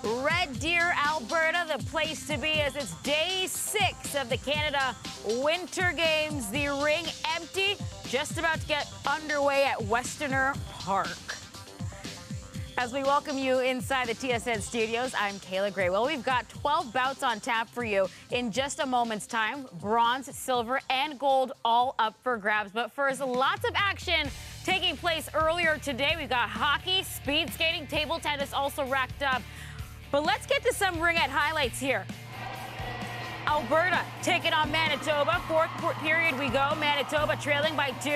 Red Deer, Alberta, the place to be as it's day 6 of the Canada Winter Games. The ring empty, just about to get underway at Westerner Park. As we welcome you inside the TSN studios, I'm Kayla Graywell. We've got 12 bouts on tap for you in just a moment's time. Bronze, silver, and gold all up for grabs. But first, lots of action taking place earlier today. We've got hockey, speed skating, table tennis also racked up. But let's get to some ringette highlights here. Alberta taking on Manitoba. Fourth period we go. Manitoba trailing by 2.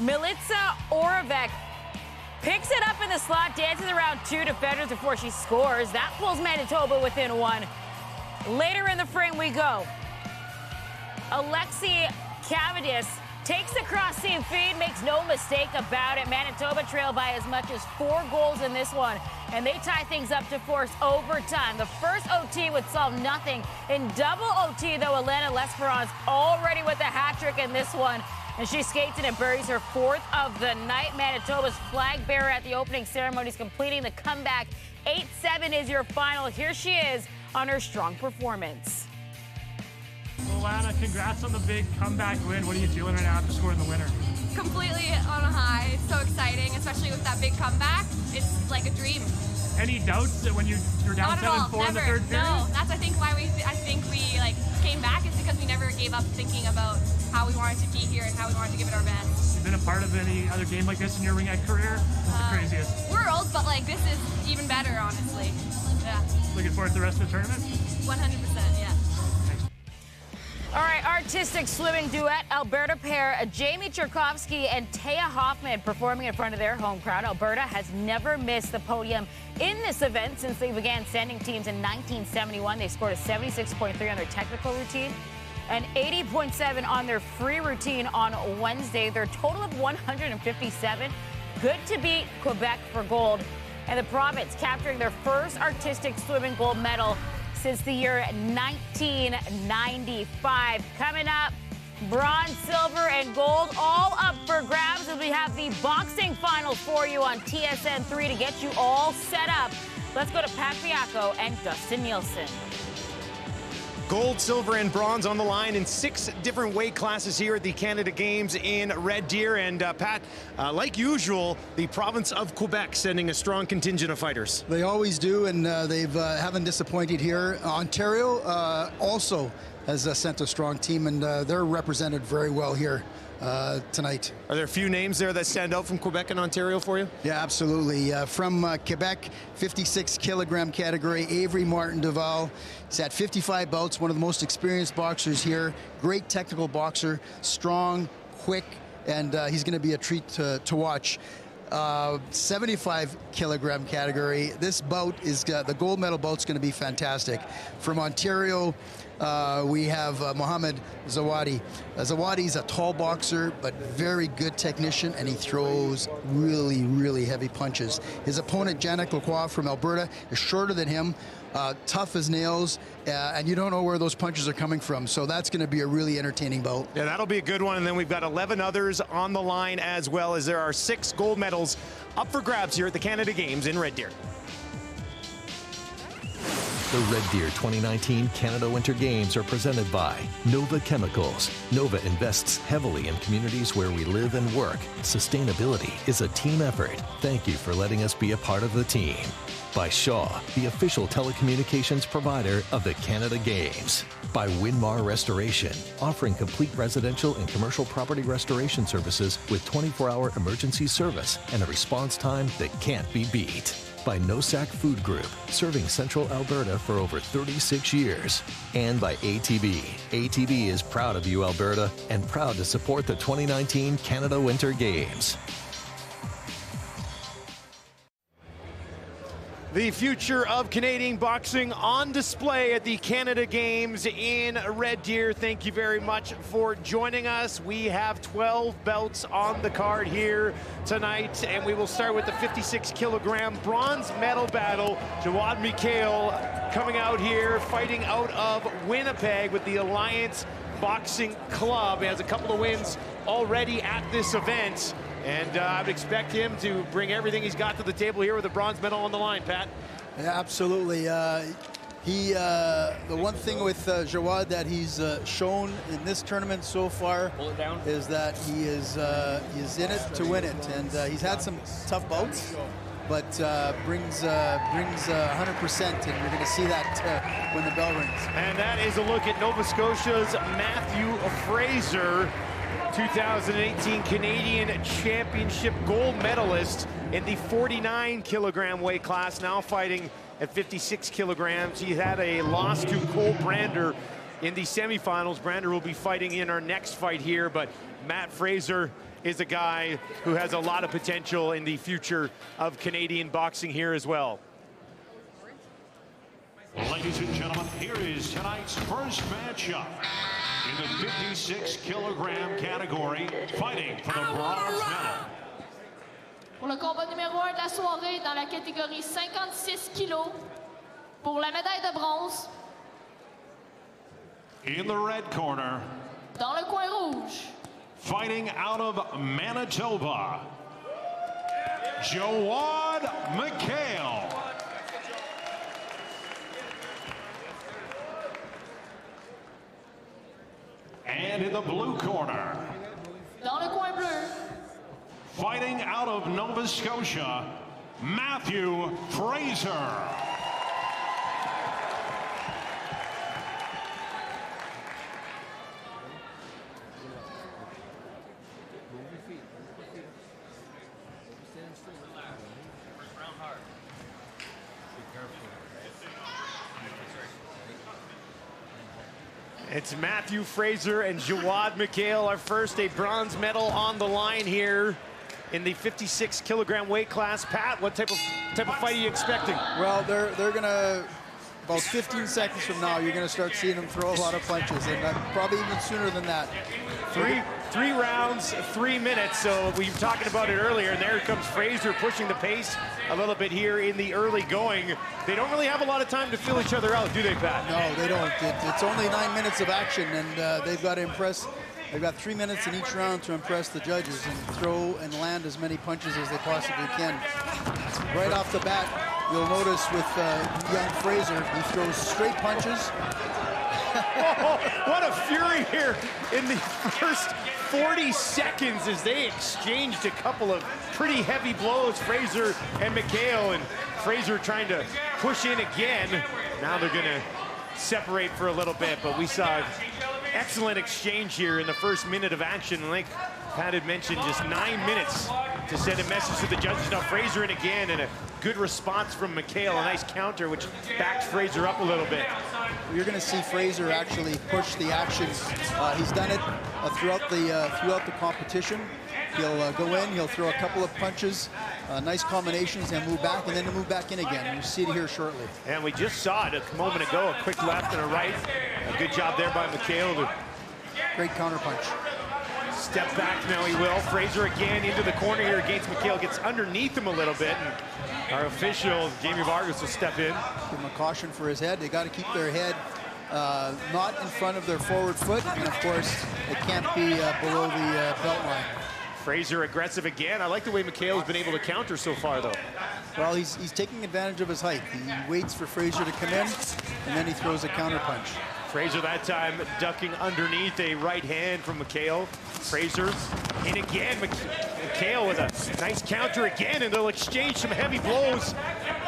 Milica Oravec picks it up in the slot, dances around 2 defenders before she scores. That pulls Manitoba within 1. Later in the frame we go. Alexi Cavadis takes the cross-seam feed, makes no mistake about it. Manitoba trail by as much as 4 goals in this one, and they tie things up to force overtime. The first OT would solve nothing. In double OT, though, Elena Lesperance already with a hat trick in this one, and she skates in and buries her 4th of the night. Manitoba's flag bearer at the opening ceremony is completing the comeback. 8-7 is your final. Here she is on her strong performance. Well, Lana, congrats on the big comeback win. What are you feeling right now after scoring the winner? Completely on a high. It's so exciting, especially with that big comeback. It's like a dream. Any doubts that when you're down 7-4 in the third period? No, that's I think we like came back is because we never gave up thinking about how we wanted to be here and how we wanted to give it our best. You've been a part of any other game like this in your ringette career? What's the craziest? World, but like this is even better, honestly. Yeah. Looking forward to the rest of the tournament? 100%, yeah. All right, artistic swimming duet, Alberta pair Jamie Cherkovsky and Taya Hoffman performing in front of their home crowd. Alberta has never missed the podium in this event since they began sending teams in 1971. They scored a 76.3 on their technical routine and 80.7 on their free routine on Wednesday. Their total of 157. Good to beat Quebec for gold. And the province capturing their first artistic swimming gold medal since the year 1995. Coming up, bronze, silver, and gold all up for grabs as we have the boxing finals for you on TSN 3 to get you all set up. Let's go to Pat Fiacco and Dustin Nielsen. Gold, silver, and bronze on the line in 6 different weight classes here at the Canada Games in Red Deer. And Pat, like usual, the province of Quebec sending a strong contingent of fighters. They always do, and they've haven't disappointed here. Ontario also has sent a strong team, and they're represented very well here tonight. Are there a few names there that stand out from Quebec and Ontario for you? Yeah, absolutely. From Quebec, 56-kilogram category, Avery Martin-Duval. He's at 55 bouts, one of the most experienced boxers here. Great technical boxer, strong, quick, and he's going to be a treat to watch. 75-kilogram category. This bout is the gold medal bout's going to be fantastic. From Ontario, we have Mohamed Zawadi. Zawadi's a tall boxer, but very good technician, and he throws really, really heavy punches. His opponent, Janik Lacroix from Alberta, is shorter than him, tough as nails, and you don't know where those punches are coming from. So that's going to be a really entertaining bout. Yeah, that'll be a good one. And then we've got 11 others on the line as well, as there are 6 gold medals up for grabs here at the Canada Games in Red Deer. The Red Deer 2019 Canada Winter Games are presented by Nova Chemicals. Nova invests heavily in communities where we live and work. Sustainability is a team effort. Thank you for letting us be a part of the team. By Shaw, the official telecommunications provider of the Canada Games. By Winmar Restoration, offering complete residential and commercial property restoration services with 24-hour emergency service and a response time that can't be beat. By Nosac Food Group, serving Central Alberta for over 36 years. And by ATB. ATB is proud of you, Alberta, and proud to support the 2019 Canada Winter Games. The future of Canadian boxing on display at the Canada Games in Red Deer. Thank you very much for joining us. We have 12 belts on the card here tonight, and we will start with the 56-kilogram bronze medal battle. Jawad Mikhail coming out here, fighting out of Winnipeg with the Alliance Boxing Club. He has a couple of wins already at this event. And I would expect him to bring everything he's got to the table here with a bronze medal on the line, Pat. Yeah, absolutely. The one thing with Jawad that he's shown in this tournament so far is that he is in it to win it, and he's had some tough bouts, but brings 100%, and you're going to see that when the bell rings. And that is a look at Nova Scotia's Matthew Fraser, 2018 Canadian Championship gold medalist in the 49-kilogram weight class, now fighting at 56 kilograms. He had a loss to Cole Brander in the semifinals. Brander will be fighting in our next fight here, but Matt Fraser is a guy who has a lot of potential in the future of Canadian boxing here as well. Ladies and gentlemen, here is tonight's first matchup. In the 56-kilogram category, fighting for the bronze medal. Pour le combat numéro 1 de la soirée dans la catégorie 56 kilos, pour la médaille de bronze. In the red corner, Dans le coin rouge, fighting out of Manitoba, Jawad McHale. And in the blue corner, dans le coin bleu, fighting out of Nova Scotia, Matthew Fraser. It's Matthew Fraser and Jawad McHale, our first a bronze medal on the line here in the 56-kilogram weight class. Pat, what type of fight are you expecting? Well, they're gonna, about 15 seconds from now, you're gonna start seeing them throw a lot of punches, and probably even sooner than that. Three rounds, 3 minutes. So we were talking about it earlier, and there comes Fraser pushing the pace a little bit here in the early going. They don't really have a lot of time to feel each other out, do they, Pat? No, they don't. It's only 9 minutes of action, and they've got to impress. They've got 3 minutes in each round to impress the judges and throw and land as many punches as they possibly can. Right off the bat, you'll notice with young Fraser, he throws straight punches. Oh, what a fury here in the first 40 seconds as they exchanged a couple of pretty heavy blows, Fraser and McHale, and Fraser trying to push in again. Now they're gonna separate for a little bit, but we saw excellent exchange here in the first minute of action. Like Pat had mentioned, just 9 minutes to send a message to the judges. Now Fraser in again, and a good response from McHale, a nice counter which backed Fraser up a little bit. You're going to see Fraser actually push the action. He's done it throughout the competition. He'll go in, he'll throw a couple of punches, nice combinations, and move back, and then move back in again. You'll see it here shortly. And we just saw it a moment ago, a quick left and a right. A good job there by McHale. Great counter punch. Step back now he will. Fraser again into the corner here against McHale. Gets underneath him a little bit. And our official, Jamie Vargas, will step in. Give him a caution for his head. They got to keep their head not in front of their forward foot. And of course, it can't be below the belt line. Fraser aggressive again. I like the way McHale's been able to counter so far, though. Well, he's taking advantage of his height. He waits for Fraser to come in, and then he throws a counter punch. Fraser that time ducking underneath a right hand from McHale. Fraser in again. McHale with a nice counter again, and they'll exchange some heavy blows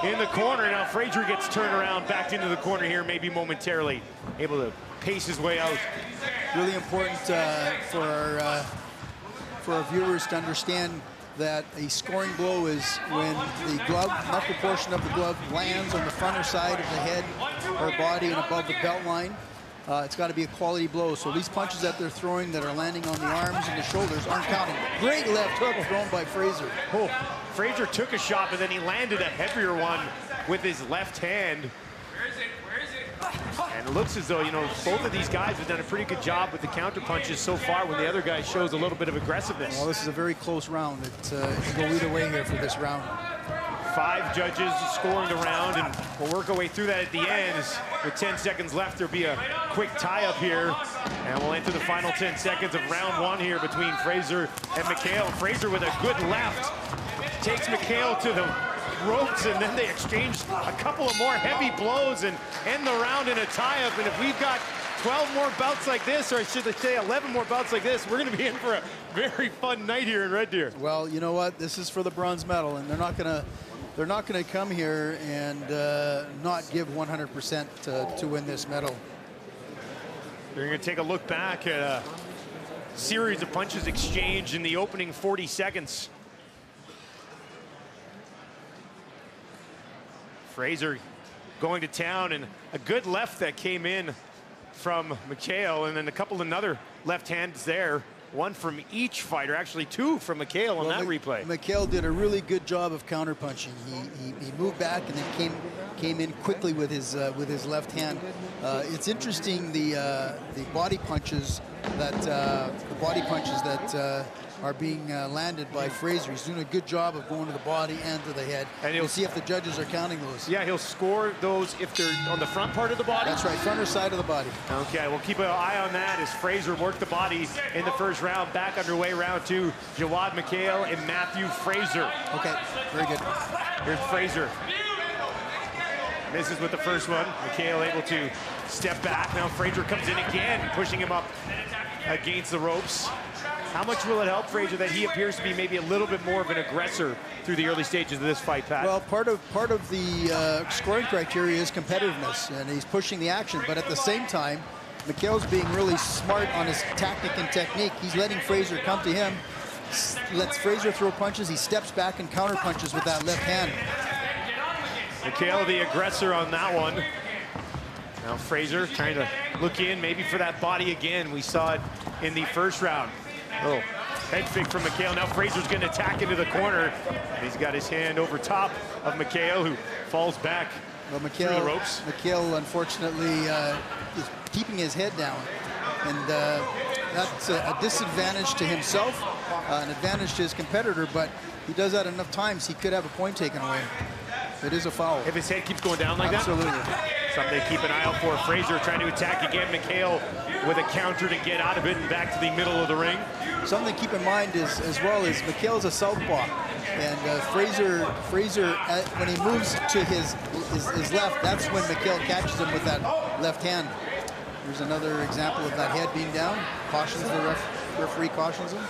in the corner. Now Fraser gets turned around back into the corner here, maybe momentarily, able to pace his way out. Really important for our viewers to understand that a scoring blow is when the glove, knuckle portion of the glove, lands on the front or side of the head or body and above the belt line. It's got to be a quality blow. So these punches that they're throwing that are landing on the arms and the shoulders aren't counting. Great left hook thrown by Fraser. Oh, Fraser took a shot, but then he landed a heavier one with his left hand. And it looks as though, you know, both of these guys have done a pretty good job with the counter punches so far when the other guy shows a little bit of aggressiveness. Well, this is a very close round. It can go either way here for this round. 5 judges scoring the round, and we'll work our way through that at the end. With 10 seconds left, there'll be a quick tie-up here, and we'll enter the final 10 seconds of round 1 here between Fraser and McHale. Fraser with a good left takes McHale to the ropes, and then they exchanged a couple of more heavy blows and end the round in a tie-up. And if we've got 12 more bouts like this, or I should say 11 more bouts like this, we're going to be in for a very fun night here in Red Deer. Well, you know what? This is for the bronze medal, and they're not gonna come here and not give 100% to win this medal. They're going to take a look back at a series of punches exchanged in the opening 40 seconds. Fraser going to town, and a good left that came in from McHale, and then a couple of other left hands there. One from each fighter, actually two from McHale on that replay. McHale did a really good job of counterpunching. He moved back and then came in quickly with his left hand. It's interesting the body punches that are being landed by Fraser. He's doing a good job of going to the body and to the head. And we'll see if the judges are counting those. Yeah, he'll score those if they're on the front part of the body. That's right, front or side of the body. Okay, we'll keep an eye on that as Fraser worked the body in the first round. Back underway, round two. Jawad McHale and Matthew Fraser. Okay, very good. Here's Fraser. Misses with the first one. McHale able to step back. Now Fraser comes in again, pushing him up against the ropes. How much will it help Fraser that he appears to be maybe a little bit more of an aggressor through the early stages of this fight, Pat? Well, part of the scoring criteria is competitiveness, and he's pushing the action. But at the same time, McHale's being really smart on his tactic and technique. He's letting Fraser come to him, lets Fraser throw punches. He steps back and counter punches with that left hand. McHale the aggressor on that one. Now Fraser trying to look in maybe for that body again. We saw it in the first round. Oh, head fake from McHale. Now Fraser's going to attack into the corner. And he's got his hand over top of McHale, who falls back through the ropes. McHale, unfortunately, is keeping his head down. And that's a disadvantage to himself, an advantage to his competitor, but he does that enough times, he could have a point taken away. It is a foul. If his head keeps going down like Absolutely. that? Something to keep an eye out for. Fraser trying to attack again. McHale with a counter to get out of it and back to the middle of the ring. Something to keep in mind is, as well, is McHale's a southpaw. And Fraser, when he moves to his left, that's when McHale catches him with that left hand. Here's another example of that head being down. Cautions the referee cautions him.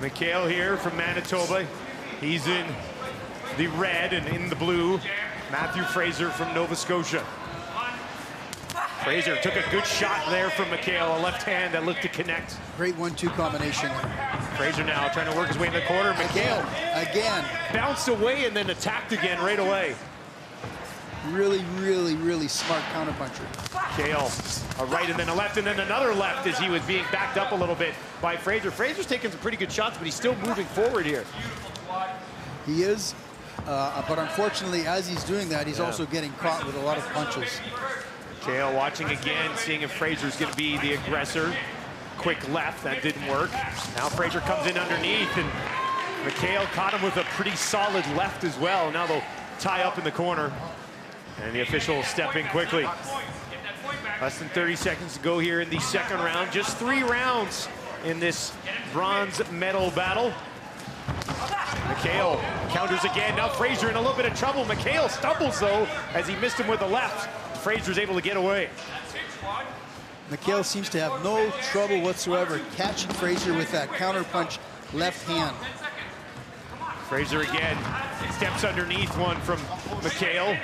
McHale here from Manitoba. He's in the red and in the blue. Matthew Fraser from Nova Scotia. Fraser took a good shot there from McHale, a left hand that looked to connect. Great 1-2 combination. Fraser now trying to work his way in the corner. McHale again bounced away and then attacked again right away. Really, really, really smart counterpuncher. McHale, a right and then a left and then another left as he was being backed up a little bit by Fraser. Fraser's taking some pretty good shots, but he's still moving forward here. He is, but unfortunately, as he's doing that, he's also getting caught with a lot of punches. McHale watching again, seeing if Fraser's going to be the aggressor. Quick left, that didn't work. Now Fraser comes in underneath, and McHale caught him with a pretty solid left as well. Now they'll tie up in the corner, and the official will step in quickly. Less than 30 seconds to go here in the second round. Just 3 rounds in this bronze medal battle. McHale counters again. Now Fraser in a little bit of trouble. McHale stumbles, though, as he missed him with the left. Fraser's able to get away. McHale seems to have no trouble whatsoever catching Fraser with that counterpunch left hand. Fraser again steps underneath one from McHale.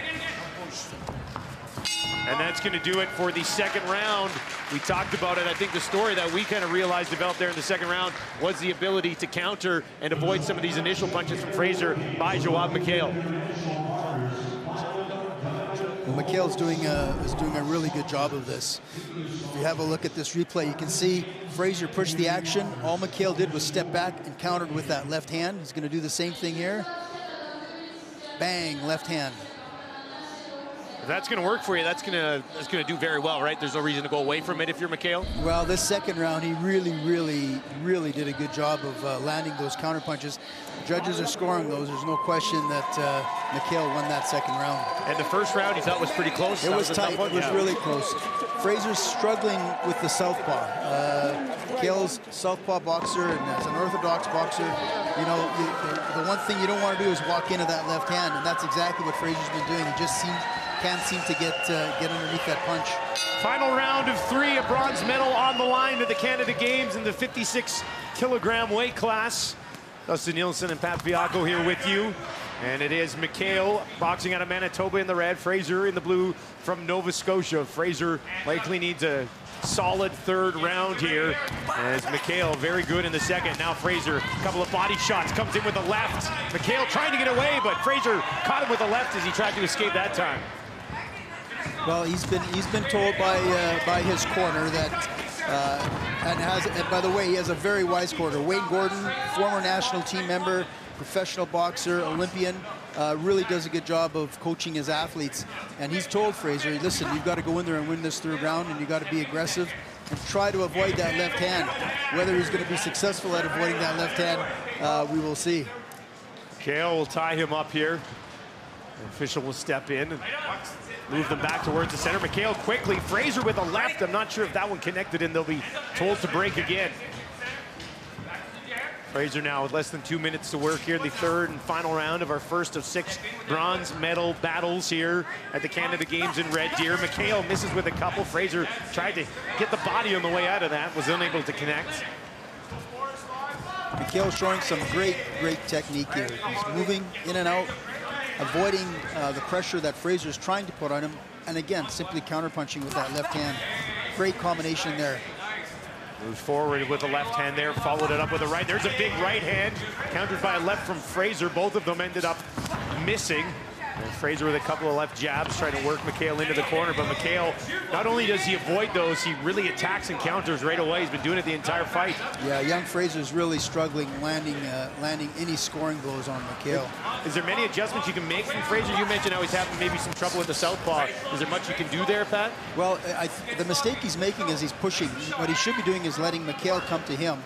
And that's going to do it for the second round. We talked about it. I think the story that we kind of realized developed there in the second round was the ability to counter and avoid some of these initial punches from Fraser by Jawad McHale. Well, McHale's doing a really good job of this. If you have a look at this replay, you can see Fraser pushed the action. All McHale did was step back and countered with that left hand. He's going to do the same thing here. Bang, left hand. If that's going to work for you, that's going to do very well, right? There's no reason to go away from it if you're McHale. Well, this second round, he really did a good job of landing those counter punches. Judges are scoring those. There's no question that McHale won that second round. And the first round he thought was pretty close. It was tight. It was really close. Fraser's struggling with the southpaw. Mikhail's southpaw boxer, and as an orthodox boxer, you know, the one thing you don't want to do is walk into that left hand, and that's exactly what Fraser's been doing. He just can't seem to get underneath that punch. Final round of 3, a bronze medal on the line to the Canada Games in the 56-kilogram weight class. Dustin Nielsen and Pat Bianco here with you. And it is Mikhail boxing out of Manitoba in the red, Fraser in the blue from Nova Scotia. Fraser likely needs a solid third round here, as Mikhail very good in the second. Now Fraser, a couple of body shots, comes in with the left. Mikhail trying to get away, but Fraser caught him with the left as he tried to escape that time. Well, he's been told by his corner that, and by the way, he has a very wise corner. Wayne Gordon, former national team member, professional boxer, Olympian, really does a good job of coaching his athletes. And he's told Fraser, listen, you've got to go in there and win this third round, and you've got to be aggressive and try to avoid that left hand. Whether he's going to be successful at avoiding that left hand, we will see. Mikhail will tie him up here. The official will step in and move them back towards the center. Mikhail quickly, Fraser with a left. I'm not sure if that one connected, and they'll be told to break again. Fraser now with less than 2 minutes to work here in the third and final round of our first of 6 bronze medal battles here at the Canada Games in Red Deer. Mikhail misses with a couple. Fraser tried to get the body on the way out of that, was unable to connect. Mikhail showing some great technique here. He's moving in and out, avoiding the pressure that Fraser's trying to put on him, and again, simply counterpunching with that left hand. Great combination there. Moves forward with the left hand there, followed it up with a right. There's a big right hand, countered by a left from Fraser. Both of them ended up missing. And Fraser with a couple of left jabs, trying to work Mikhail into the corner. But Mikhail, not only does he avoid those, he really attacks and counters right away. He's been doing it the entire fight. Yeah, young Fraser's really struggling landing any scoring blows on Mikhail. Is there many adjustments you can make from Fraser? You mentioned how he's having maybe some trouble with the southpaw. Is there much you can do there, Pat? Well, the mistake he's making is he's pushing. What he should be doing is letting Mikhail come to him.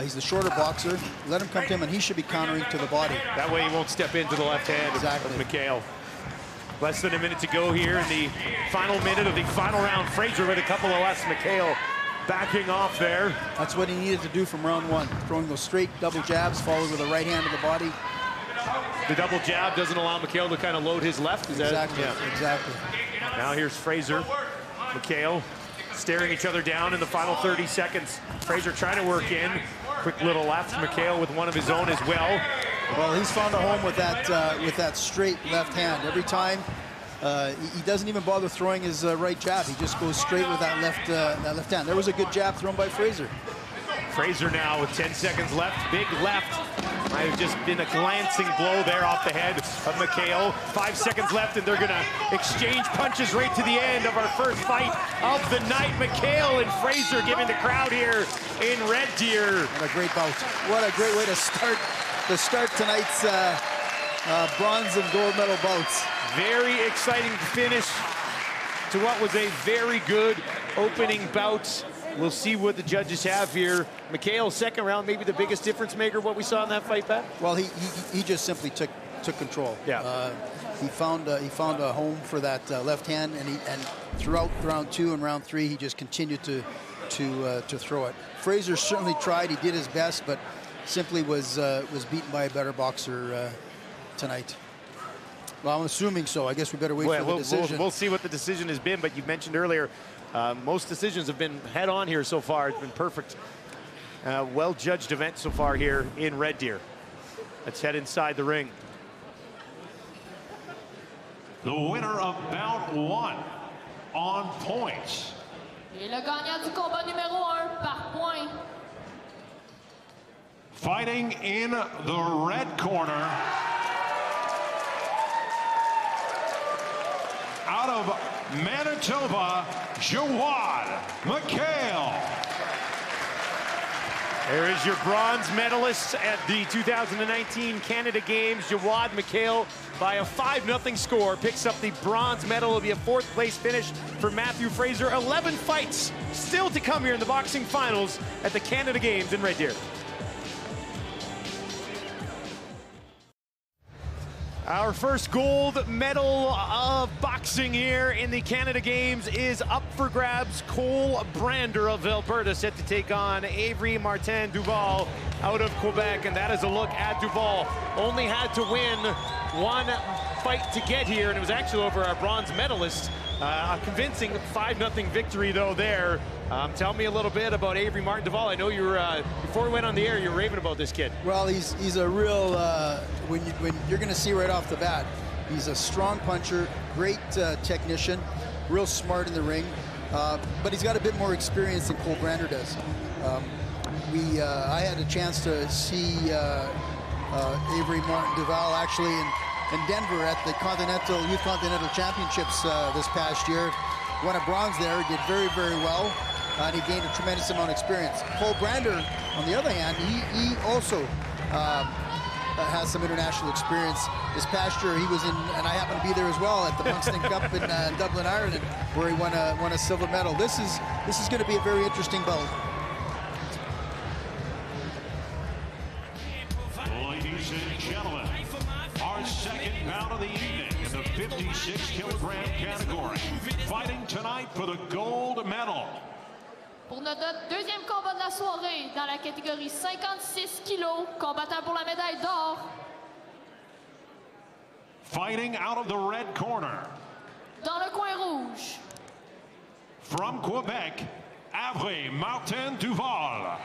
He's the shorter boxer. Let him come to him, and he should be countering to the body. That way he won't step into the left hand of Mikhail. Less than a minute to go here in the final minute of the final round. Fraser with a couple of lefts. Mikhail backing off there. That's what he needed to do from round 1. Throwing those straight double jabs, followed with a right hand to the body. The double jab doesn't allow Mikhail to kind of load his left. Is exactly, that? Yeah. Exactly. Now here's Fraser, Mikhail, staring each other down in the final 30 seconds. Fraser trying to work in. Quick little left. Mikhail with one of his own as well. Well, he's found a home with that straight left hand. Every time, he doesn't even bother throwing his right jab. He just goes straight with that left hand. There was a good jab thrown by Fraser. Fraser now with 10 seconds left. Big left. Might have just been a glancing blow there off the head of Mikhail. 5 seconds left, and they're going to exchange punches right to the end of our first fight of the night. Mikhail and Fraser giving the crowd here in Red Deer. What a great bout. What a great way to start tonight's bronze and gold medal bouts. Very exciting finish to what was a very good opening bout. We'll see what the judges have here. Mikhail's second round, maybe the biggest difference maker, what we saw in that fight, Pat? Well, he just simply took control. Yeah. He found a home for that left hand, and throughout round 2 and round 3, he just continued to throw it. Fraser certainly tried. He did his best, but simply was beaten by a better boxer tonight. Well, I'm assuming so. I guess we better wait for the decision. We'll see what the decision has been, but you mentioned earlier, most decisions have been head on here so far. It's been perfect. Well-judged event so far here in Red Deer. Let's head inside the ring. The winner of bout 1 on points. Et le gagnant du combat numéro 1 par point. Fighting in the red corner, out of Manitoba, Jawad Mikhail. There is your bronze medalist at the 2019 Canada Games. Jawad Mikhail, by a 5-0 score, picks up the bronze medal. It'll be a 4th place finish for Matthew Fraser. 11 fights still to come here in the boxing finals at the Canada Games in Red Deer. Our first gold medal of boxing here in the Canada Games is up for grabs. Cole Brander of Alberta set to take on Avery Martin Duval out of Quebec, and that is a look at Duval. Only had to win one fight to get here, and it was actually over our bronze medalist. A convincing 5-0 victory, though, there. Tell me a little bit about Avery Martin Duval. I know you were, before we went on the air, you were raving about this kid. Well, he's a real, when you're going to see right off the bat, he's a strong puncher, great technician, real smart in the ring, but he's got a bit more experience than Cole Brander does. I had a chance to see Avery Martin Duval actually in Denver at the Youth Continental Championships this past year. Won a bronze there, did very, very well, and he gained a tremendous amount of experience. Cole Brander, on the other hand, he also has some international experience. This past year, he was in, and I happened to be there as well, at the Buxton Cup in Dublin, Ireland, where he won a silver medal. This is going to be a very interesting bout. Ladies and gentlemen, our second bout of the evening in the 56-kilogram category. Fighting tonight for the gold medal. Pour notre deuxième combat de la soirée, dans la catégorie 56 kilos, combattant pour la médaille d'or. Fighting out of the red corner. Dans le coin rouge. From Quebec, Avery Martin Duval.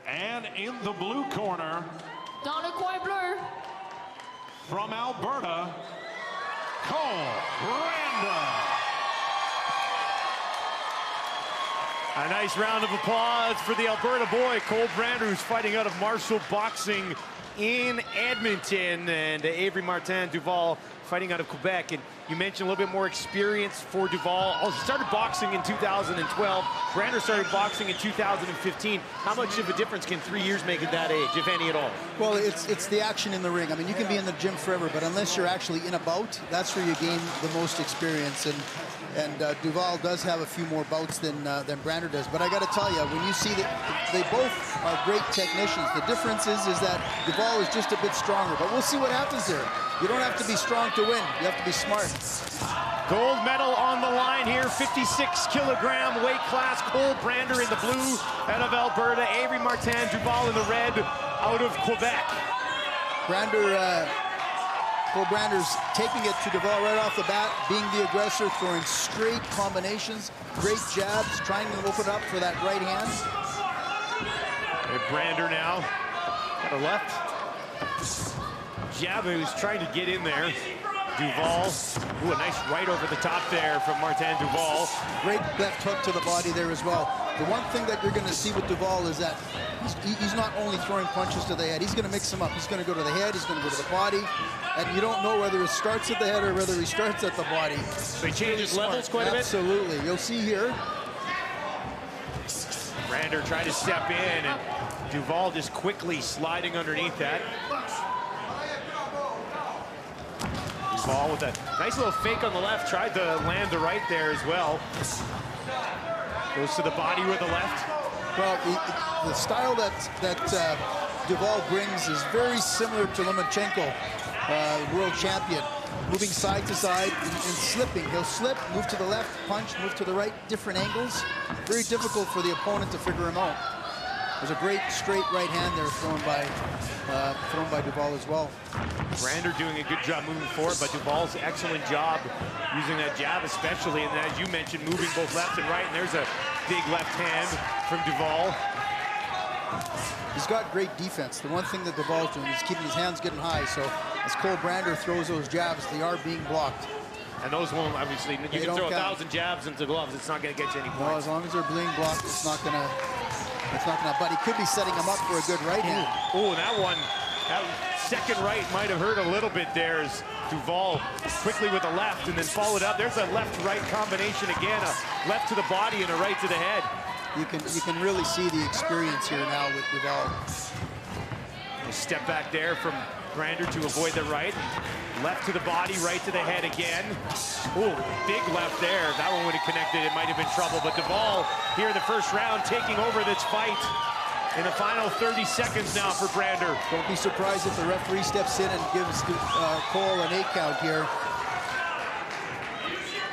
And in the blue corner, dans le coin bleu, from Alberta, Cole Brander. A nice round of applause for the Alberta boy, Cole Brander, who's fighting out of Marshall Boxing in Edmonton, and Avery Martin Duval fighting out of Quebec. And you mentioned a little bit more experience for Duval. Oh, he started boxing in 2012. Brander started boxing in 2015. How much of a difference can 3 years make at that age, if any at all? Well, it's the action in the ring. I mean, you can be in the gym forever, but unless you're actually in a bout, that's where you gain the most experience. And Duval does have a few more bouts than Brander does. But I got to tell you, when you see that they both are great technicians, the difference is that Duval is just a bit stronger. But we'll see what happens there. You don't have to be strong to win. You have to be smart. Gold medal on the line here, 56-kilogram weight class. Cole Brander in the blue out of Alberta. Avery Martin Duval in the red out of Quebec. Cole Brander's taking it to Duval right off the bat, being the aggressor, throwing straight combinations, great jabs, trying to open up for that right hand. And Brander now got a left jab, who's trying to get in there. Duval, ooh, a nice right over the top there from Martin Duval. Great left hook to the body there as well. The one thing that you're going to see with Duval is that he's not only throwing punches to the head, he's going to mix them up. He's going to go to the head, he's going to go to the body, and you don't know whether it starts at the head or whether he starts at the body. So he changes levels quite a bit? Absolutely. You'll see here. Brander trying to step in, and Duval just quickly sliding underneath that. Duval with a nice little fake on the left, tried to land the right there as well. Goes to the body with the left. Well, the style that Duval brings is very similar to Lomachenko, world champion. Moving side to side and slipping. He'll slip, move to the left, punch, move to the right, different angles. Very difficult for the opponent to figure him out. There's a great straight right hand there thrown by Duval as well. Brander doing a good job moving forward, but Duval's excellent job using that jab especially, and as you mentioned, moving both left and right, and there's a big left hand from Duval. He's got great defense. The one thing that Duval's doing is keeping his hands getting high, so as Cole Brander throws those jabs, they are being blocked. And those won't, obviously, you can throw 1,000 jabs into gloves, it's not going to get you any points. No, as long as they're being blocked, it's not going to, but he could be setting him up for a good right hand. Oh, that second right might have hurt a little bit there as Duval quickly with a left and then followed up. There's a left-right combination again, a left to the body and a right to the head. You can really see the experience here now with Duval. A step back there from Brander to avoid the right. Left to the body, right to the head again. Ooh, big left there. That one would have connected. It might have been trouble. But Duvall here in the first round taking over this fight in the final 30 seconds now for Brander. Don't be surprised if the referee steps in and gives Cole an 8 count here.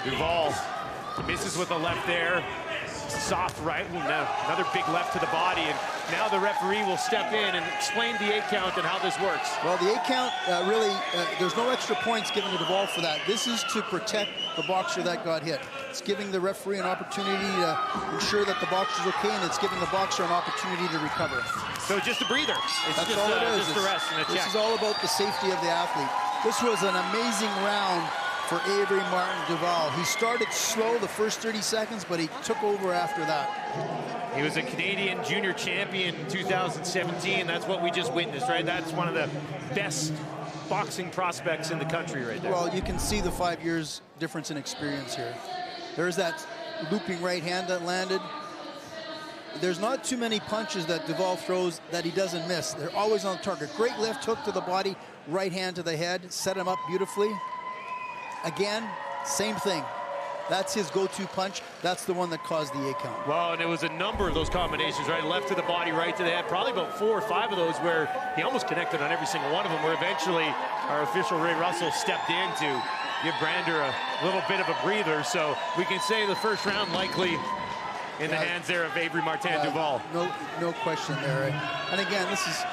Duvall misses with the left there. Soft right. Well, no, another big left to the body. And now the referee will step in and explain the 8 count and how this works. Well, the 8 count really, there's no extra points given to Duvall for that. This is to protect the boxer that got hit. It's giving the referee an opportunity to ensure that the boxer's okay, and it's giving the boxer an opportunity to recover. So just a breather. That's all it is. Just a rest and a check. This is all about the safety of the athlete. This was an amazing round for Avery Martin Duvall. He started slow the first 30 seconds, but he took over after that. He was a Canadian junior champion in 2017. That's what we just witnessed, right? That's one of the best boxing prospects in the country right there. Well, you can see the 5 years difference in experience here. There's that looping right hand that landed. There's not too many punches that Duvall throws that he doesn't miss. They're always on target. Great left hook to the body, right hand to the head, set him up beautifully. Again, same thing. That's his go-to punch. That's the one that caused the 8 count. Well, and it was a number of those combinations, right? Left to the body, right to the head. Probably about 4 or 5 of those where he almost connected on every single one of them, where eventually our official Ray Russell stepped in to give Brander a little bit of a breather. So we can say the first round likely in the hands there of Avery Martin Duvall. No question there. And again, this is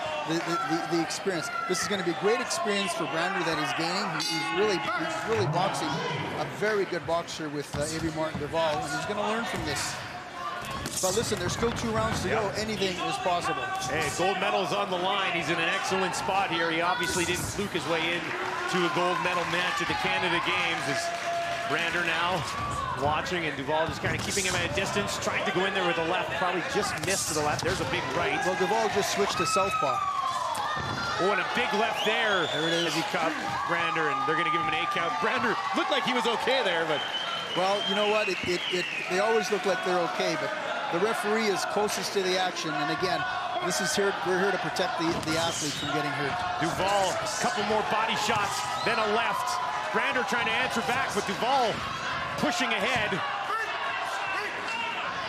the experience. This is going to be a great experience for Brander that he's gaining. He's really boxing a very good boxer with Avery Martin Duvall, and he's going to learn from this. But listen, there's still 2 rounds to go. Anything is possible. Hey, gold medal is on the line. He's in an excellent spot here. He obviously didn't fluke his way in to a gold medal match at the Canada Games. As Brander now watching, and Duvall just kind of keeping him at a distance, trying to go in there with a left, probably just missed to the left. There's a big right. Well, Duvall just switched to southpaw. Oh, and a big left there. There it is. As he caught Brander, and they're going to give him an 8 count. Brander looked like he was okay there, but... Well, you know what? They always look like they're okay, but the referee is closest to the action, and again, we're here to protect the athlete from getting hurt. Duvall, a couple more body shots, then a left. Brander trying to answer back, but Duvall pushing ahead.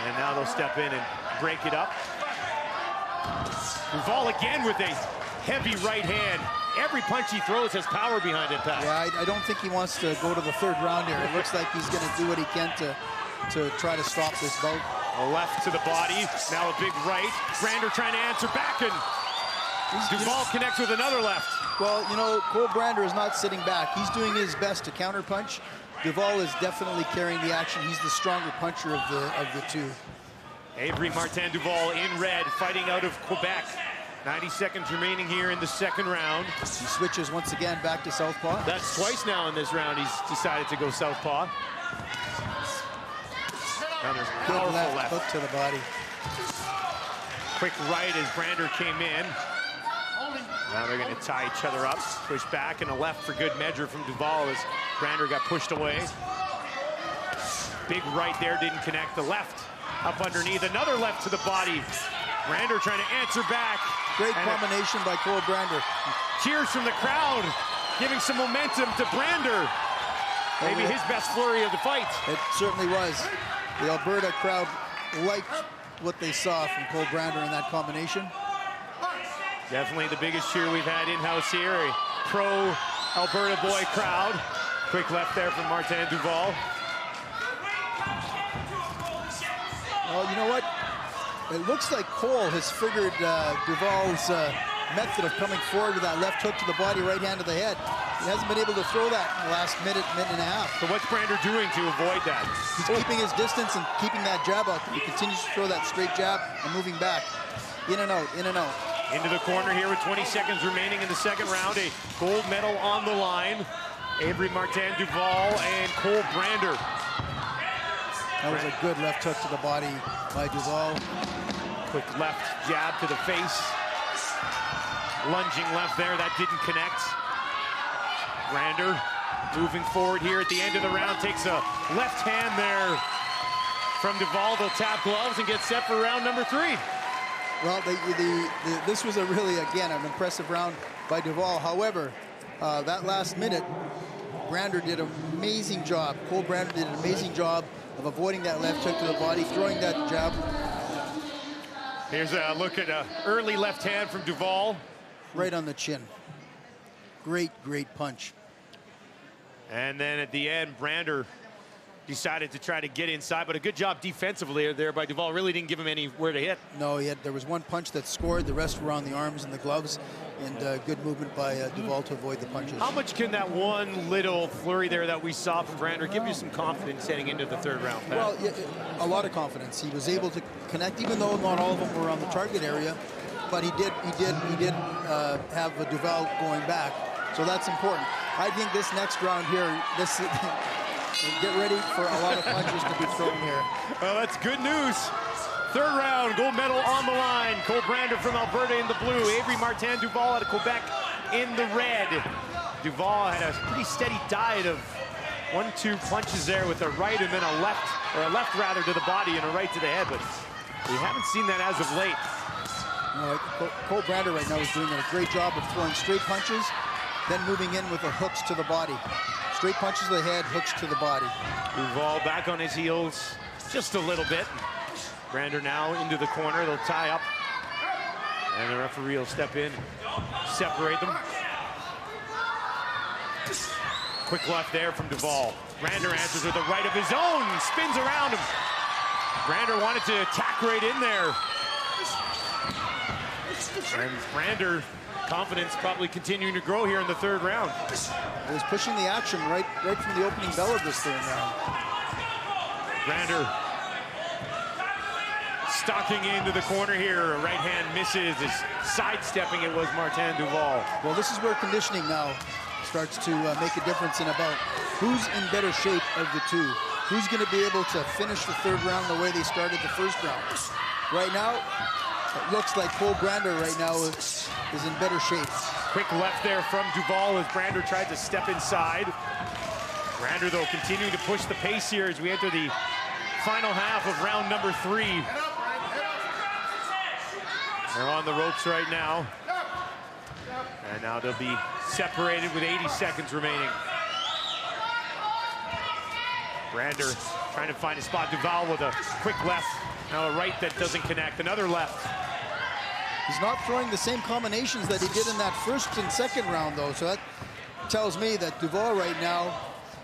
And now they'll step in and break it up. Duvall again with a heavy right hand. Every punch he throws has power behind it, Pat. Yeah, I don't think he wants to go to the 3rd round here. It looks like he's going to do what he can to try to stop this bout. A left to the body, now a big right. Brander trying to answer back, and Duvall connects with another left. Well, you know, Cole Brander is not sitting back. He's doing his best to counterpunch. Duvall is definitely carrying the action. He's the stronger puncher of the 2. Avery Martin Duvall in red, fighting out of Quebec. 90 seconds remaining here in the 2nd round. He switches once again back to southpaw. That's twice now in this round he's decided to go southpaw. And there's powerful left hook to the body. Quick right as Brander came in. Now they're going to tie each other up. Push back, and a left for good measure from Duvall as Brander got pushed away. Big right there, didn't connect. The left up underneath. Another left to the body. Brander trying to answer back. Great combination by Cole Brander. Cheers from the crowd, giving some momentum to Brander. Maybe his best flurry of the fight. It certainly was. The Alberta crowd liked what they saw from Cole Brander in that combination. Definitely the biggest cheer we've had in-house here. A pro-Alberta boy crowd. Quick left there from Martin Duvall. Well, you know what? It looks like Cole has figured Duvall's method of coming forward with that left hook to the body, right hand to the head. He hasn't been able to throw that in the last minute and a half. So what's Brander doing to avoid that? He's keeping his distance and keeping that jab out. He continues to throw that straight jab and moving back. In and out, in and out. Into the corner here with 20 seconds remaining in the 2nd round. A gold medal on the line. Avery Martin Duvall and Cole Brander. That was a good left hook to the body by Duvall. Quick left jab to the face. Lunging left there, that didn't connect. Brander moving forward here at the end of the round, takes a left hand there from Duvall. They'll tap gloves and get set for round number 3. Well, this was a really, again, an impressive round by Duval. However, that last minute, Brander did an amazing job. Cole Brander did an amazing job of avoiding that left hook to the body, throwing that jab. Here's a look at an early left hand from Duval. Right on the chin. Great, great punch. And then at the end, Brander decided to try to get inside, but a good job defensively there by Duval. Really didn't give him anywhere to hit. No, there was one punch that scored. The rest were on the arms and the gloves, and good movement by Duval to avoid the punches. How much can that one little flurry there that we saw from Brander give you some confidence heading into the third round, Pat? Well, a lot of confidence. He was able to connect, even though not all of them were on the target area, but he did have Duval going back, so that's important. I think this next round here, get ready for a lot of punches to be thrown here. Well, that's good news. Third round, gold medal on the line. Cole Brander from Alberta in the blue. Avery Martin Duval out of Quebec in the red. Duval had a pretty steady diet of 1-2 punches there with a right and then a left, or a left rather, to the body and a right to the head, but we haven't seen that as of late. Cole Brander right now is doing a great job of throwing straight punches, then moving in with the hooks to the body. Straight punches to the head, hooks to the body. Duval back on his heels just a little bit. Brander now into the corner. They'll tie up. And the referee will step in, separate them. Quick left there from Duval. Brander answers with a right of his own. Spins around him. Brander wanted to attack right in there. And Brander, confidence probably continuing to grow here in the third round. He was pushing the action right from the opening bell of this third round. Brander stalking into the corner here. A right hand misses. As sidestepping it was Martin Duval. Well, this is where conditioning now starts to make a difference in about who's in better shape of the two. Who's going to be able to finish the third round the way they started the first round. Right now, it looks like Cole Brander right now is in better shape. Quick left there from Duval as Brander tried to step inside. Brander, though, continuing to push the pace here as we enter the final half of round number 3. They're on the ropes right now. And now they'll be separated with 80 seconds remaining. Brander trying to find a spot. Duval with a quick left. Now a right that doesn't connect. Another left. He's not throwing the same combinations that he did in that first and second round, though. So that tells me that Duval right now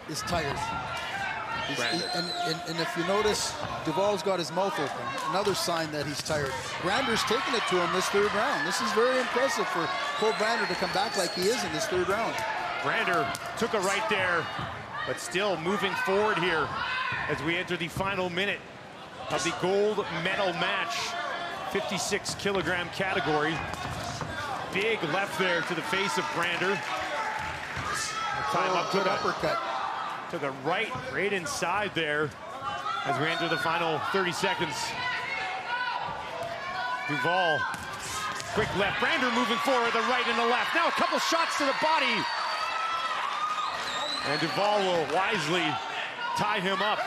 is tired. And if you notice, Duval's got his mouth open. Another sign that he's tired. Brander's taking it to him this third round. This is very impressive for Cole Brander to come back like he is in this third round. Brander took a right there, but still moving forward here as we enter the final minute of the gold medal match. 56 kilogram category. Big left there to the face of Brander. Time up to good uppercut. To the right inside there as we enter the final 30 seconds. Duval, quick left. Brander moving forward, the right and the left. Now a couple shots to the body. And Duval will wisely tie him up.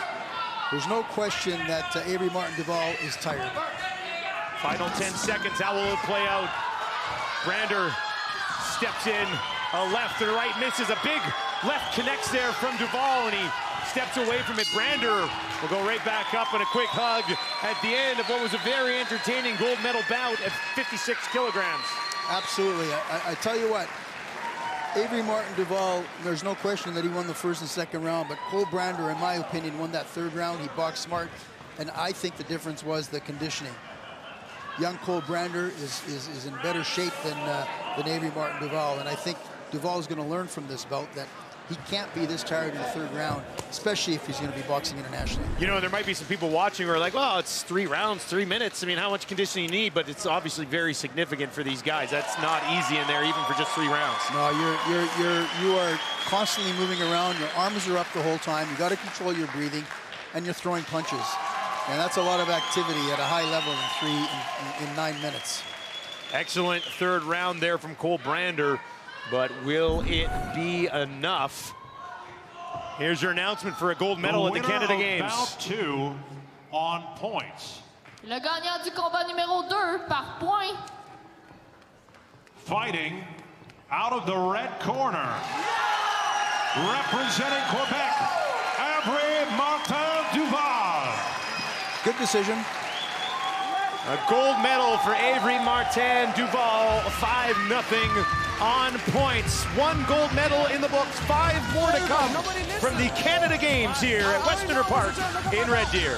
There's no question that Avery Martin Duval is tired. Final 10 seconds, how will it play out? Brander steps in, a left and a right misses. A big left connects there from Duval, and he steps away from it. Brander will go right back up in a quick hug at the end of what was a very entertaining gold medal bout at 56 kilograms. Absolutely. I tell you what, Avery Martin Duval, there's no question that he won the first and second round, but Cole Brander, in my opinion, won that third round. He boxed smart, and I think the difference was the conditioning. Young Cole Brander is in better shape than Avery Martin Duval, and I think Duval is going to learn from this bout that he can't be this tired in the third round, especially if he's going to be boxing internationally. You know, there might be some people watching who are like, well, it's 3 rounds, 3 minutes. I mean, how much conditioning you need? But it's obviously very significant for these guys. That's not easy in there, even for just 3 rounds. No, you are constantly moving around. Your arms are up the whole time. You got to control your breathing, and you're throwing punches. And that's a lot of activity at a high level in 9 minutes. Excellent third round there from Cole Brander, but will it be enough? Here's your announcement for a gold medal at the Canada Games. Bout 2 on points. Le gagnant du combat numéro 2 par point. Fighting out of the red corner, representing Quebec, Avery Martin Duval. Good decision. A gold medal for Avery Martin Duval, 5-0 on points. 1 gold medal in the books, 5 more to come from the Canada Games here at Westerner Park in Red Deer.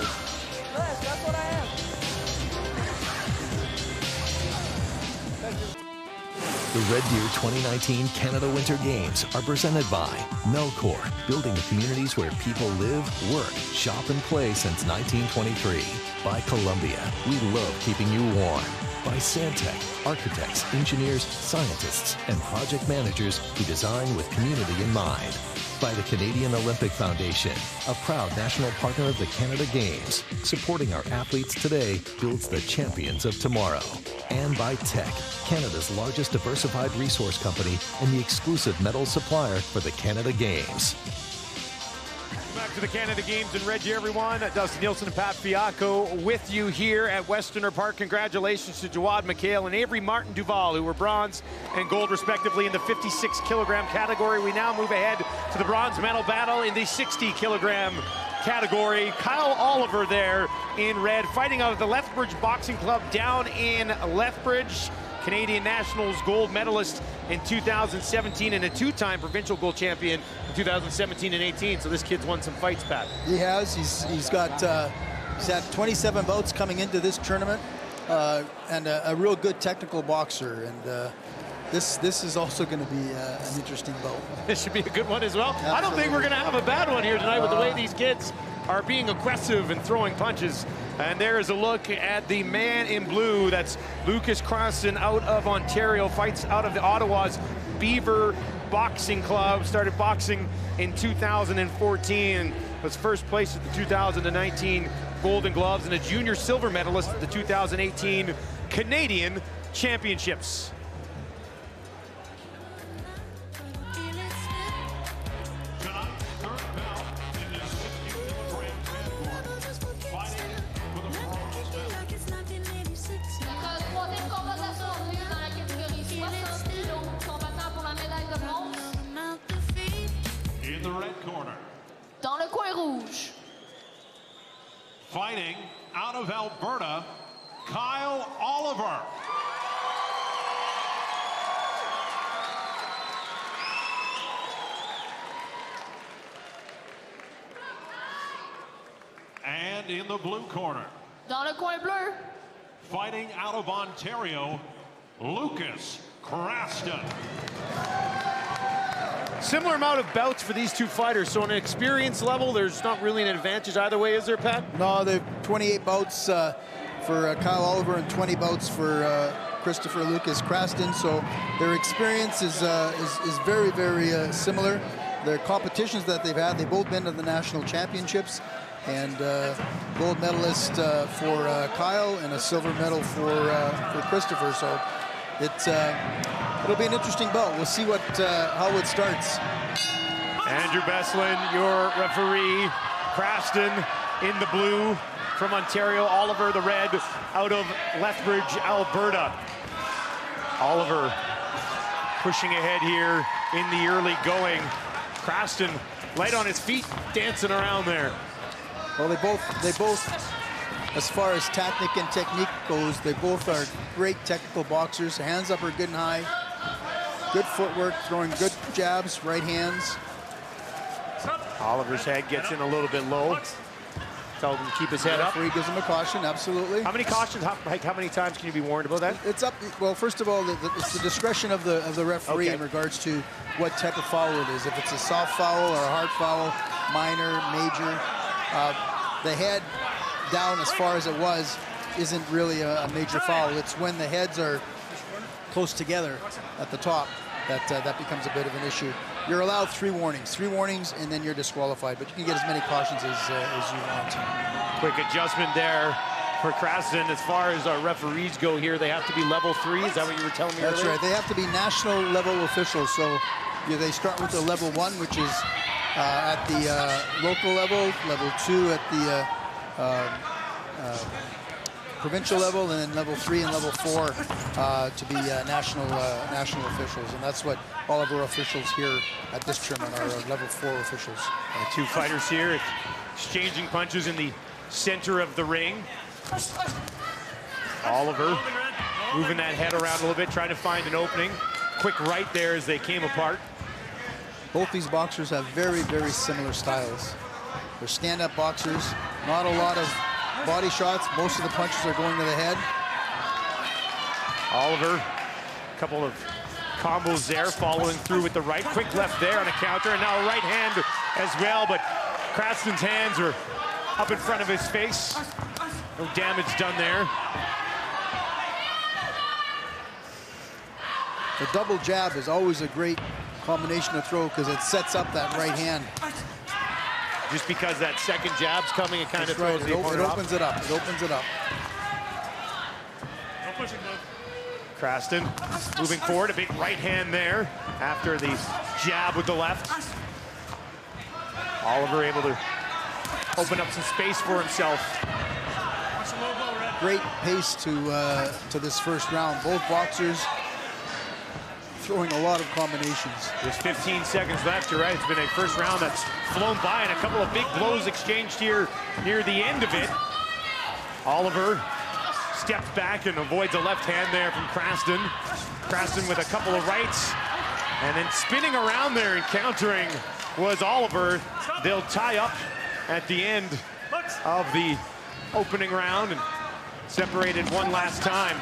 The Red Deer 2019 Canada Winter Games are presented by Melcor, building the communities where people live, work, shop, and play since 1923. By Columbia, we love keeping you warm. By Santec, architects, engineers, scientists, and project managers who design with community in mind. By the Canadian Olympic Foundation, a proud national partner of the Canada Games, supporting our athletes today builds the champions of tomorrow. And by Tech, Canada's largest diversified resource company and the exclusive medal supplier for the Canada Games. Back to the Canada Games in Red Deer, everyone. Dustin Nielsen and Pat Fiacco with you here at Westerner Park. Congratulations to Jawad McHale and Avery Martin Duval, who were bronze and gold respectively in the 56-kilogram category. We now move ahead to the bronze medal battle in the 60-kilogram category. Kyle Oliver there in red, fighting out of the Lethbridge Boxing Club down in Lethbridge. Canadian Nationals gold medalist in 2017 and a 2-time provincial gold champion in 2017 and 18. So this kid's won some fights, Pat. He has. He's had 27 bouts coming into this tournament, and a real good technical boxer. And this is also going to be an interesting bout. This should be a good one as well. Absolutely. I don't think we're going to have a bad one here tonight with the way these kids are being aggressive and throwing punches. And there is a look at the man in blue. That's Lucas Crossan out of Ontario, fights out of the Ottawa's Beaver Boxing Club. Started boxing in 2014, was first place at the 2019 Golden Gloves and a junior silver medalist at the 2018 Canadian Championships. In the red corner, Dans le coin rouge. fighting out of Alberta, Kyle Oliver. And in the blue corner, Dans le coin bleu. fighting out of Ontario, Lucas Craston. Similar amount of bouts for these two fighters, so on an experience level, there's not really an advantage either way, is there, Pat? No, they've 28 bouts for Kyle Oliver and 20 bouts for Christopher Lucas Craston. So their experience is very, very similar. Their competitions that they've had, they've both been to the national championships, and gold medalist for Kyle and a silver medal for Christopher. So it'll be an interesting bout. We'll see how it starts. Andrew Beslin, your referee. Craston in the blue from Ontario. Oliver, the red, out of Lethbridge, Alberta. Oliver pushing ahead here in the early going. Craston light on his feet, dancing around there. Well, they both, as far as tactic and technique goes, they both are great technical boxers. Hands up are good and high. Good footwork, throwing good jabs, right hands. Oliver's head gets in a little bit low. Tell him to keep his head up. Referee gives him a caution, absolutely. How many cautions, how many times can you be warned about that? It's up, well, first of all, it's the discretion of the referee in regards to what type of foul it is. If it's a soft foul or a hard foul, minor, major. The head down as far as it was isn't really a major foul. It's when the heads are close together at the top that becomes a bit of an issue. You're allowed 3 warnings, and then you're disqualified, but you can get as many cautions as you want. Quick adjustment there for Craston. As far as our referees go here, they have to be level 3. Is that what you were telling me That's earlier? right. They have to be national level officials. So they start with the level 1, which is at the local level, level 2 at the provincial level, and then level 3 and level 4 to be national officials. And that's what all of our officials here at this tournament are level 4 officials. And 2 fighters here exchanging punches in the center of the ring. Oliver moving that head around a little bit, trying to find an opening. Quick right there as they came apart. Both these boxers have very, very similar styles. They're stand-up boxers, not a lot of body shots. Most of the punches are going to the head. Oliver, a couple of combos there, following through with the right. Quick left there on a counter, and now a right hand as well, but Craston's hands are up in front of his face. No damage done there. The double jab is always a great combination to throw because it sets up that right hand. Just because that second jab's coming, it kind of throws the opponent off. It opens it up. It opens it up. No pushing, Luke. Craston moving forward, a big right hand there after the jab with the left. Oliver able to open up some space for himself. Great pace to this first round. Both boxers throwing a lot of combinations. There's 15 seconds left, you're right. It's been a first round that's flown by, and a couple of big blows exchanged here near the end of it. Oliver steps back and avoids a left hand there from Craston. Craston with a couple of rights, and then spinning around there and countering was Oliver. They'll tie up at the end of the opening round and separated one last time.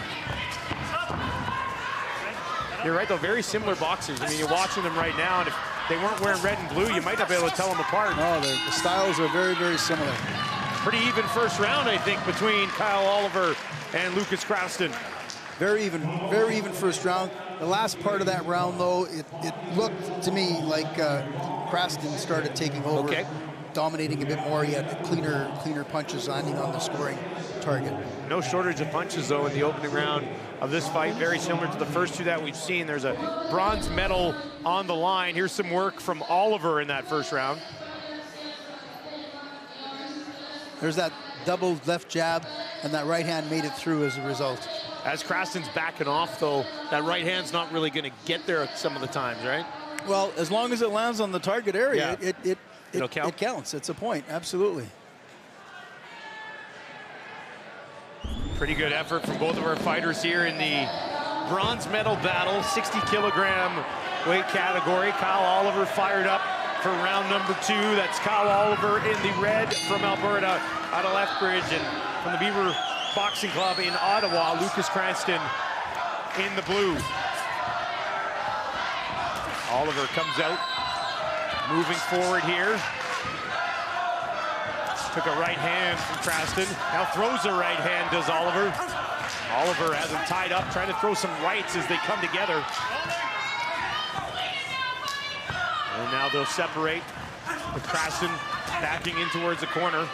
You're right, though, very similar boxers. I mean, you're watching them right now, and if they weren't wearing red and blue, you might not be able to tell them apart. No, the styles are very, very similar. Pretty even first round, I think, between Kyle Oliver and Lucas Craston. Very even first round. The last part of that round, though, it looked to me like Craston started taking over, dominating a bit more. He had cleaner punches landing on the scoring target. No shortage of punches, though, in the opening round of this fight. Very similar to the first two that we've seen. There's a bronze medal on the line. Here's some work from Oliver in that first round. There's that double left jab, and that right hand made it through as a result. As Craston's backing off, though, that right hand's not really going to get there some of the times, right? Well, as long as it lands on the target area, It'll count. It counts. It's a point, absolutely. Pretty good effort from both of our fighters here in the bronze medal battle, 60-kilogram weight category. Kyle Oliver fired up for round number 2. That's Kyle Oliver in the red from Alberta out of Lethbridge, and from the Beaver Boxing Club in Ottawa, Lucas Craston in the blue. Oliver comes out, moving forward here. Took a right hand from Craston. Now throws a right hand, does Oliver. Oliver has him tied up, trying to throw some rights as they come together. And now they'll separate, with Craston backing in towards the corner.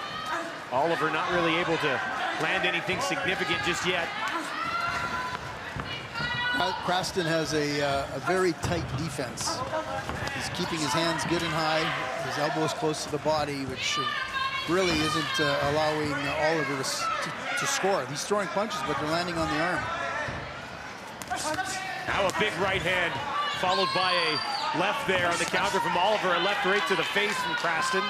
Oliver not really able to land anything significant just yet. Craston has a very tight defense. He's keeping his hands good and high, his elbows close to the body, which really isn't allowing Oliver to score. He's throwing punches, but they're landing on the arm. Now a big right hand, followed by a left there on the counter from Oliver. A left right to the face from Craston.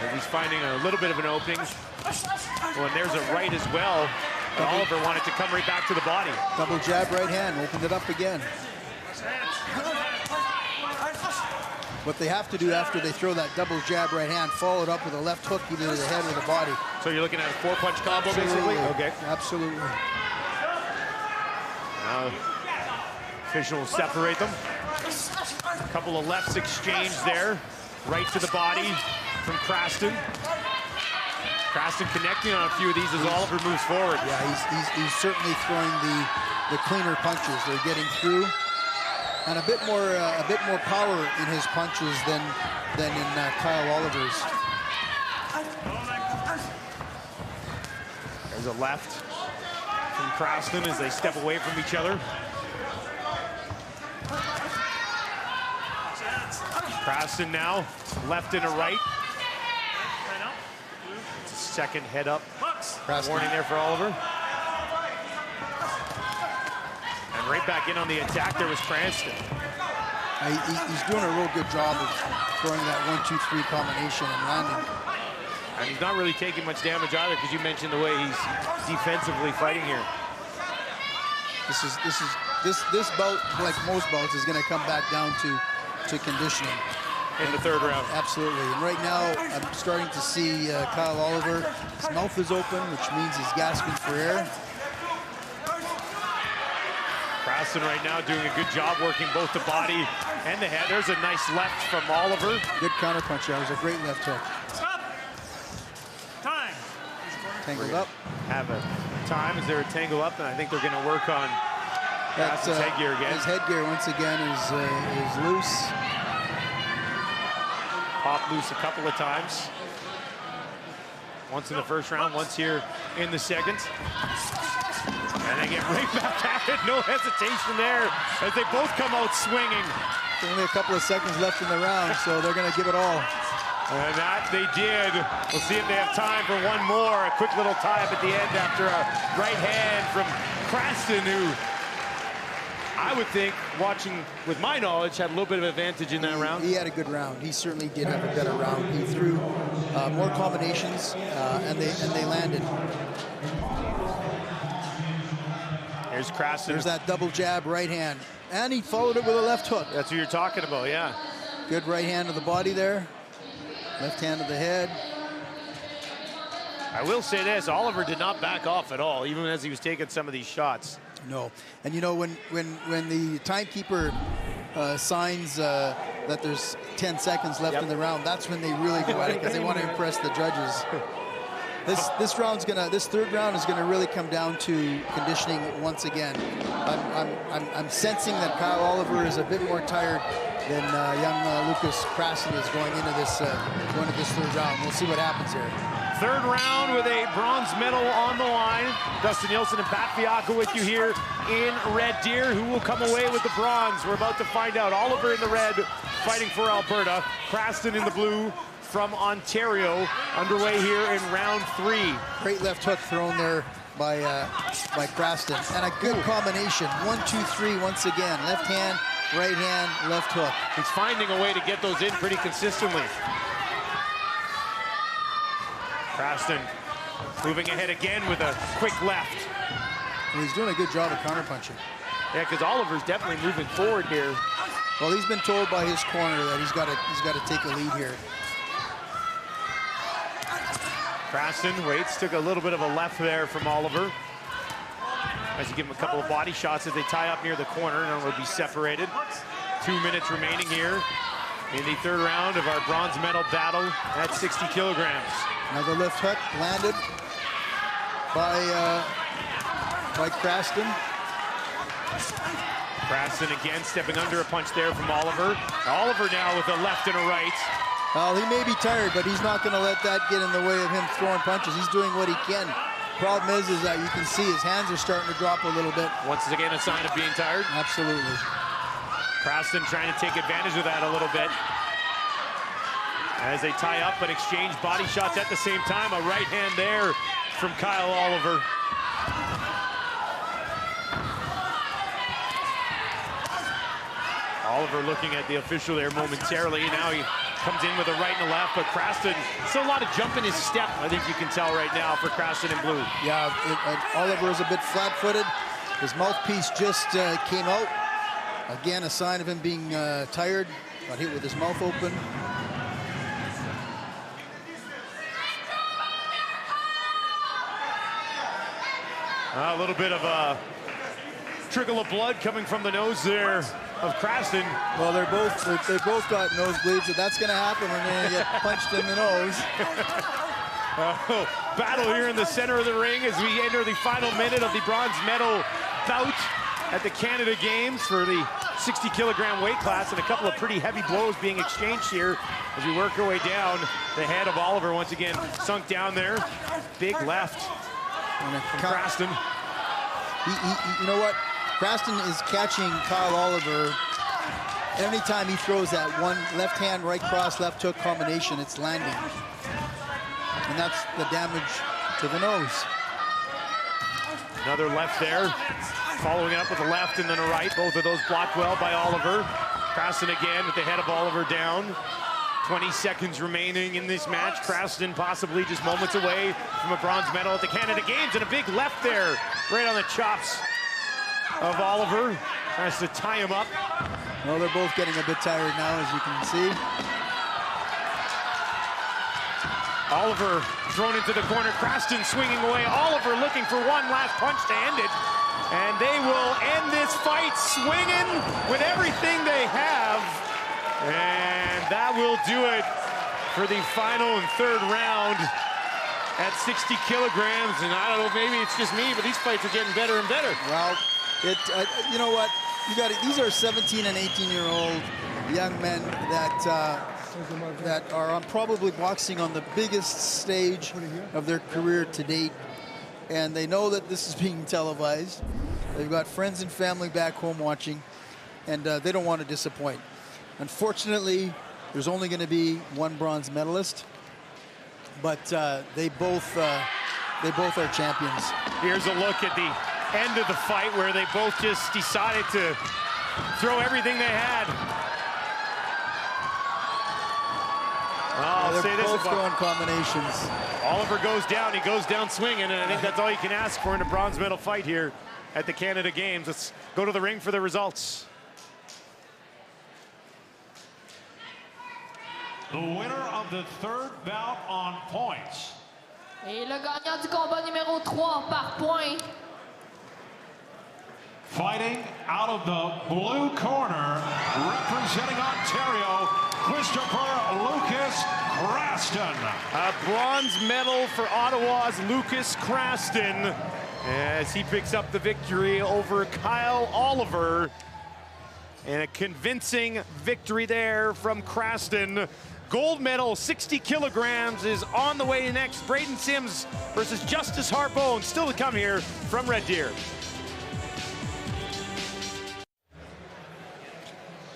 And he's finding a little bit of an opening. Oh, and there's a right as well. But Oliver wanted to come right back to the body. Double jab right hand, opened it up again. What they have to do after they throw that double jab right hand, follow it up with a left hook either to the head or the body. So you're looking at a 4-punch combo, basically? Okay. Absolutely. Now, officials separate them. A couple of lefts exchanged there. Right to the body from Craston. Craston connecting on a few of these as Oliver moves forward. Yeah, he's certainly throwing the cleaner punches. They're getting through, and a bit more power in his punches than in Kyle Oliver's. There's a left from Craston as they step away from each other. Craston now left and a right. Second head up. Warning there for Oliver. And right back in on the attack there was Cranston. He's doing a real good job of throwing that 1-2-3 combination and landing. And he's not really taking much damage either, because you mentioned the way he's defensively fighting here. This bout, like most bouts, is going to come back down to conditioning. In the third round. Absolutely. And right now, I'm starting to see Kyle Oliver. His mouth is open, which means he's gasping for air. Craston right now doing a good job working both the body and the head. There's a nice left from Oliver. Good counterpunch. That was a great left hook. Stop. Time. Tangled up. Have a time as they're tangle up, and I think they're going to work on Craston's headgear again. His headgear, once again, is loose. Popped loose a couple of times. Once in the first round, once here in the second. And they get right back at it. No hesitation there as they both come out swinging. Only a couple of seconds left in the round, so they're going to give it all. And that they did. We'll see if they have time for one more. A quick little tie-up at the end after a right hand from Craston, who I would think, watching with my knowledge, had a little bit of advantage in that round. He had a good round. He certainly did have a better round. He threw more combinations, and they landed. Here's Craston. There's that double jab right hand. And he followed it with a left hook. That's what you're talking about, yeah. Good right hand to the body there. Left hand to the head. I will say this, Oliver did not back off at all, even as he was taking some of these shots. No. And you know, when the timekeeper signs that there's 10 seconds left in the round, that's when they really go at it, because they want to impress the judges. This third round is gonna really come down to conditioning once again. I'm sensing that Kyle Oliver is a bit more tired than young Lucas Craston is going into this third round. We'll see what happens here. Third round with a bronze medal on the line. Dustin Nielsen and Pat Fiacco with you here in Red Deer. Who will come away with the bronze? We're about to find out. Oliver in the red, fighting for Alberta. Craston in the blue from Ontario, underway here in round 3. Great left hook thrown there by Craston, and a good combination. 1-2-3 once again. Left hand, right hand, left hook. He's finding a way to get those in pretty consistently. Craston moving ahead again with a quick left. And he's doing a good job of counterpunching. Yeah, because Oliver's definitely moving forward here. Well, he's been told by his corner that he's got to take a lead here. Craston waits, took a little bit of a left there from Oliver. As he give him a couple of body shots as they tie up near the corner, and will be separated. 2 minutes remaining here in the third round of our bronze medal battle at 60 kilograms. Another left hook landed by Craston. Craston again stepping under a punch there from Oliver. Oliver now with a left and a right. Well, he may be tired, but he's not going to let that get in the way of him throwing punches. He's doing what he can. Problem is that you can see his hands are starting to drop a little bit. Once again, a sign of being tired. Absolutely. Craston trying to take advantage of that a little bit. As they tie up but exchange body shots at the same time. A right hand there from Kyle Oliver. Oliver looking at the official there momentarily. Now he comes in with a right and a left, but Craston, still a lot of jump in his step, I think you can tell right now for Craston in blue. Yeah, Oliver is a bit flat-footed. His mouthpiece just came out. Again, a sign of him being tired. Got hit with his mouth open. A little bit of a trickle of blood coming from the nose there of Craston. Well, they both got nosebleeds, so that's going to happen when they get punched in the nose. Battle here in the center of the ring as we enter the final minute of the bronze medal bout at the Canada Games for the 60 kilogram weight class, and a couple of pretty heavy blows being exchanged here as we work our way down. The head of Oliver once again sunk down there. Big left from Craston. You know what? Craston is catching Kyle Oliver. Anytime he throws that one left hand, right cross, left hook combination, it's landing. And that's the damage to the nose. Another left there. Following it up with a left and then a right. Both of those blocked well by Oliver. Craston again with the head of Oliver down. 20 seconds remaining in this match. Craston possibly just moments away from a bronze medal at the Canada Games, and a big left there, right on the chops of Oliver. Tries to tie him up. Well, they're both getting a bit tired now, as you can see. Oliver thrown into the corner. Craston swinging away. Oliver looking for one last punch to end it. And they will end this fight swinging with everything they have. And that will do it for the final and third round at 60 kilograms. And I don't know, maybe it's just me, but these fights are getting better and better. Well, you know what? These are 17 and 18-year-old young men that are probably boxing on the biggest stage of their career to date. And they know that this is being televised. They've got friends and family back home watching, and they don't want to disappoint. Unfortunately, there's only going to be one bronze medalist, but they both are champions. Here's a look at the end of the fight where they both just decided to throw everything they had. I'll say this both about throwing combinations. Oliver goes down. He goes down swinging, and I think that's all you can ask for in a bronze medal fight here at the Canada Games. Let's go to the ring for the results. The winner of the third bout on points. Et le gagnant du combat numéro 3 par point. Fighting out of the blue corner, representing Ontario, Christopher Lucas Craston. A bronze medal for Ottawa's Lucas Craston as he picks up the victory over Kyle Oliver. And a convincing victory there from Craston. Gold medal, 60 kilograms, is on the way next. Braden Sims versus Justice Harbone, still to come here from Red Deer.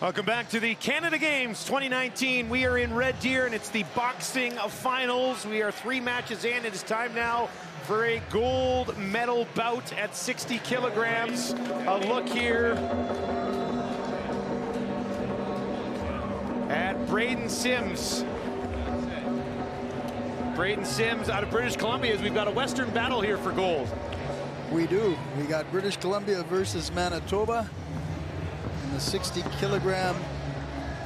Welcome back to the Canada Games 2019. We are in Red Deer, and it's the boxing finals. We are 3 matches in. It is time now for a gold medal bout at 60 kilograms. A look here at Braden Sims. Braden Sims out of British Columbia, as we've got a Western battle here for gold. We do. We got British Columbia versus Manitoba in the 60 kilogram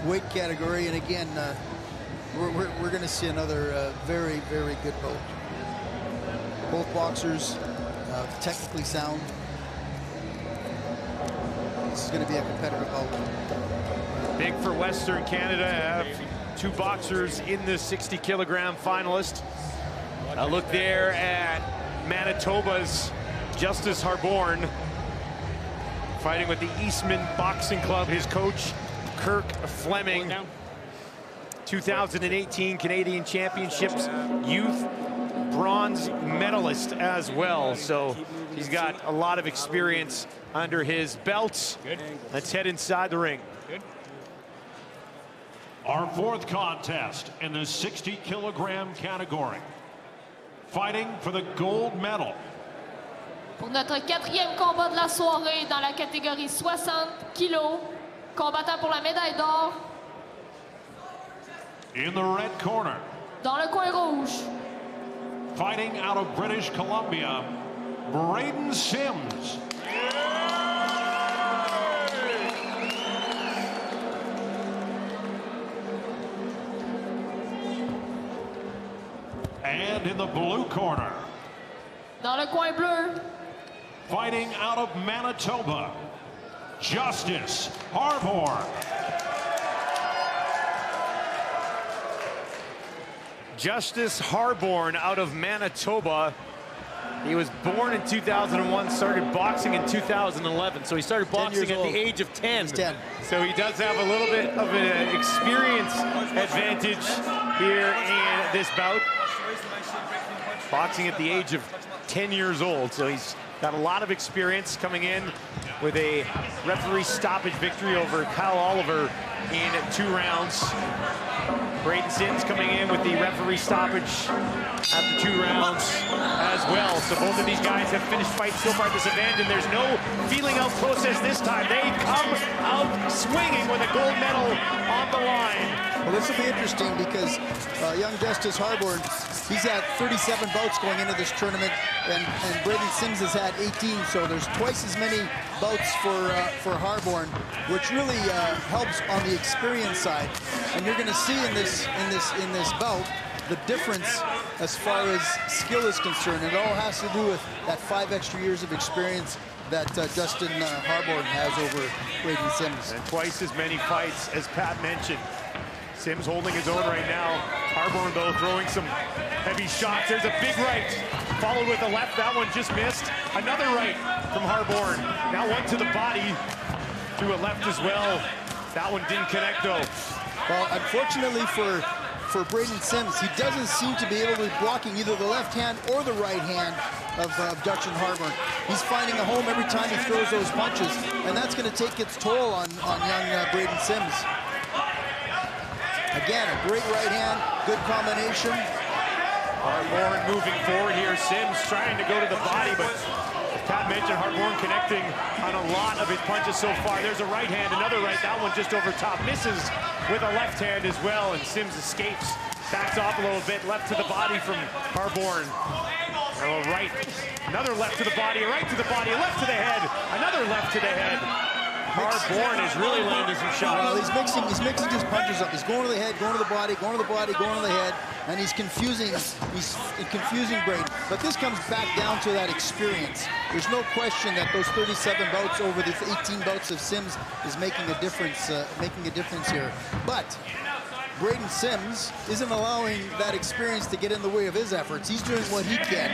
weight category. And again, we're going to see another very, very good bout. Both boxers technically sound. This is going to be a competitive bout. Big for Western Canada, have 2 boxers in the 60 kilogram finalist. A look there at Manitoba's Justice Harbone, fighting with the Eastman Boxing Club. His coach, Kirk Fleming, 2018 Canadian Championships youth bronze medalist as well. So he's got a lot of experience under his belt. Let's head inside the ring. Our 4th contest in the 60 kilogram category. Fighting for the gold medal. Pour notre 4e combat de la soirée dans la catégorie 60 kilos, combattant pour la médaille d'or. In the red corner. Dans le coin rouge. Fighting out of British Columbia, Braden Sims. And in the blue corner. Dans le coin bleu. Fighting out of Manitoba, Justice Harbone. Justice Harbone out of Manitoba. He was born in 2001, started boxing in 2011. So he started boxing at the age of 10. He's 10. So he does have a little bit of an experience advantage here in this bout. Boxing at the age of 10 years old. So he's got a lot of experience, coming in with a referee stoppage victory over Kyle Oliver in 2 rounds. Braden Sims coming in with the referee stoppage after 2 rounds as well. So both of these guys have finished fights so far this event, and there's no feeling out process this time. They come out swinging with a gold medal on the line. Well, this will be interesting because young Justice Harborn, he's had 37 bouts going into this tournament, and Braden Sims has had 18, so there's twice as many bouts for Harborn, which really helps on the experience side. And you're going to see in this bout the difference as far as skill is concerned. It all has to do with that 5 extra years of experience that Justin Harborn has over Braden Sims. And twice as many fights as Pat mentioned. Sims holding his own right now. Harborn, though, throwing some heavy shots. There's a big right, followed with a left. That one just missed. Another right from Harborn. Now one to the body, through a left as well. That one didn't connect, though. Well, unfortunately for Braden Sims, he doesn't seem to be able to be blocking either the left hand or the right hand of Justin Harborn. He's finding a home every time he throws those punches, and that's going to take its toll on young Braden Sims. Again, a great right hand, good combination. Harborn moving forward here. Sims trying to go to the body, but as Pat mentioned, Harborn connecting on a lot of his punches so far. There's a right hand, another right. That one just over top. Misses with a left hand as well, and Sims escapes. Backs off a little bit. Left to the body from Harborn. A right. Another left to the body. A right to the body. A left to the head. Another left to the head. Harborn is really landing some shots. Well, he's mixing his punches up. He's going to the head, going to the body, going to the body, going to the head, and he's confusing Braden. But this comes back down to that experience. There's no question that those 37 bouts over the 18 bouts of Sims is making a difference. Here. But Braden Sims isn't allowing that experience to get in the way of his efforts. He's doing what he can.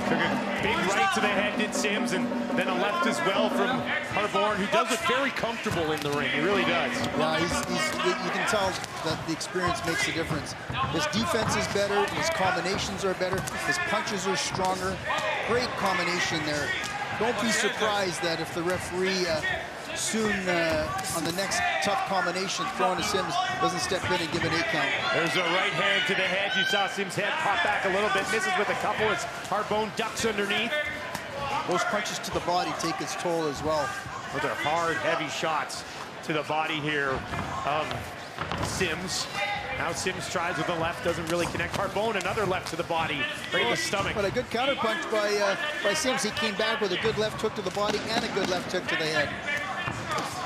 Took a big right to the head, did Sims, and then a left as well from Harborn, who does look very comfortable in the ring. He really does. Yeah, you can tell that the experience makes a difference. His defense is better, his combinations are better, his punches are stronger. Great combination there. Don't be surprised that if the referee soon on the next tough combination throwing to Sims doesn't step in and give an 8 count. There's a right hand to the head. You saw Sims' head pop back a little bit. Misses with a couple as Harborn ducks underneath. Those punches to the body take its toll as well. Those are hard, heavy shots to the body here of Sims. Now Sims tries with the left, doesn't really connect. Harborn, another left to the body, right in the stomach. But a good counter punch by Sims. He came back with a good left hook to the body and a good left hook to the head.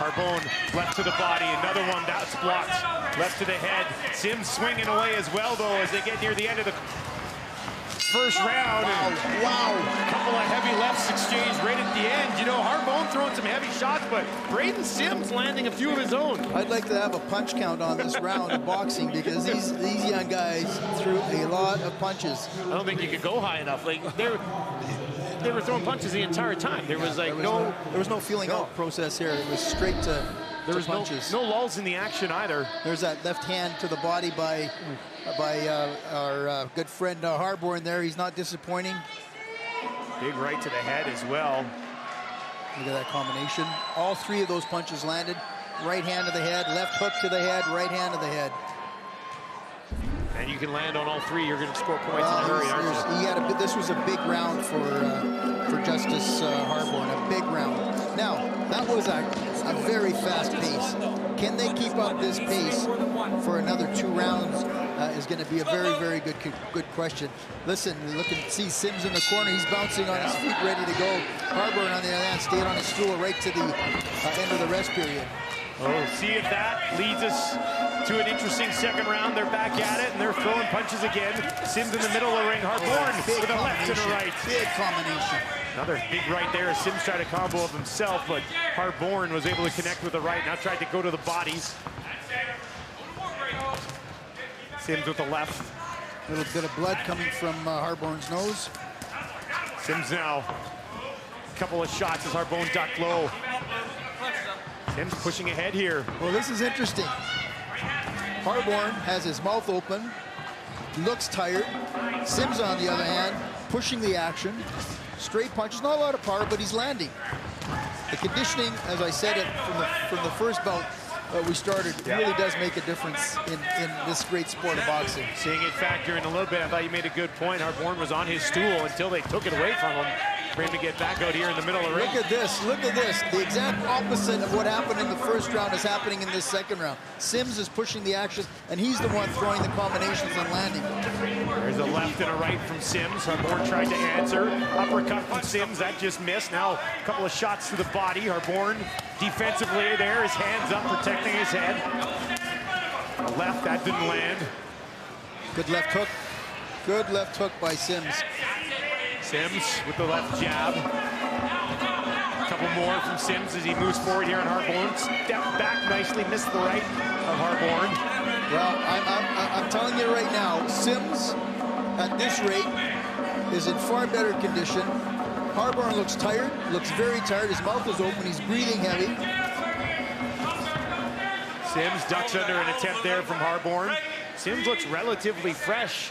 Harborn left to the body, another one that's blocked. Left to the head. Sims swinging away as well, though, as they get near the end of the first round. Wow. A couple of heavy lefts exchanged right at the end. You know, Harborn throwing some heavy shots, but Braden Sims landing a few of his own. I'd like to have a punch count on this round of boxing because these young guys threw a lot of punches. I don't think you could go high enough. Like they were throwing punches the entire time. There was no feeling out process here. It was straight to punches. No lulls in the action either. There's that left hand to the body by our good friend Harborn there. He's not disappointing. Big right to the head as well. Look at that combination. All 3 of those punches landed. Right hand to the head, left hook to the head, right hand to the head. And you can land on all 3. You're going to score points in a hurry, aren't you? This was a big round for Justice Harborn, a big round. Now, that was a very fast pace. Can they keep up this pace for another 2 rounds is going to be a very, very good question. Listen, look and see Sims in the corner. He's bouncing on his feet, ready to go. Harborn, on the other hand, stayed on his stool right to the end of the rest period. We'll see if that leads us to an interesting second round. They're back at it, and they're throwing punches again. Sims in the middle of the ring. Harborn with a left and a right. Big combination. Another big right there as Sims tried a combo of himself, but Harborn was able to connect with the right. Now tried to go to the bodies. Sims with the left. A little bit of blood coming from Harborn's nose. Sims now. A couple of shots as Harborn ducked low. Sims pushing ahead here. Well, this is interesting. Harborn has his mouth open, looks tired. Sims, on the other hand, pushing the action. Straight punches, not a lot of power, but he's landing. The conditioning, as I said it from the first bout, we started really does make a difference in this great sport of boxing. Seeing it factor in a little bit, I thought you made a good point. Harborn was on his stool until they took it away from him. For him to get back out here in the middle of the ring. Look at this, look at this. The exact opposite of what happened in the first round is happening in this second round. Sims is pushing the action, and he's the one throwing the combinations and landing. There's a left and a right from Sims. Harborn tried to answer. Uppercut from Sims, that just missed. Now a couple of shots to the body. Harborn defensively there, his hands up, protecting his head. A left, that didn't land. Good left hook. Good left hook by Sims. Sims with the left jab. A couple more from Sims as he moves forward here on Harborn. Step back nicely, missed the right of Harborn. Well, I'm telling you right now, Sims at this rate is in far better condition. Harborn looks tired, looks very tired. His mouth is open, he's breathing heavy. Sims ducks under an attempt there from Harborn. Sims looks relatively fresh.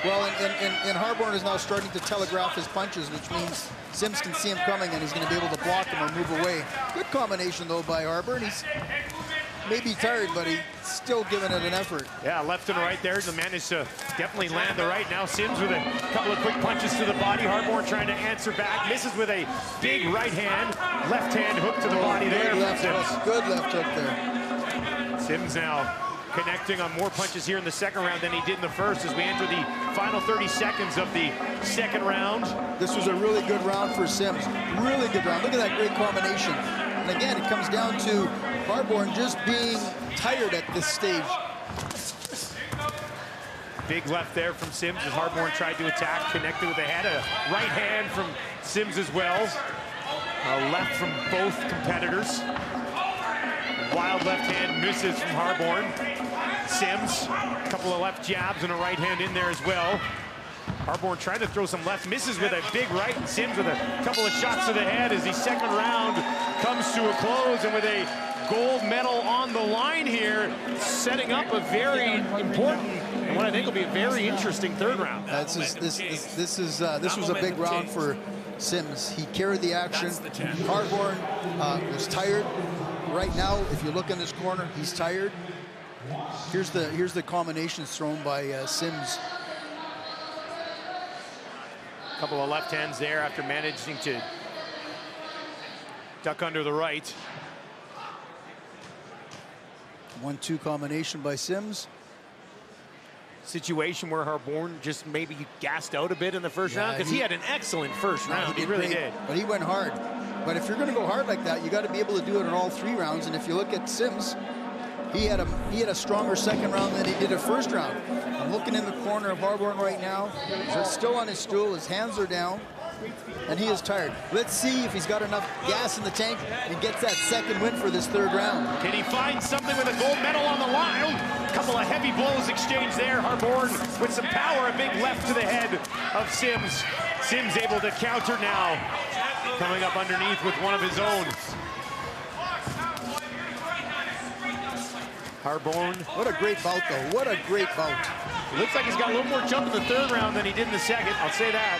Well, and Harborn is now starting to telegraph his punches, which means Sims can see him coming and he's going to be able to block him or move away. Good combination, though, by Harborn. He's maybe tired, but he's still giving it an effort. Yeah, left and right there. The managed to definitely land the right. Now Sims with a couple of quick punches to the body. Harborn trying to answer back. Misses with a big right hand. Left hand hook to the body there. Good left hook. Good left hook there. Sims now connecting on more punches here in the second round than he did in the first as we enter the final 30 seconds of the second round. This was a really good round for Sims. Really good round. Look at that great combination. And again, it comes down to Harborn just being tired at this stage. Big left there from Sims as Harborn tried to attack, connected with a head. A right hand from Sims as well. A left from both competitors. Wild left hand misses from Harborn. Sims, a couple of left jabs and a right hand in there as well. Harborn trying to throw some left, misses with a big right, and Sims with a couple of shots to the head as the second round comes to a close, and with a gold medal on the line here, setting up a very important and what I think will be a very interesting third round. This was a big round for Sims. He carried the action. Harborn was tired. Right now, if you look in this corner, he's tired. Here's the combinations thrown by Sims. A couple of left hands there after managing to duck under the right. 1-2 combination by Sims. Situation where Harborn just maybe gassed out a bit in the first round, because he had an excellent first round. He really did. But he went hard. But if you're going to go hard like that, you got to be able to do it in all 3 rounds. And if you look at Sims, he had a stronger second round than he did a first round. I'm looking in the corner of Harborn right now. He's still on his stool. His hands are down, and he is tired. Let's see if he's got enough gas in the tank and gets that second win for this third round. Can he find something with a gold medal on the line? A couple of heavy blows exchanged there. Harborn with some power, a big left to the head of Sims. Sims able to counter now. Coming up underneath with one of his own. Harborn. What a great bout, though. What a great bout. It looks like he's got a little more jump in the third round than he did in the second. I'll say that.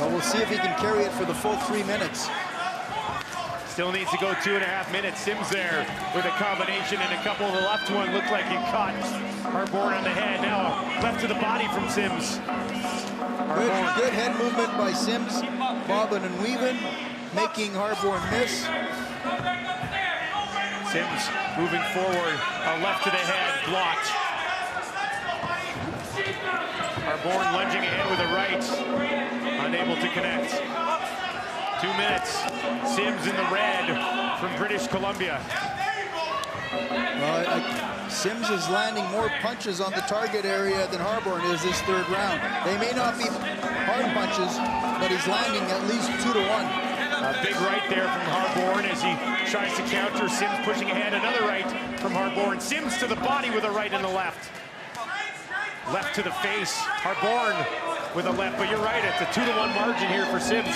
Well, we'll see if he can carry it for the full 3 minutes. Still needs to go 2.5 minutes. Sims there with a combination, and a couple of the left one looked like it caught Harborn on the head. Now left to the body from Sims. Good head movement by Sims, bobbing and weaving, making Harborn miss. Sims moving forward, a left to the head, blocked. Harborn lunging ahead with a right, unable to connect. 2 minutes. Sims in the red from British Columbia. Sims is landing more punches on the target area than Harborn is this third round. They may not be hard punches, but he's landing at least 2 to 1. A big right there from Harborn as he tries to counter. Sims pushing ahead, another right from Harborn. Sims to the body with a right and a left. Left to the face, Harborn with a left, but you're right, it's a 2 to 1 margin here for Sims.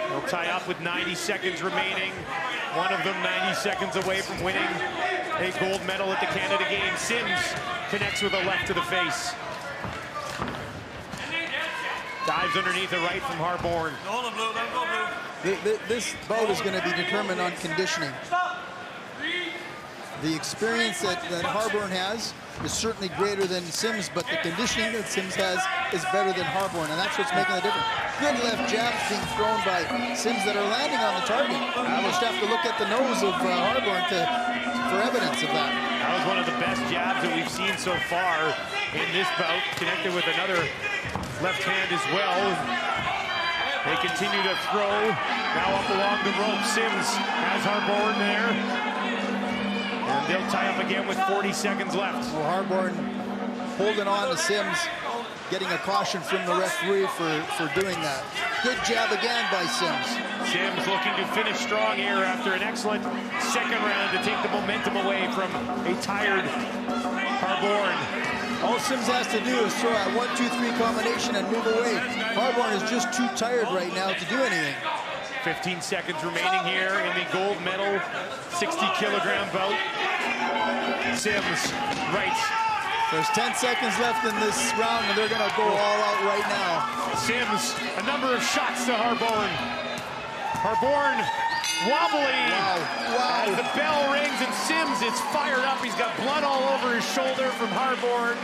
They'll tie up with 90 seconds remaining. One of them 90 seconds away from winning a gold medal at the Canada Games. Sims connects with a left to the face. Dives underneath a right from Harborn. This bout is going to be determined on conditioning. The experience that Harborne has is certainly greater than Sims, but the conditioning that Sims has is better than Harborne, and that's what's making the difference. Good left jabs being thrown by Sims that are landing on the target. I just have to look at the nose of Harborne for evidence of that. That was one of the best jabs that we've seen so far in this bout, connected with another left hand as well. They continue to throw, now up along the rope. Sims has Harborne there. And they'll tie up again with 40 seconds left. Well, Harborne holding on to Sims, getting a caution from the referee for doing that. Good jab again by Sims. Sims looking to finish strong here after an excellent second round to take the momentum away from a tired Harborne. All Sims has to do is throw a 1-2-3 combination and move away. Harborne is just too tired right now to do anything. 15 seconds remaining here in the gold medal 60-kilogram bout. Sims, right. There's 10 seconds left in this round, and they're going to go all out right now. Sims, a number of shots to Harborne. Harborne wobbly. Wow. As the bell rings and Sims is fired up. He's got blood all over his shoulder from Harborne.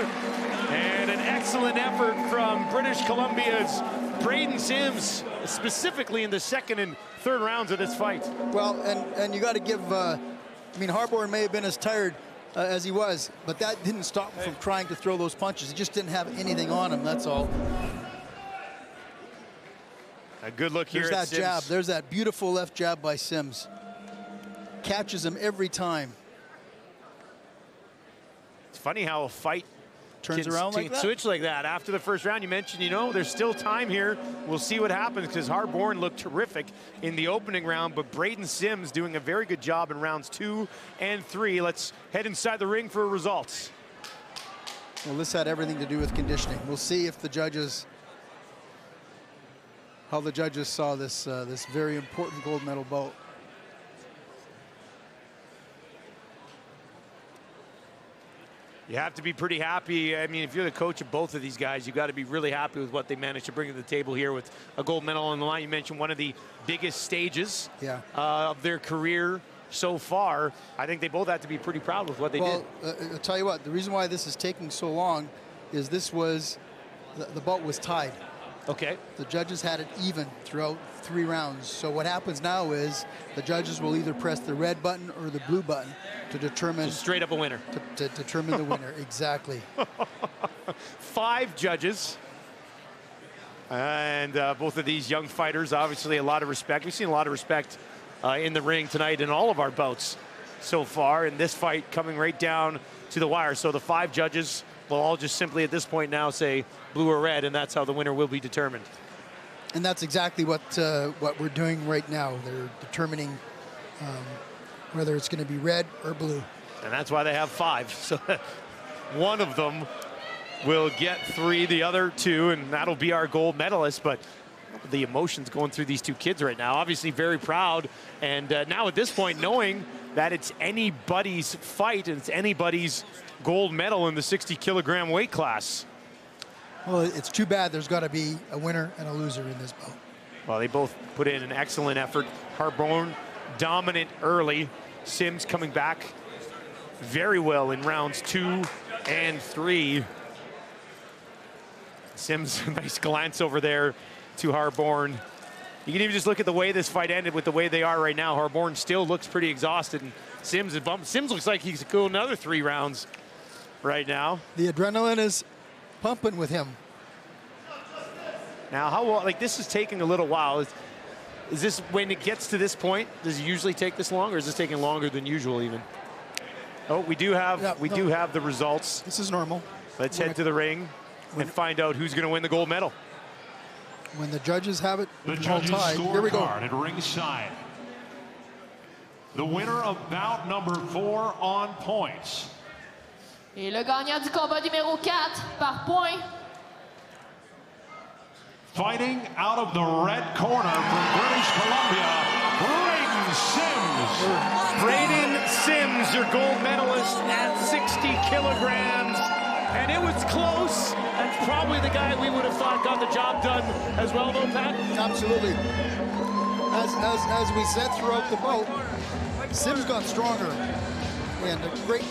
And an excellent effort from British Columbia's Braden Sims, specifically in the second and third rounds of this fight. Well, and you got to give, I mean, Harborne may have been as tired as he was, but that didn't stop him from trying to throw those punches. He just didn't have anything on him, that's all. A good look here There's at that Sims. jab. There's that beautiful left jab by Sims. Catches him every time. It's funny how a fight turns around like that. Switch like that after the first round. You mentioned, you know, there's still time here. We'll see what happens, because Harborne looked terrific in the opening round, but Braden Sims doing a very good job in rounds 2 and 3. Let's head inside the ring for results. Well, this had everything to do with conditioning. We'll see if the judges, how the judges saw this this very important gold medal bout. You have to be pretty happy. I mean, if you're the coach of both of these guys, you've got to be really happy with what they managed to bring to the table here with a gold medal on the line. You mentioned one of the biggest stages of their career so far. I think they both have to be pretty proud with what they did. I'll tell you what, the reason why this is taking so long is this was, the bout was tied. Okay. The judges had it even throughout 3 rounds. So what happens now is the judges will either press the red button or the blue button to determine straight up a winner. To determine the winner. Exactly. 5 judges, and both of these young fighters, obviously a lot of respect. We've seen a lot of respect in the ring tonight in all of our bouts so far, in this fight coming right down to the wire. So the 5 judges will all just simply at this point now say blue or red, and that's how the winner will be determined. And that's exactly what we're doing right now. They're determining whether it's going to be red or blue. And that's why they have 5. So one of them will get 3, the other 2, and that'll be our gold medalist. But the emotions going through these 2 kids right now, obviously very proud. And now at this point, knowing that it's anybody's fight and it's anybody's gold medal in the 60-kilogram weight class. Well, it's too bad there's got to be a winner and a loser in this bout. Well, they both put in an excellent effort. Harborne dominant early. Sims coming back very well in rounds 2 and 3. Sims, a nice glance over there to Harborne. You can even just look at the way this fight ended with the way they are right now. Harborne still looks pretty exhausted, and Sims looks like he's going another 3 rounds right now. The adrenaline is pumping with him. Now, how like this is taking a little while. Is this, when it gets to this point, does it usually take this long, or is this taking longer than usual even? Oh, we do have the results. This is normal. Let's head to the ring and find out who's going to win the gold medal. When the judges have it, the judges' here we go. scorecard at ringside. The winner of bout number 4 on points. Et le gagnant du combat numéro 4 par point. Fighting out of the red corner from British Columbia, Braden Sims. Braden Sims, your gold medalist at 60 kilograms. And it was close. That's probably the guy we would have thought got the job done as well, though, Pat? Absolutely. as we said throughout the bout, Sims got stronger. And a great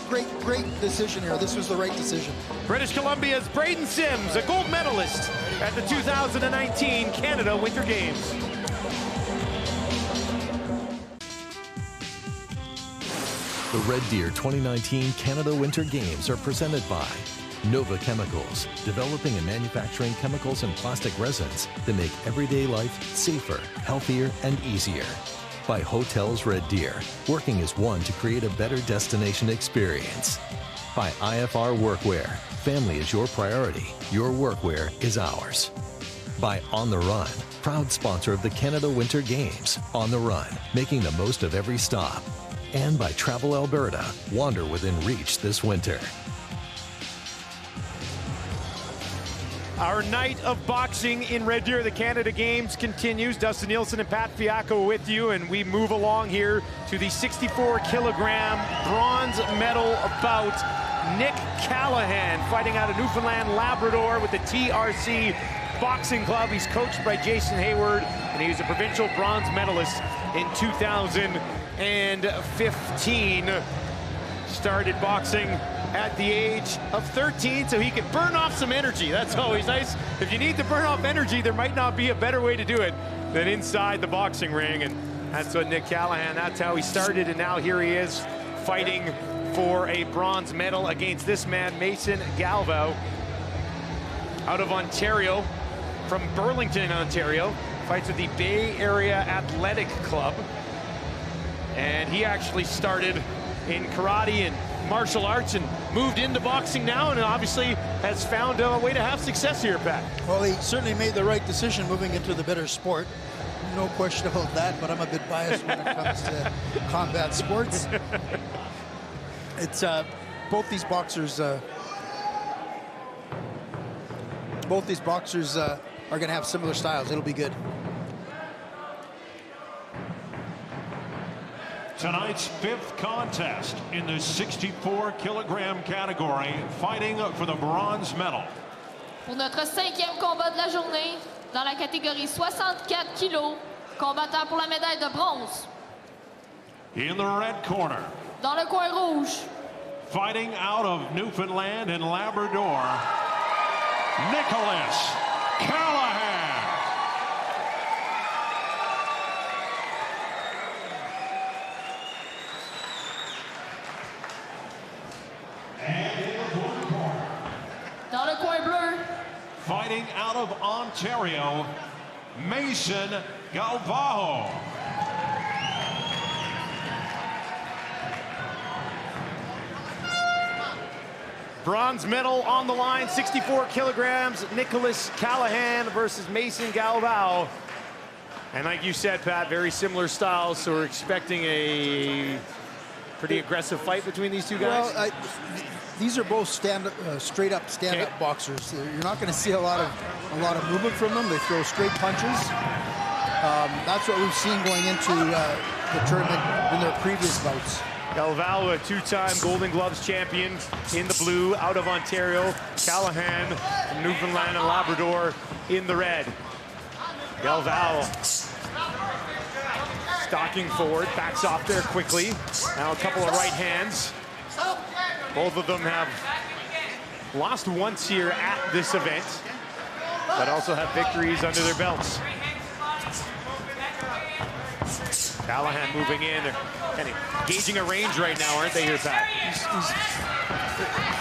decision here. This was the right decision. British Columbia's Braden Sims, a gold medalist at the 2019 Canada Winter Games. The Red Deer 2019 Canada Winter Games are presented by Nova Chemicals, developing and manufacturing chemicals and plastic resins that make everyday life safer, healthier, and easier. By Hotels Red Deer, working as one to create a better destination experience. By IFR Workwear, family is your priority, your workwear is ours. By On the Run, proud sponsor of the Canada Winter Games, On the Run, making the most of every stop. And by Travel Alberta, wander within reach this winter. Our night of boxing in Red Deer, the Canada Games continues. Dustin Nielsen and Pat Fiacco with you, and we move along here to the 64-kilogram bronze medal bout. Nick Callahan fighting out of Newfoundland, Labrador with the TRC Boxing Club. He's coached by Jason Hayward, and he was a provincial bronze medalist in 2015. Started boxing at the age of 13, so he can burn off some energy. That's always nice. If you need to burn off energy, there might not be a better way to do it than inside the boxing ring, and that's what Nick Callahan, that's how he started, and now here he is fighting for a bronze medal against this man, Mason Galvao, out of Ontario, from Burlington, Ontario, fights with the Bay Area Athletic Club, and he actually started in karate and martial arts and moved into boxing now, and obviously has found a way to have success here, Pat. Well, he certainly made the right decision moving into the better sport. No question about that, but I'm a bit biased when it comes to combat sports. It's both these boxers are going to have similar styles. It'll be good. Tonight's fifth contest in the 64-kilogram category, fighting for the bronze medal. Pour notre 5e combat de la journée, dans la catégorie 64 kilos, combattant pour la médaille de bronze. In the red corner, Dans le coin rouge, fighting out of Newfoundland and Labrador, Nicholas Callahan. dans le coin bleu, Fighting out of Ontario, Mason Galvao. Bronze medal on the line, 64 kilograms, Nicholas Callahan versus Mason Galvao. And like you said, Pat, very similar styles, so we're expecting a pretty aggressive fight between these two guys. Well, these are both straight-up stand-up boxers. You're not going to see a lot of movement from them. They throw straight punches. That's what we've seen going into the tournament in their previous bouts. Galvao, a two-time Golden Gloves champion in the blue, out of Ontario. Callahan from Newfoundland and Labrador in the red. Galvao stalking forward, backs off there quickly. Now a couple of right hands. Both of them have lost once here at this event, but also have victories under their belts. Callahan moving in, and gauging a range right now, aren't they here, Pat?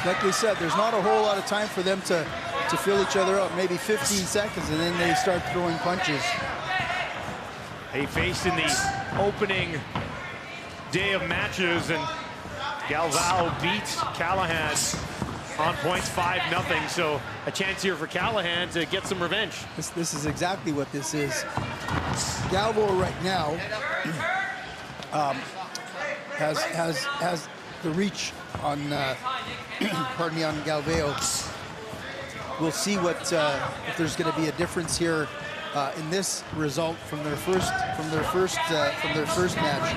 Like we said, there's not a whole lot of time for them to fill each other up, maybe 15 seconds, and then they start throwing punches. They faced in the opening day of matches, and Galvao beat Callahan on points 5-0, so a chance here for Callahan to get some revenge. This is exactly what this is. Galvao right now has the reach on pardon me, on Galvao. We'll see what if there's going to be a difference here in this result from their first match.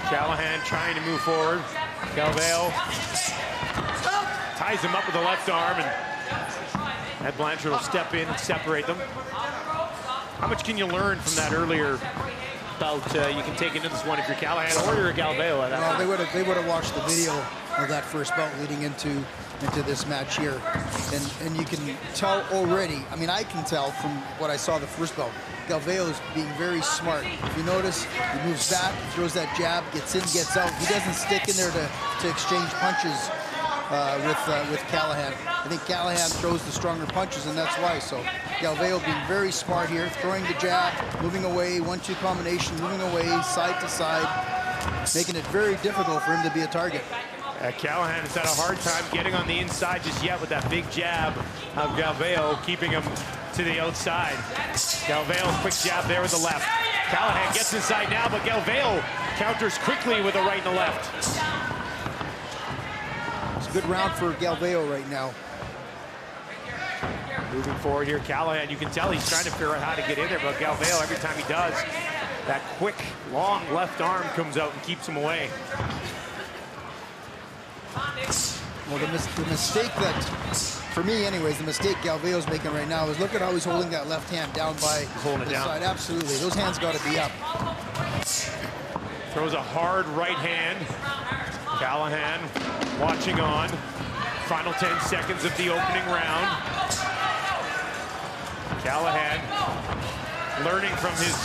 Callahan trying to move forward. Galvao ties him up with the left arm, and Ed Blanchard will step in and separate them. How much can you learn from that earlier bout you can take into this one if you're Callahan or you're a Galveo at that Well, point? they would have watched the video of that first bout leading into this match here, and you can tell already. I mean, I can tell from what I saw the first bout. Galveo is being very smart. If you notice, he moves back, throws that jab, gets in, gets out. He doesn't stick in there to exchange punches with Callahan. I think Callahan throws the stronger punches, and that's why. So Galveo being very smart here, throwing the jab, moving away, 1-2 combination, moving away, side to side, making it very difficult for him to be a target. Callahan has had a hard time getting on the inside just yet with that big jab of Galveo, keeping him to the outside. Galveo, quick jab there with the left. Callahan gets inside now, but Galveo counters quickly with a right and a left. It's a good round for Galveo right now. Moving forward here, Callahan, you can tell he's trying to figure out how to get in there, but Galveo, every time he does, that quick, long left arm comes out and keeps him away. Well, the mistake that, for me anyways, the mistake Galveo's making right now is look at how he's holding that left hand down by holding it the down. side. Absolutely, those hands got to be up. Throws a hard right hand. Callahan watching on. Final 10 seconds of the opening round. Callahan learning from his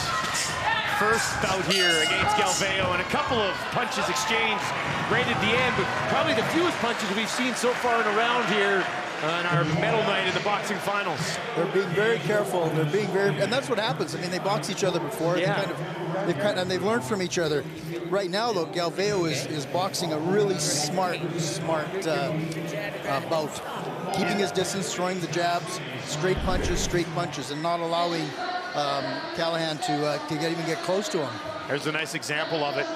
first bout here against Galveo, and a couple of punches exchanged right at the end, but probably the fewest punches we've seen so far in a round here on our medal night in the boxing finals. They're being very careful. They're being very, and that's what happens. I mean, they box each other before. Yeah. They've learned from each other. Right now, though, Galveo is boxing a really smart bout, keeping his distance, throwing the jabs, straight punches, and not allowing Callahan to even get close to him. There's a nice example of it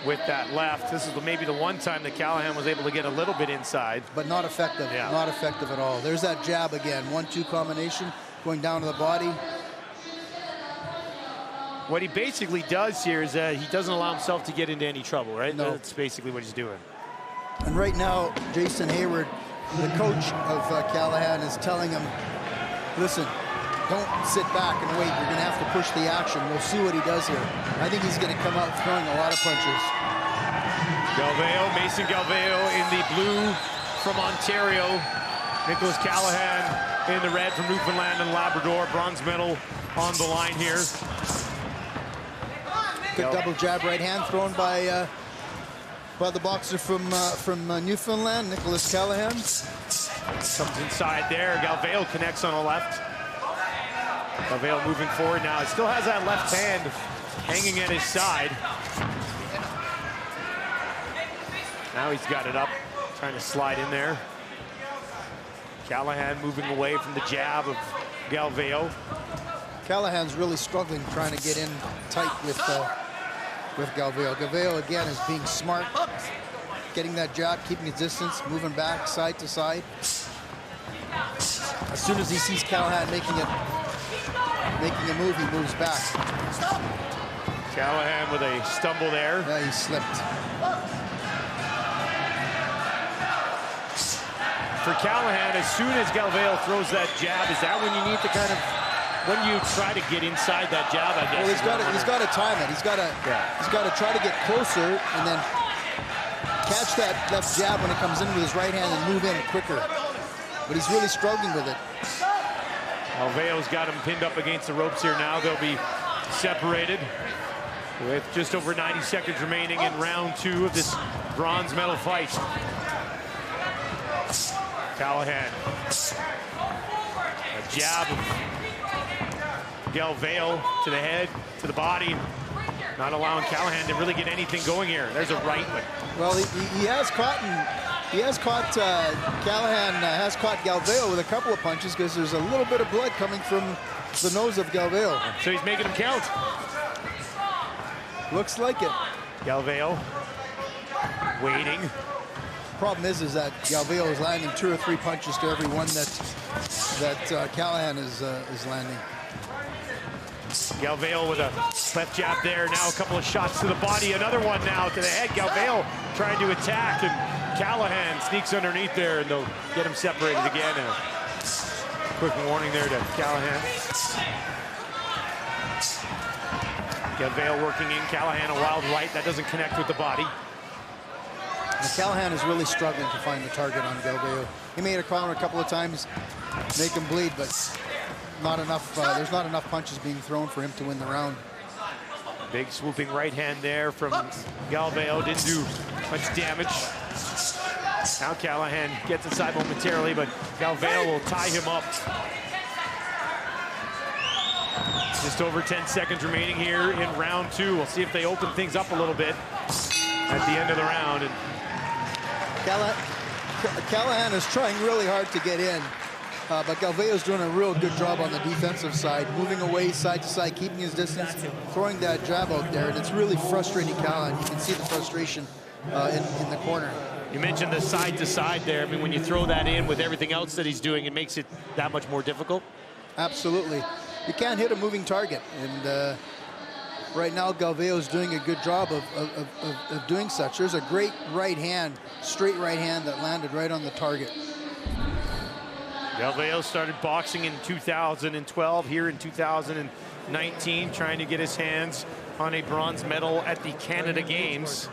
with that left. This is maybe the one time that Callahan was able to get a little bit inside. But not effective, not effective at all. There's that jab again, 1-2 combination, going down to the body. What he basically does here is he doesn't allow himself to get into any trouble, right? No. That's basically what he's doing. And right now, Jason Hayward, the coach of Callahan, is telling him, listen, don't sit back and wait. You're going to have to push the action. We'll see what he does here. I think he's going to come out throwing a lot of punches. Galveo, Mason Galveo in the blue from Ontario. Nicholas Callahan in the red from Newfoundland and Labrador. Bronze medal on the line here. Good double jab right hand thrown by the boxer from Newfoundland, Nicholas Callahan. Comes inside there. Galveo connects on the left. Galveo moving forward now. He still has that left hand hanging at his side. Now he's got it up, trying to slide in there. Callahan moving away from the jab of Galveo. Callahan's really struggling trying to get in tight with Galveo. Galveo again is being smart, getting that jab, keeping his distance, moving back side to side. As soon as he sees Callahan making a move, he moves back. Callahan with a stumble there. Yeah, he slipped. For Callahan, as soon as Galveo throws that jab, is that when you need to kind of, when you try to get inside that jab, I guess? Well, he's got to time it. He's got to try to get closer and then catch that left jab when it comes in with his right hand and move in quicker. But he's really struggling with it. Galveo's got him pinned up against the ropes here now. They'll be separated with just over 90 seconds remaining in round 2 of this bronze medal fight. Callahan. A jab of Galveo to the head, to the body. Not allowing Callahan to really get anything going here. There's a right, but... Well, he has caught Callahan has caught Galveo with a couple of punches because there's a little bit of blood coming from the nose of Galveo. So he's making him count. Looks like it. Galveo waiting. Problem is that Galveo is landing 2 or 3 punches to every one that Callahan is landing. Galveo with a left jab there. Now a couple of shots to the body. Another one now to the head. Galveo trying to attack, and Callahan sneaks underneath there, and they'll get him separated again. And a quick warning there to Callahan. Galvao working in, Callahan a wild right, that doesn't connect with the body. And Callahan is really struggling to find the target on Galvao. He made a counter a couple of times, make him bleed, but not enough. There's not enough punches being thrown for him to win the round. Big swooping right hand there from Galvao, didn't do much damage. Now Callahan gets inside momentarily, but Galvao will tie him up. Just over 10 seconds remaining here in round 2. We'll see if they open things up a little bit at the end of the round. And Callahan is trying really hard to get in, but Galvao is doing a real good job on the defensive side, moving away side to side, keeping his distance, throwing that jab out there, and it's really frustrating Callahan. You can see the frustration in the corner. You mentioned the side to side there. I mean, when you throw that in with everything else that he's doing, it makes it that much more difficult. Absolutely. You can't hit a moving target, and right now Galvao is doing a good job of doing such. There's a great right hand, straight right hand that landed right on the target. Galvao started boxing in 2012, here in 2019, trying to get his hands on a bronze medal at the Canada Games.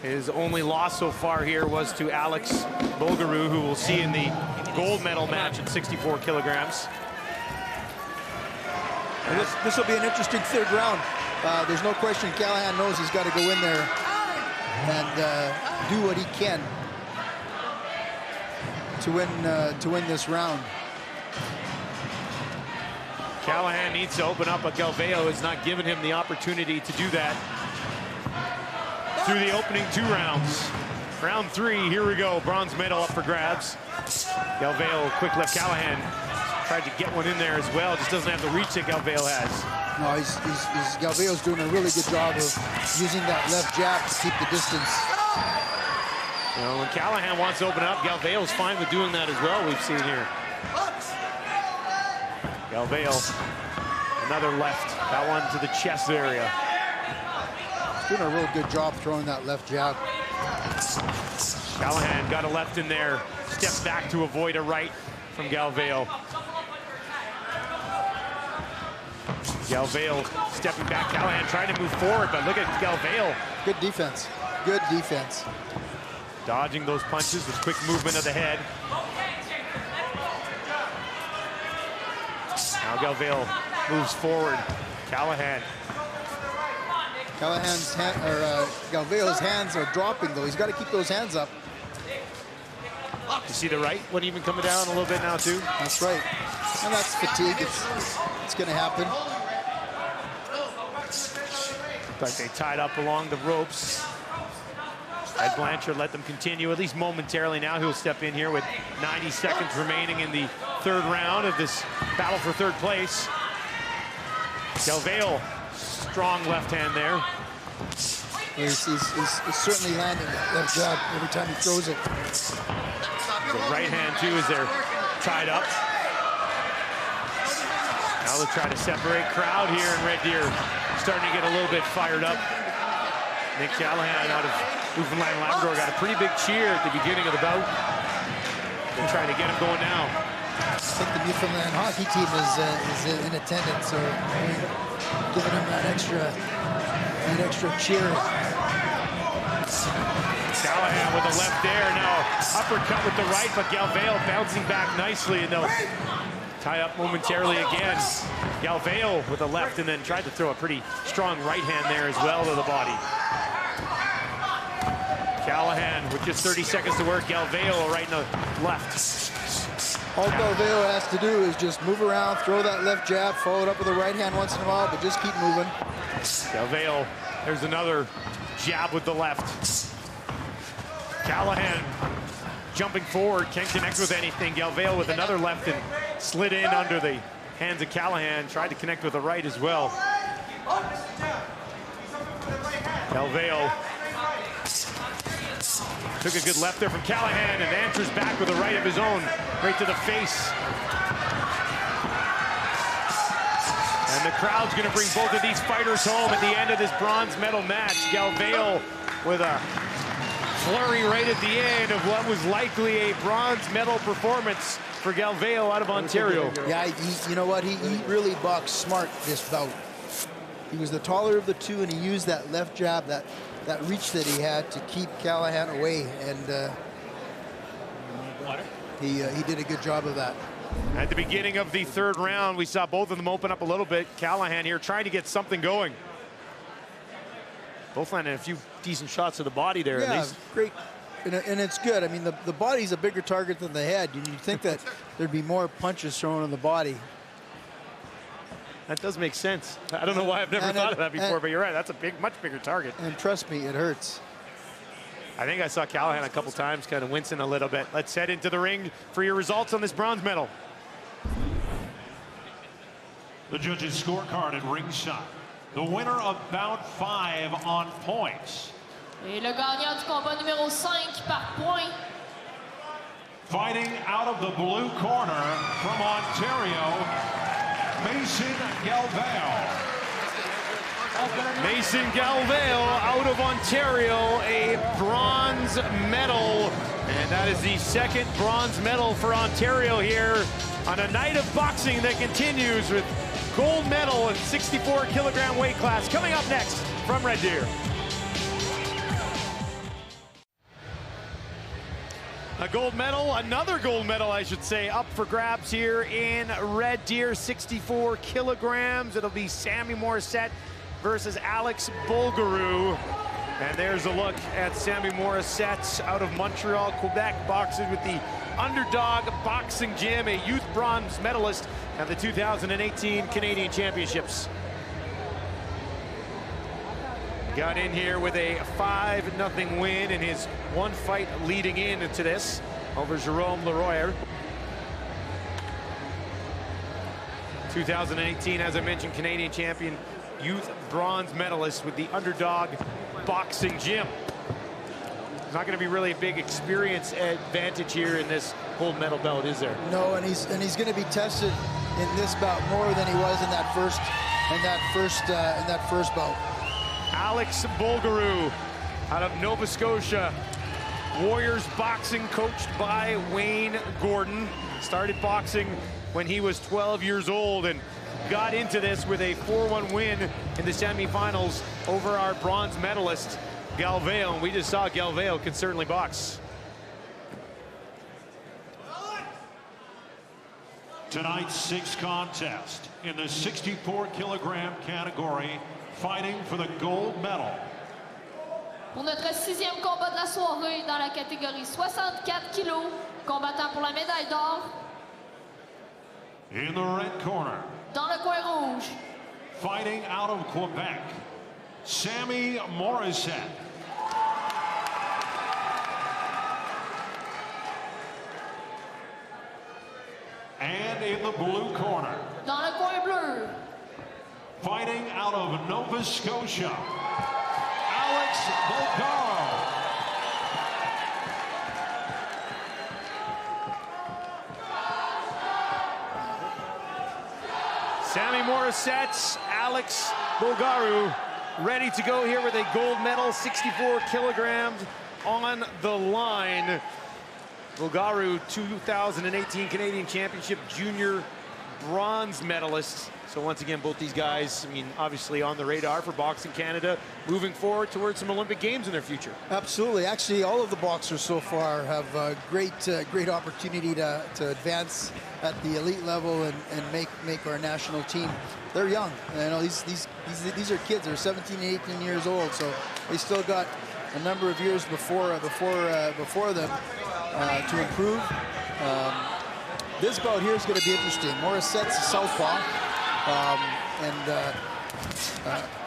His only loss so far here was to Alex Bulgaroo, who we'll see in the gold medal match at 64 kilograms. And this will be an interesting third round. There's no question Callahan knows he's got to go in there and do what he can to win this round. Callahan needs to open up, but Galvao is not giving him the opportunity to do that through the opening 2 rounds. Round 3, here we go. Bronze medal up for grabs. Galvao, quick left. Callahan tried to get one in there as well. Just doesn't have the reach that Galvao has. No, Galvao's doing a really good job of using that left jab to keep the distance. You know, when Callahan wants to open up, Galvao's fine with doing that as well, we've seen here. Galvao, another left. That one to the chest area. He's doing a real good job throwing that left jab. Callahan got a left in there. Steps back to avoid a right from Galvao. Galvao stepping back. Callahan trying to move forward, but look at Galvao. Good defense. Good defense. Dodging those punches with quick movement of the head. Now Galvao moves forward. Callahan. Galvao's hands are dropping, though. He's got to keep those hands up. You see the right one even coming down a little bit now, too? That's right. And that's fatigue. It's going to happen. Like they tied up along the ropes. Ed Blanchard let them continue, at least momentarily. Now he'll step in here with 90 seconds remaining in the 3rd round of this battle for 3rd place. Galvao, strong left hand there. He's certainly landing that jab every time he throws it. The right hand, too, as they're tied up. Now they'll try to separate. Crowd here in Red Deer starting to get a little bit fired up. Nick Callahan out of Newfoundland Labrador got a pretty big cheer at the beginning of the bout. They're trying to get him going now. I think the Newfoundland hockey team is in attendance, so giving him that extra cheer. Callahan with the left there. Now uppercut with the right, but Galvao bouncing back nicely, and they'll tie up momentarily again. Galvao with the left, and then tried to throw a pretty strong right hand there as well to the body. Callahan with just 30 seconds to work. Galvao right in the left. All Galvao has to do is just move around, throw that left jab, follow it up with a right hand once in a while, but just keep moving. Galvao, there's another jab with the left. Callahan jumping forward, can't connect with anything. Galvao with another left and slid in under the hands of Callahan, tried to connect with the right as well. Galvao took a good left there from Callahan and answers back with a right of his own, right to the face. And the crowd's gonna bring both of these fighters home at the end of this bronze medal match. Galvao with a flurry right at the end of what was likely a bronze medal performance for Galvao out of Ontario. Yeah, you know what? He really boxed smart this bout. He was the taller of the two, and he used that left jab, that reach that he had to keep Callahan away, and he did a good job of that. At the beginning of the third round, we saw both of them open up a little bit. Callahan here trying to get something going. Both landing a few decent shots to the body there. Yeah, at least. great. And it's good. I mean, the body's a bigger target than the head. You'd think that there'd be more punches thrown in the body. That does make sense. I don't know why I've never thought of that before, but you're right. That's a much bigger target. And trust me, it hurts. I think I saw Callahan a couple times kind of wincing a little bit. Let's head into the ring for your results on this bronze medal. The judges' scorecard at ringside. The winner of bout 5 on points. Et le gagnant du combat numéro 5 par point. Fighting out of the blue corner from Ontario, Mason Galvao. Mason Galvao out of Ontario, a bronze medal. And that is the second bronze medal for Ontario here on a night of boxing that continues with gold medal in 64-kilogram weight class. Coming up next from Red Deer. A gold medal, another gold medal, I should say, up for grabs here in Red Deer, 64 kilograms. It'll be Sammy Morissette versus Alex Bulgaroo. And there's a look at Sammy Morissette out of Montreal, Quebec, boxing with the Underdog Boxing Gym, a youth bronze medalist at the 2018 Canadian Championships. Got in here with a 5-0 win in his one fight leading into this over Jerome Leroyer. 2018, as I mentioned, Canadian champion, youth bronze medalist with the Underdog Boxing Gym. Not going to be really a big experience advantage here in this gold medal bout, is there? No, and he's going to be tested in this bout more than he was in that first bout. Alex Bulgaroo out of Nova Scotia. Warriors boxing, coached by Wayne Gordon. Started boxing when he was 12 years old and got into this with a 4-1 win in the semifinals over our bronze medalist, Galvao. And we just saw Galvao can certainly box. Tonight's sixth contest in the 64-kilogram category, fighting for the gold medal. Pour notre 6e combat de la soirée dans la catégorie 64 kilos, combattant pour la médaille d'or. In the red corner. Dans le coin rouge. Fighting out of Quebec, Sammy Morissette. And in the blue corner. Dans le coin bleu. Fighting out of Nova Scotia, Alex Bulgaroo. Sammy Morissette, Alex Bulgaroo, ready to go here with a gold medal, 64 kilograms on the line. Bulgaroo, 2018 Canadian Championship junior bronze medalist. So once again, both these guys, I mean, obviously on the radar for Boxing Canada, moving forward towards some Olympic Games in their future. Absolutely. Actually, all of the boxers so far have a great opportunity to advance at the elite level and make our national team. They're young. You know, these are kids. They're 17, 18 years old, so they still got a number of years before them to improve. This bout here is going to be interesting. Morissette's a southpaw,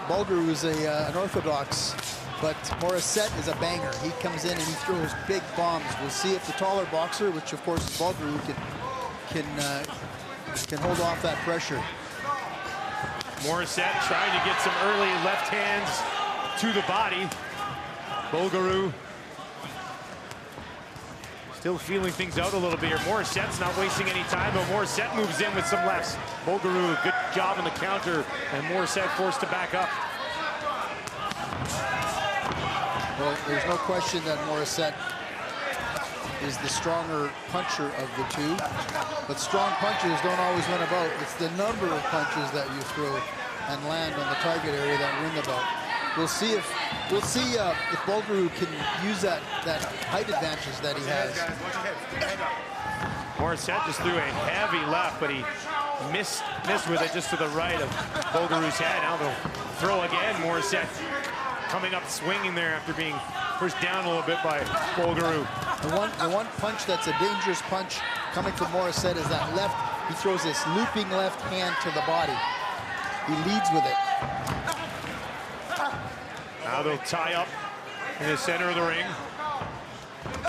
Bulgaroo is an orthodox, but Morissette is a banger. He comes in and he throws big bombs. We'll see if the taller boxer, which of course is Bulgaroo, can hold off that pressure. Morissette trying to get some early left hands to the body. Bulgaroo still feeling things out a little bit here. Morissette's not wasting any time, but Morissette moves in with some lefts. Bulgaroo, good job on the counter, and Morissette forced to back up. Well, there's no question that Morissette is the stronger puncher of the two, but strong punches don't always win a bout. It's the number of punches that you throw and land on the target area that win the bout. We'll see if Bulgaroo can use that height advantage that he has. Morissette just threw a heavy left, but he missed with it just to the right of Bulgaroo's head. Now they'll throw again. Morissette coming up swinging there after being pushed down a little bit by Bulgaroo. The one punch that's a dangerous punch coming from Morissette is that left. He throws this looping left hand to the body. He leads with it. Now they'll tie up in the center of the ring.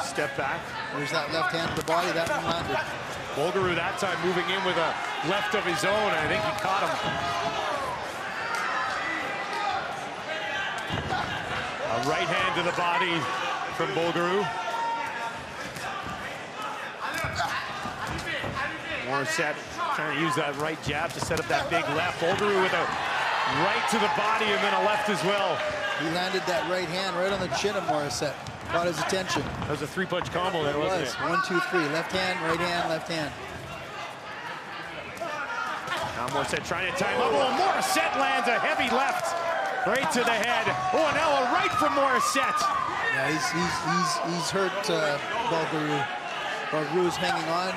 Step back. There's that left hand to the body. That one landed. Bulgaroo that time moving in with a left of his own. I think he caught him. A right hand to the body from Bulgaroo. Morissette trying to use that right jab to set up that big left. Bulgaroo with a right to the body and then a left as well. He landed that right hand right on the chin of Morissette. Caught his attention. That was a three-punch combo there, wasn't it? 1, 2, 3. Left hand, right hand, left hand. Now Morissette trying to tie him up. Oh, Morissette lands a heavy left right to the head. Oh, and now a right from Morissette. Yeah, he's hurt Bulgaroo. Bulgaroo's hanging on.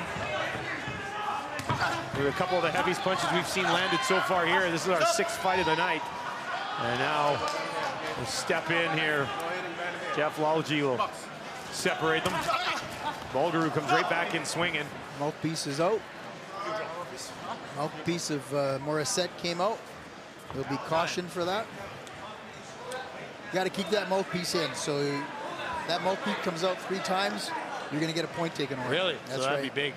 There are a couple of the heaviest punches we've seen landed so far here. This is our 6th fight of the night. And now we'll step in here. Jeff Lalji will separate them. Bulgaroo comes right back in swinging. Mouthpiece is out. Mouthpiece of Morissette came out. There'll be caution for that. You got to keep that mouthpiece in. So that mouthpiece comes out 3 times, you're going to get a point taken away. Really? That's so that'd right. be big.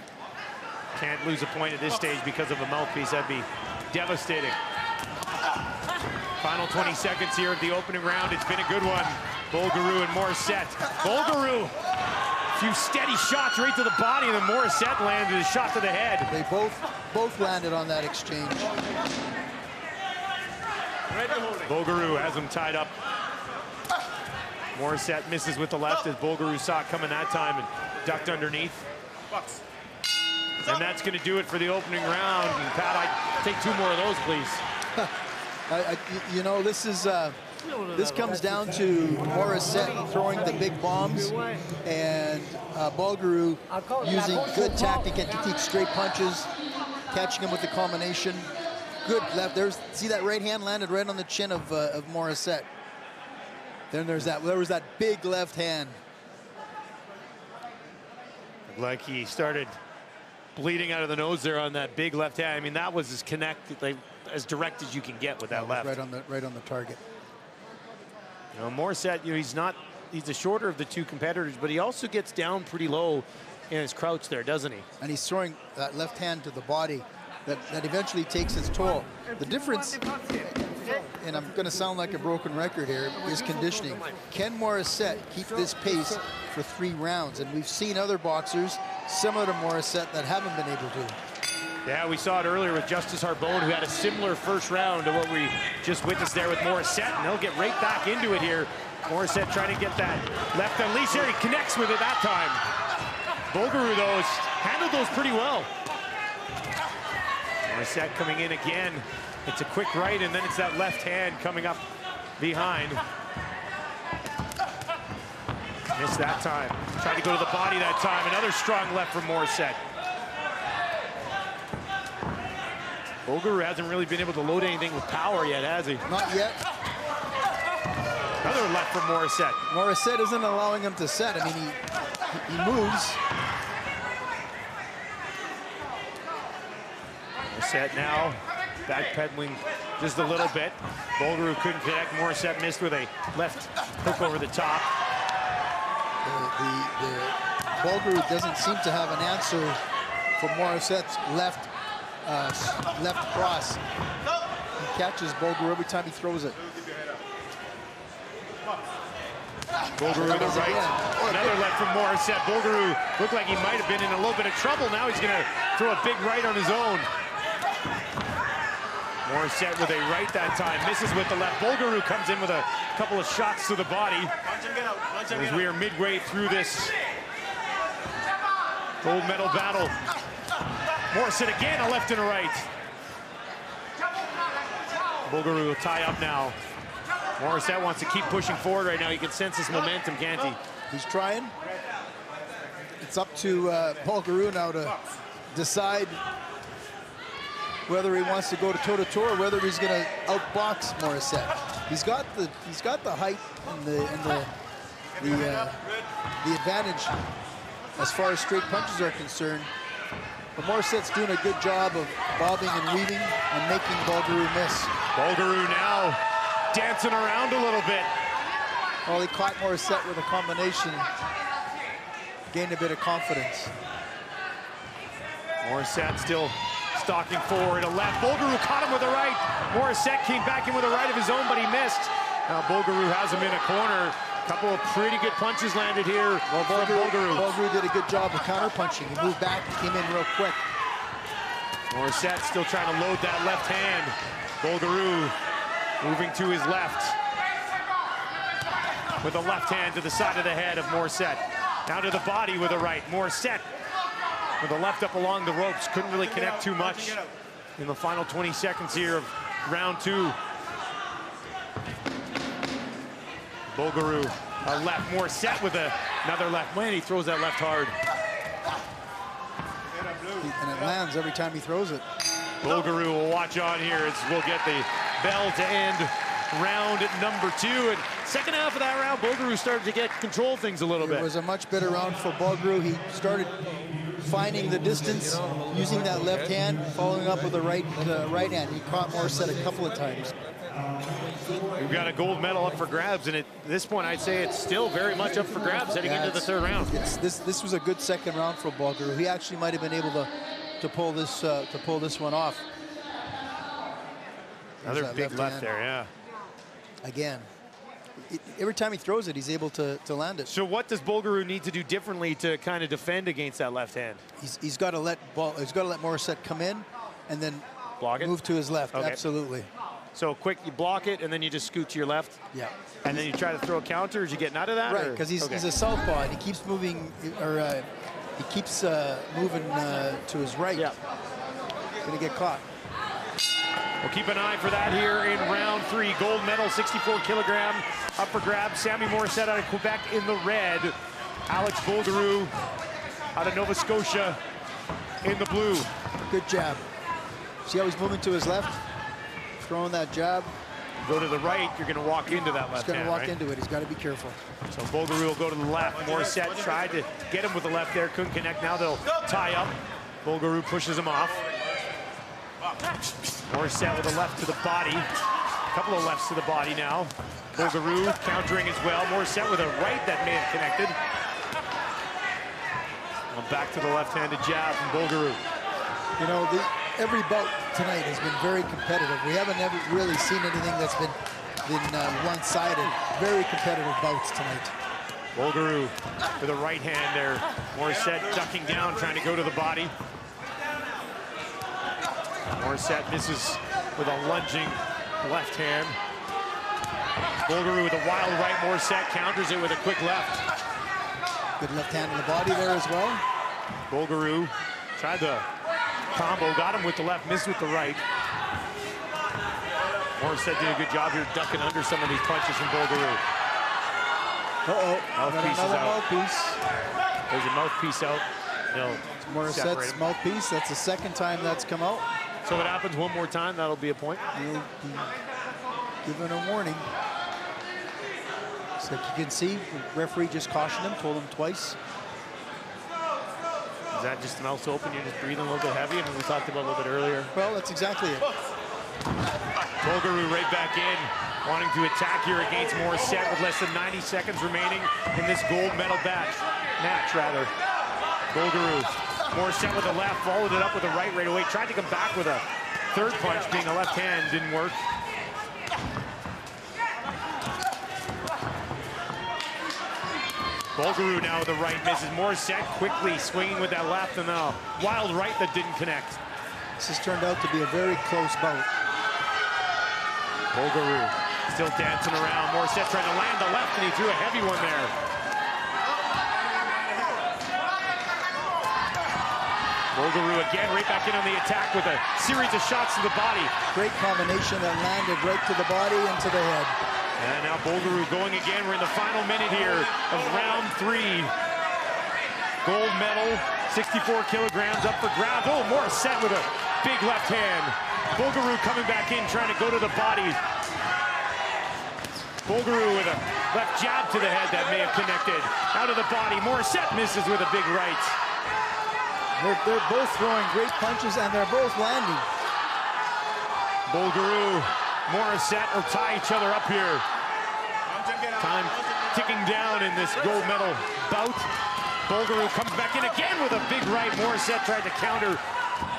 Can't lose a point at this stage because of a mouthpiece. That'd be devastating. Final 20 seconds here at the opening round. It's been a good one. Bulgaroo and Morissette. Bulgaroo, a few steady shots right to the body, and then Morissette landed a shot to the head. They both landed on that exchange. Bulgaroo has him tied up. Morissette misses with the left as Bulgaroo saw it coming that time and ducked underneath. And that's going to do it for the opening round. And Pat, I'd take 2 more of those, please. You know, this comes down to Morissette throwing the big bombs and Bulgaroo using good tactic and technique, straight punches, catching him with the combination. Good left. See that right hand landed right on the chin of Morissette. Then there was that big left hand. Like he started bleeding out of the nose there on that big left hand. I mean, that was as connected, like, as direct as you can get with that left. Right on the target. You know, Morissette, you know, he's the shorter of the 2 competitors, but he also gets down pretty low in his crouch there, doesn't he? And he's throwing that left hand to the body that eventually takes its toll. The difference, and I'm going to sound like a broken record here, is conditioning. Can Morissette keep this pace for 3 rounds? And we've seen other boxers similar to Morissette that haven't been able to. Yeah, we saw it earlier with Justice Harbone, who had a similar first round to what we just witnessed there with Morissette, and they'll get right back into it here. Morissette trying to get that left unleash there. He connects with it that time. Bulgaroo, though, has handled those pretty well. Morissette coming in again. It's a quick right, and then it's that left hand coming up behind. Missed that time. Tried to go to the body that time. Another strong left from Morissette. Bulgaroo hasn't really been able to load anything with power yet, has he? Not yet. Another left from Morissette. Morissette isn't allowing him to set. I mean, he moves. Morissette now backpedaling just a little bit. Bulgaroo couldn't connect. Morissette missed with a left hook over the top. The Bulgaroo doesn't seem to have an answer for Morissette's left cross. He catches Bulgaroo every time he throws it. Bulgaroo to the right. Another left from Morissette. Bulgaroo looked like he might have been in a little bit of trouble. Now he's going to throw a big right on his own. Morissette with a right that time. Misses with the left. Bulgaroo comes in with a couple of shots to the body. As we are midway through this Gold medal battle. Morissette again, a left and a right. Bulgaroo will tie up now. Morissette wants to keep pushing forward right now. He can sense his momentum, can't he? He's trying. It's up to Bulgaroo now to decide whether he wants to go to toe-to-toe or whether he's going to outbox Morissette. He's got the height and the advantage as far as straight punches are concerned. But Morissette's doing a good job of bobbing and weaving and making Bulgaroo miss. Bulgaroo now dancing around a little bit. Well, he caught Morissette with a combination, gained a bit of confidence. Morissette still stalking forward, a left. Bulgaroo caught him with a right. Morissette came back in with a right of his own, but he missed. Now Bulgaroo has him in a corner. A couple of pretty good punches landed here from Bulgaroo. Bulgaroo did a good job of counter-punching. He moved back and came in real quick. Morissette still trying to load that left hand. Bulgaroo moving to his left with a left hand to the side of the head of Morissette. Now to the body with a right. Morissette with a left up along the ropes. Couldn't really connect too much in the final 20 seconds here of round 2. Bulgaroo, a left. Morissette with another left. Man, he throws that left hard. And it lands every time he throws it. Bulgaroo will watch on here as we'll get the bell to end round number 2. And second half of that round, Bulgaroo started to get control of things a little bit. It was a much better round for Bulgaroo. He started finding the distance, using that left hand, following up with the right hand. He caught Morissette a couple of times. We've got a gold medal up for grabs, and at this point, I'd say it's still very much up for grabs heading into the third round. This was a good second round for Bulgaroo. He actually might have been able to pull this one off. Another big left there, yeah. Again, every time he throws it, he's able to land it. So what does Bulgaroo need to do differently to kind of defend against that left hand? He's got to let Morissette come in, and then block it, move to his left. Okay. Absolutely. So quick, you block it, and then you just scoot to your left? Yeah. And then you try to throw a counter? Is you getting out of that? Right, because he's a southpaw, and he keeps moving, or he keeps moving to his right. Yeah. Gonna get caught. We'll keep an eye for that here in round 3. Gold medal, 64 kilogram, up for grabs. Sammy Morissette out of Quebec in the red. Alex Bulgaroo out of Nova Scotia in the blue. Good jab. See how he's moving to his left? Throwing that jab. Go to the right, you're going to walk into that left hand, He's going to walk right? into it. He's got to be careful. So Bulgaroo will go to the left. Morissette tried to get him with the left there, couldn't connect. Now they'll tie up. Bulgaroo pushes him off. Morissette with a left to the body. A couple of lefts to the body now. Bulgaroo countering as well. Morissette with a right that may have connected. Well, back to the left-handed jab from Bulgaroo. You know, every bout tonight has been very competitive. We haven't ever really seen anything that's been one-sided. Very competitive bouts tonight. Bulgaroo with a right hand there. Morissette ducking down, trying to go to the body. Morissette misses with a lunging left hand. Bulgaroo with a wild right. Morissette counters it with a quick left. Good left hand in the body there as well. Bulgaroo tried the combo, got him with the left, missed with the right. Morissette did a good job here ducking under some of these punches from Bulgaroo. Uh-oh, Mouthpiece is another out. mouthpiece. There's a mouthpiece out. No. It's Morissette's mouthpiece. That's the second time that's come out. So if it happens one more time, that'll be a point. He'll be given a warning. So you can see, the referee just cautioned him, told him twice. Is that just the mouth open? You're just breathing a little bit heavy, and we talked about a little bit earlier. Well, that's exactly it. Bulgaroo right back in, wanting to attack here against Morissette with less than 90 seconds remaining in this gold medal match. Bulgaroo, Morissette with a left, followed it up with a right away. Tried to come back with a third punch, being a left hand, didn't work. Bulgaroo now with the right, misses. Morissette quickly swinging with that left, and a wild right that didn't connect. This has turned out to be a very close bout. Bulgaroo still dancing around. Morissette trying to land the left, and he threw a heavy one there. Bulgaroo again, right back in on the attack with a series of shots to the body. Great combination that landed right to the body and to the head. And now Bulgaroo going again. We're in the final minute here of round 3. Gold medal, 64 kilograms up for grabs. Oh, Morissette with a big left hand. Bulgaroo coming back in, trying to go to the body. Bulgaroo with a left jab to the head that may have connected. Out of the body, Morissette misses with a big right. They're both throwing great punches, and they're both landing. Bulgaroo, Morissette will tie each other up here. Time ticking down in this gold medal bout. Bulgaroo comes back in again with a big right. Morissette tried to counter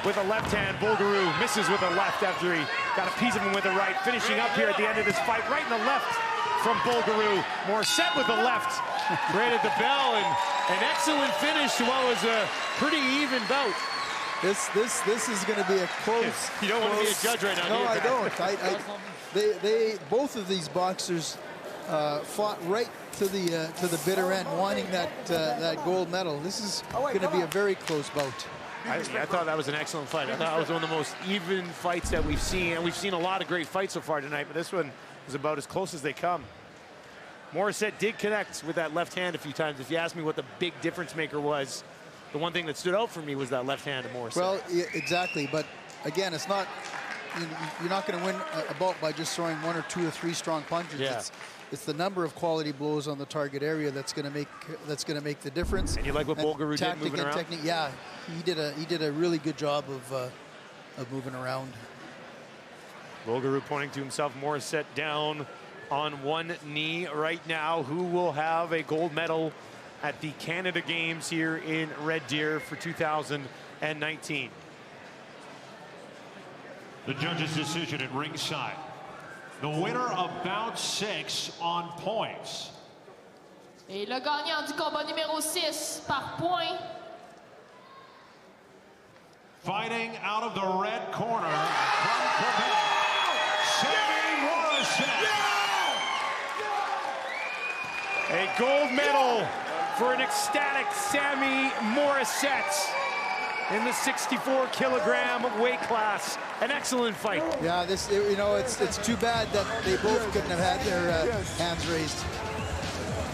with a left hand. Bulgaroo misses with a left after he got a piece of him with a right. Finishing up here at the end of this fight, right in the left from Bulgaroo. Morissette with the left. Right at the bell, and an excellent finish. Well, it was a pretty even bout. This is going to be a close. You don't want to be a judge right now. No, I don't. They both of these boxers fought right to the bitter end, wanting that gold medal. This is going to be a very close bout. I thought that was an excellent fight. I thought it was one of the most even fights that we've seen, and we've seen a lot of great fights so far tonight, but this one was about as close as they come. Morissette did connect with that left hand a few times. If you ask me what the big difference maker was, the one thing that stood out for me was that left hand of Morissette. Well, yeah, exactly, but again, it's not, you're not going to win a bout by just throwing 1 or 2 or 3 strong punches. Yeah. It's the number of quality blows on the target area that's going to make the difference. And you like what Bulgaroo did moving around? Technique, yeah, he did a really good job of moving around. Bulgaroo pointing to himself, Morissette down on one knee right now. Who will have a gold medal at the Canada Games here in Red Deer for 2019? The judge's decision at ringside. The winner of bout 6 on points. Et le gagnant du combat numéro 6 par point. Fighting out of the red corner from Quebec, Sammy Morissette. A gold medal for an ecstatic Sammy Morissette in the 64-kilogram weight class. An excellent fight. Yeah, it's too bad that they both couldn't have had their hands raised.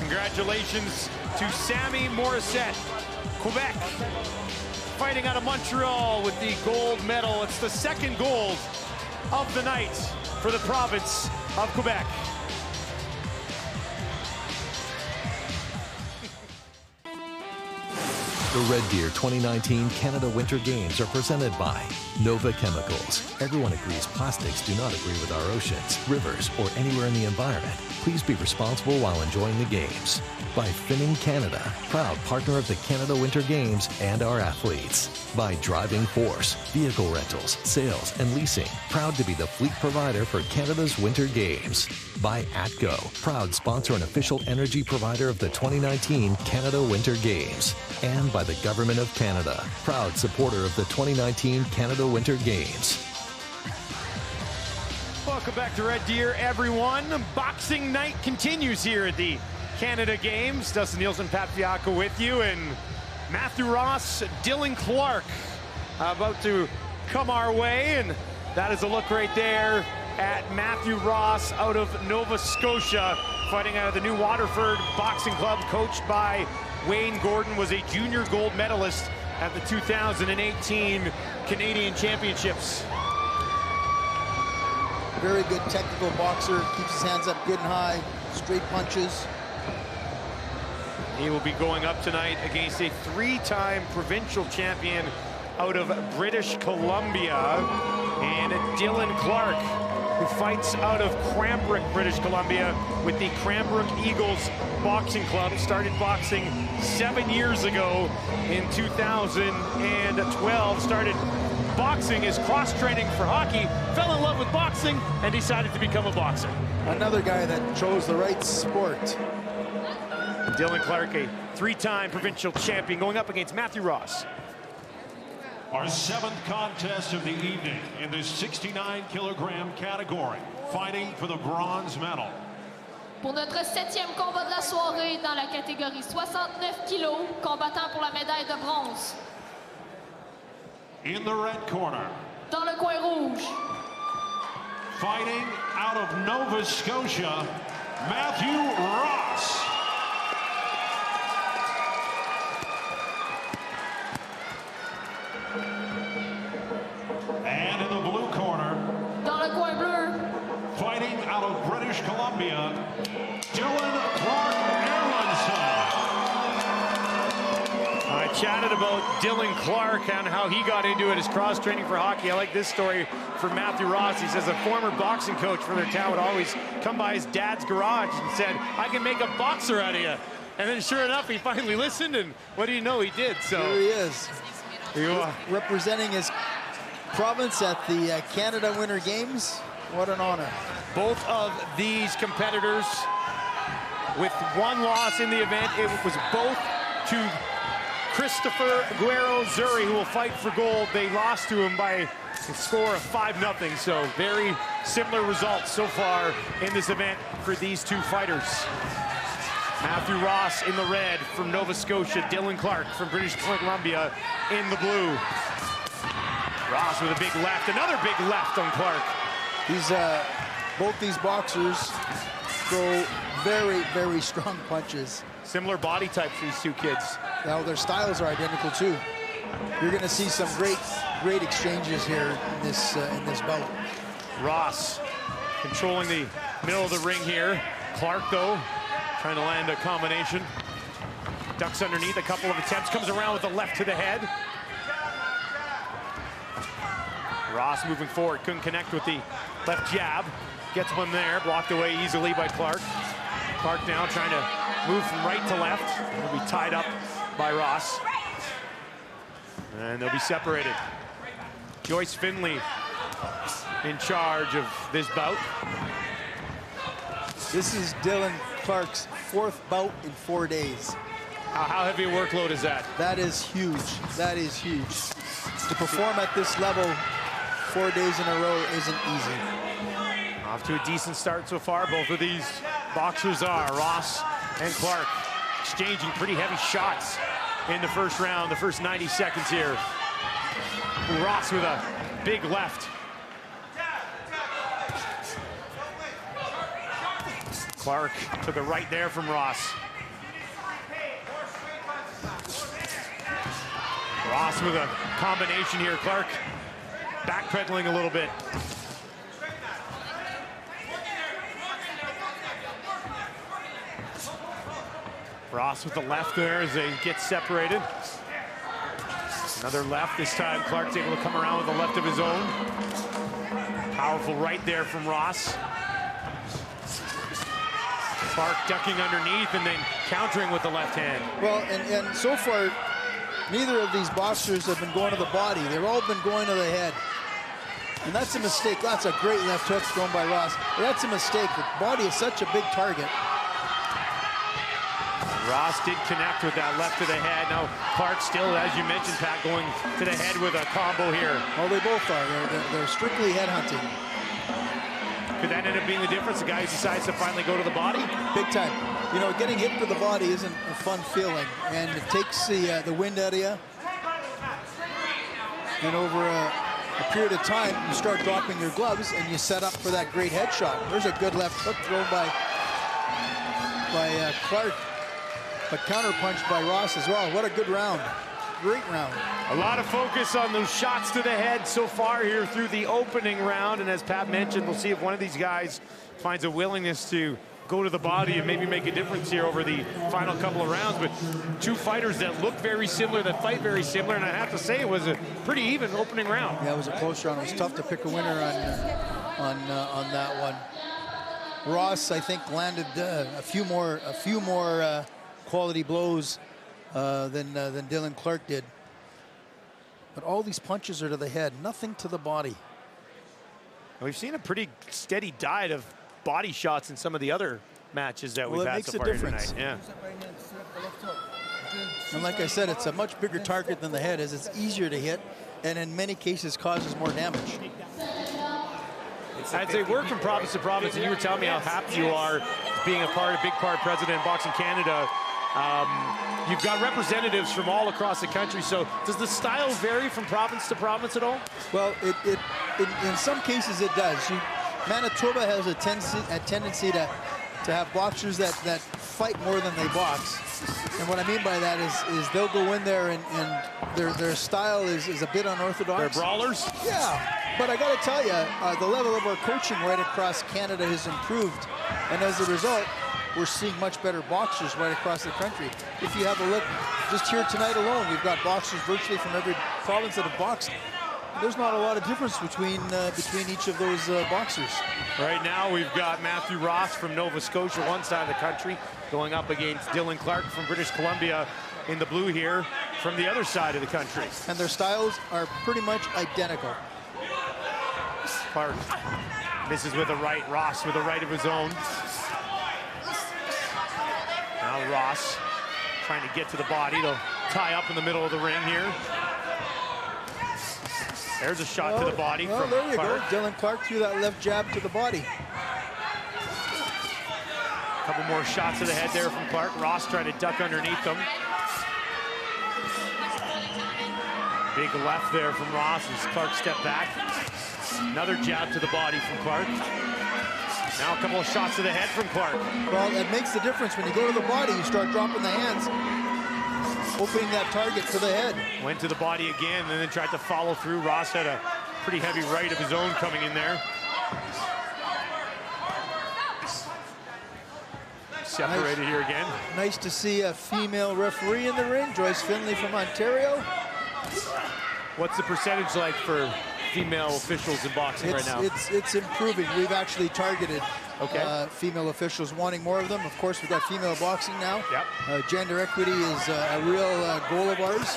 Congratulations to Sammy Morissette, Quebec, fighting out of Montreal with the gold medal. It's the second gold of the night for the province of Quebec. The Red Deer 2019 Canada Winter Games are presented by Nova Chemicals. Everyone agrees plastics do not agree with our oceans, rivers, or anywhere in the environment. Please be responsible while enjoying the games. By Finning Canada, proud partner of the Canada Winter Games and our athletes. By Driving Force, vehicle rentals, sales, and leasing, proud to be the fleet provider for Canada's Winter Games. By ATCO, proud sponsor and official energy provider of the 2019 Canada Winter Games. And by the Government of Canada, proud supporter of the 2019 Canada Winter Games. Welcome back to Red Deer, everyone. Boxing night continues here at the Canada Games. Dustin Nielsen, Pat Fiacco with you, and Matthew Ross, Dylan Clark about to come our way, and that is a look right there at Matthew Ross out of Nova Scotia, fighting out of the new Waterford Boxing Club, coached by Wayne Gordon, was a junior gold medalist at the 2018 Canadian Championships. Very good technical boxer, keeps his hands up good and high, straight punches. He will be going up tonight against a 3-time provincial champion out of British Columbia, and Dylan Clark, who fights out of Cranbrook, British Columbia, with the Cranbrook Eagles Boxing Club. Started boxing 7 years ago in 2012. Started boxing as cross-training for hockey, fell in love with boxing, and decided to become a boxer. Another guy that chose the right sport. Dylan Clark, a 3-time provincial champion, going up against Matthew Ross. Our 7th contest of the evening in the 69-kilogram category, fighting for the bronze medal. Pour notre 7e combat de la soirée dans la catégorie 69 kilos, combattant pour la médaille de bronze. In the red corner, Dans le coin rouge, fighting out of Nova Scotia, Matthew Ross. And in the blue corner, dans le coin bleu, fighting out of British Columbia, Dylan Clark Erlandson. I chatted about Dylan Clark and how he got into it as cross training for hockey. I like this story from Matthew Ross. He says a former boxing coach for their town would always come by his dad's garage and said, I can make a boxer out of you. And then sure enough, he finally listened, and what do you know, he did. So here he is, representing his province at the Canada Winter Games. What an honor. Both of these competitors with one loss in the event. It was both to Christopher Guerrero-Zuri, who will fight for gold. They lost to him by a score of 5-0. So very similar results so far in this event for these two fighters. Matthew Ross in the red from Nova Scotia. Dylan Clark from British Columbia in the blue. Ross with a big left, another big left on Clark. Both these boxers throw very, very strong punches. Similar body types, these two kids. Now their styles are identical too. You're going to see some great exchanges here in this bout. Ross controlling the middle of the ring here. Clark, though, trying to land a combination. Ducks underneath, a couple of attempts, comes around with the left to the head. Ross moving forward, couldn't connect with the left jab. Gets one there, blocked away easily by Clark. Clark now trying to move from right to left. He'll be tied up by Ross. And they'll be separated. Joyce Finley in charge of this bout. This is Dylan Clark's 4th bout in 4 days. How heavy a workload is that? That is huge. That is huge. To perform at this level 4 days in a row isn't easy. Off to a decent start so far. Both of these boxers are. Ross and Clark exchanging pretty heavy shots in the first round, the first 90 seconds here. Ross with a big left. Clark to the right there from Ross. Ross with a combination here. Clark backpedaling a little bit. Ross with the left there as they get separated. Another left this time. Clark's able to come around with the left of his own. Powerful right there from Ross. Clark ducking underneath and then countering with the left hand. Well, and so far, neither of these boxers have been going to the body. They've all been going to the head. And that's a mistake. That's a great left hook thrown by Ross. But that's a mistake. The body is such a big target. Ross did connect with that left to the head. Now Clark still, as you mentioned, Pat, going to the head with a combo here. Well, they both are. They're strictly head hunting. Could that end up being the difference? The guy who decides to finally go to the body? Big time. You know, getting hit to the body isn't a fun feeling, and it takes the wind out of you. And over a period of time, you start dropping your gloves, and you set up for that great headshot. There's a good left hook thrown by Clark, but counterpunched by Ross as well. What a good round. Great round. A lot of focus on those shots to the head so far here through the opening round. And as Pat mentioned, we'll see if one of these guys finds a willingness to go to the body and maybe make a difference here over the final couple of rounds. But two fighters that look very similar, that fight very similar. And I have to say, it was a pretty even opening round. Yeah, it was a close round. It was tough to pick a winner on that one. Ross, I think, landed a few more quality blows than Dylan Clark did. But all these punches are to the head, nothing to the body. We've seen a pretty steady diet of body shots in some of the other matches that we've had so far tonight. Yeah. And like I said, it's a much bigger target than the head is. It's easier to hit, and in many cases causes more damage. I'd say work from province to province, and you were telling me how happy you are being a big part president of Boxing Canada. you've got representatives from all across the country. So does the style vary from province to province at all? Well, in some cases it does. Manitoba has a tendency to have boxers that fight more than they box. And what I mean by that is they'll go in there and their style is a bit unorthodox. They're brawlers? Yeah, but I got to tell you, the level of our coaching right across Canada has improved. And as a result, we're seeing much better boxers right across the country. If you have a look, just here tonight alone, we've got boxers virtually from every province that have boxed. There's not a lot of difference between each of those boxers. Right now, we've got Matthew Ross from Nova Scotia, one side of the country, going up against Dylan Clark from British Columbia in the blue here from the other side of the country. And their styles are pretty much identical. Clark misses with a right, Ross with a right of his own. Now Ross trying to get to the body to tie up in the middle of the ring here. There's a shot to the body from there you Clark. go. Dylan Clark threw that left jab to the body. A couple more shots to the head there from Clark. Ross trying to duck underneath them. Big left there from Ross as Clark stepped back. Another jab to the body from Clark. Now a couple of shots to the head from Clark. Well, it makes the difference. When you go to the body, you start dropping the hands, opening that target to the head. Went to the body again and then tried to follow through. Ross had a pretty heavy right of his own coming in there. Separated here again. Nice to see a female referee in the ring, Joyce Finley from Ontario. What's the percentage like for female officials in boxing right now? It's improving. We've actually targeted female officials, wanting more of them. Of course, we've got female boxing now. Yep. Gender equity is a real goal of ours.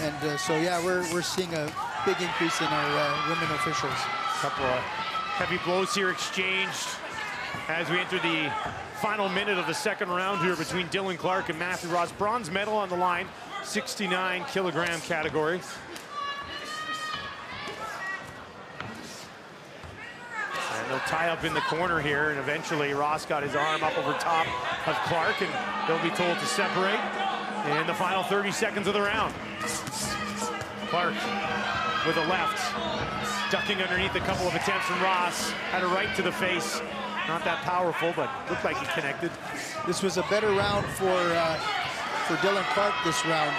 And so, yeah, we're seeing a big increase in our women officials. A couple of heavy blows here exchanged as we enter the final minute of the second round here between Dylan Clark and Matthew Ross. Bronze medal on the line, 69-kilogram category. And they'll tie up in the corner here, and eventually Ross got his arm up over top of Clark, and they'll be told to separate in the final 30 seconds of the round. Clark with a left, ducking underneath a couple of attempts from Ross, had a right to the face. Not that powerful, but looked like he connected. This was a better round for Dylan Clark this round.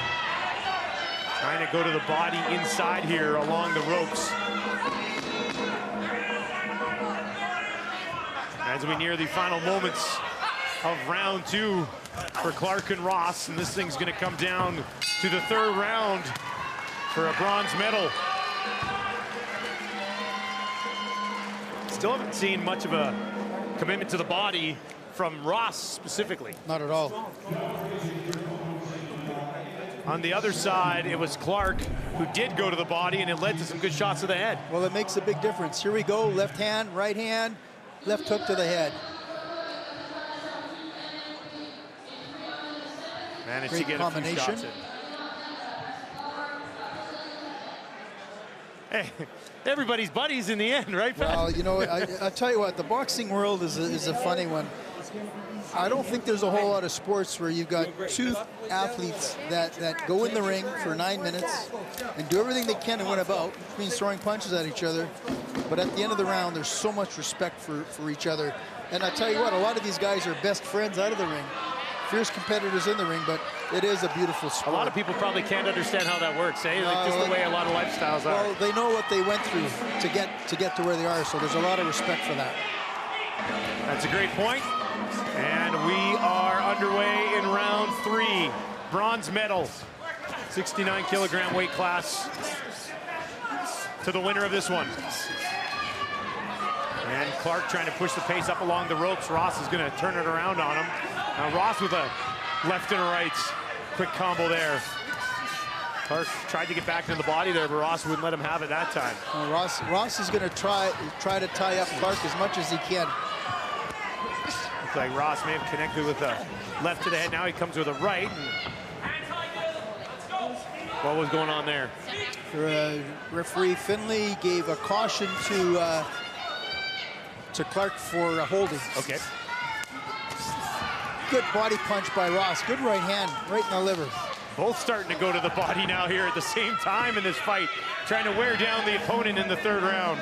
Trying to go to the body inside here along the ropes. As we near the final moments of round two for Clark and Ross, and this thing's gonna come down to the third round for a bronze medal. Still haven't seen much of a commitment to the body from Ross specifically. Not at all. On the other side, it was Clark who did go to the body, and it led to some good shots to the head. Well, it makes a big difference. Here we go, left hand, right hand, left hook to the head. Managed Great to get combination. a few shots in. Hey, everybody's buddies in the end, right, Pat? Well, you know, I tell you what, the boxing world is a funny one. I don't think there's a whole lot of sports where you've got two athletes that go in the ring for 9 minutes and do everything they can to win a bout, which means throwing punches at each other. But at the end of the round, there's so much respect for each other. And I tell you what, a lot of these guys are best friends out of the ring. Fierce competitors in the ring, but it is a beautiful sport. A lot of people probably can't understand how that works, eh? Like just the way a lot of lifestyles are. Well, they know what they went through to get to where they are, so there's a lot of respect for that. That's a great point. And we are underway in round three. Bronze medal, 69-kilogram weight class to the winner of this one. And Clark trying to push the pace up along the ropes. Ross is going to turn it around on him. Now Ross with a left and a right. Quick combo there. Clark tried to get back into the body there, but Ross wouldn't let him have it that time. Ross is going to try to tie up Clark as much as he can. Looks like Ross may have connected with a left to the head. Now he comes with a right. What was going on there? Referee Finley gave a caution to Clark for holding. Okay. good body punch by Ross. Good right hand, right in the liver. Both starting to go to the body now here at the same time in this fight, trying to wear down the opponent in the third round.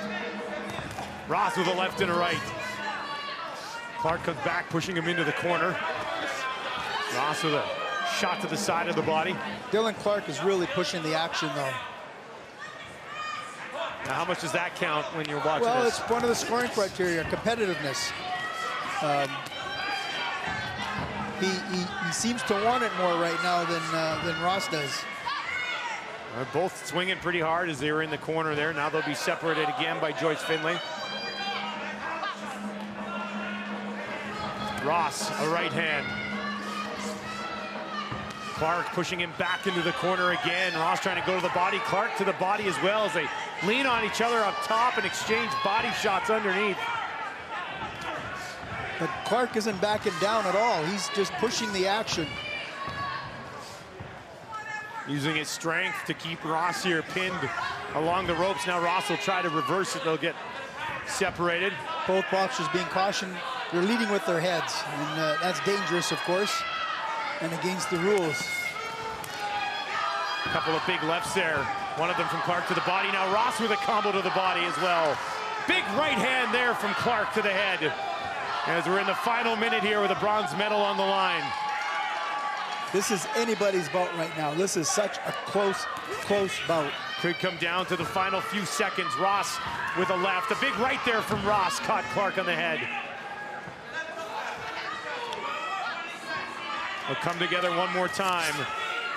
Ross with a left and a right. Clark comes back, pushing him into the corner. Ross with a shot to the side of the body. Dylan Clark is really pushing the action, though. Now, how much does that count when you're watching well, this? It's one of the scoring criteria, competitiveness. He seems to want it more right now than Ross does. They're both swinging pretty hard as they were in the corner there. Now they'll be separated again by Joyce Finley. Ross, a right hand. Clark pushing him back into the corner again. Ross trying to go to the body. Clark to the body as well as they lean on each other up top and exchange body shots underneath. But Clark isn't backing down at all. He's just pushing the action. Using his strength to keep Ross here pinned along the ropes. Now Ross will try to reverse it. They'll get separated. Both boxers being cautioned. They're leading with their heads, and that's dangerous, of course, and against the rules. A couple of big lefts there. One of them from Clark to the body. Now Ross with a combo to the body as well. Big right hand there from Clark to the head. As we're in the final minute here with a bronze medal on the line. This is anybody's bout right now. This is such a close bout. Could come down to the final few seconds. Ross with a left. A big right there from Ross caught Clark on the head. They'll come together one more time.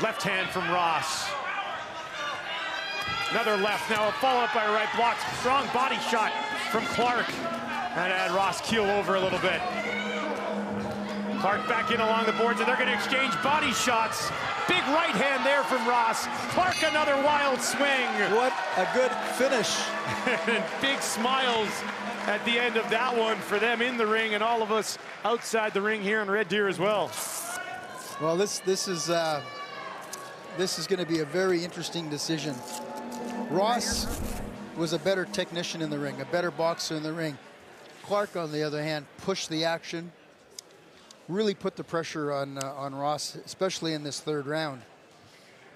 Left hand from Ross. Another left, now a follow-up by a right block. Strong body shot from Clark. And had Ross keel over a little bit. Clark back in along the boards, and they're going to exchange body shots. Big right hand there from Ross. Clark, another wild swing. What a good finish. And big smiles at the end of that one for them in the ring and all of us outside the ring here in Red Deer as well. Well, this is going to be a very interesting decision. Ross was a better technician in the ring, a better boxer in the ring. Clark, on the other hand, pushed the action, really put the pressure on Ross, especially in this third round.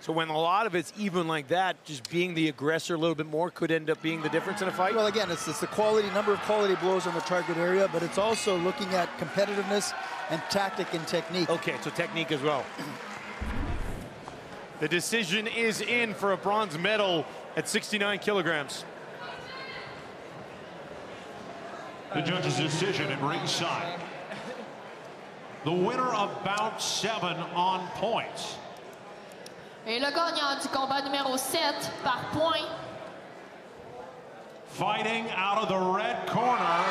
So when a lot of it's even like that, just being the aggressor a little bit more could end up being the difference in a fight? Well, again, it's the quality, number of quality blows on the target area, but it's also looking at competitiveness and tactic and technique. Okay, so technique as well. The decision is in for a bronze medal at 69 kilograms. The judge's decision at ringside. The winner of bout 7 on points. Et le gagnant du combat numéro 7 par point. Fighting out of the red corner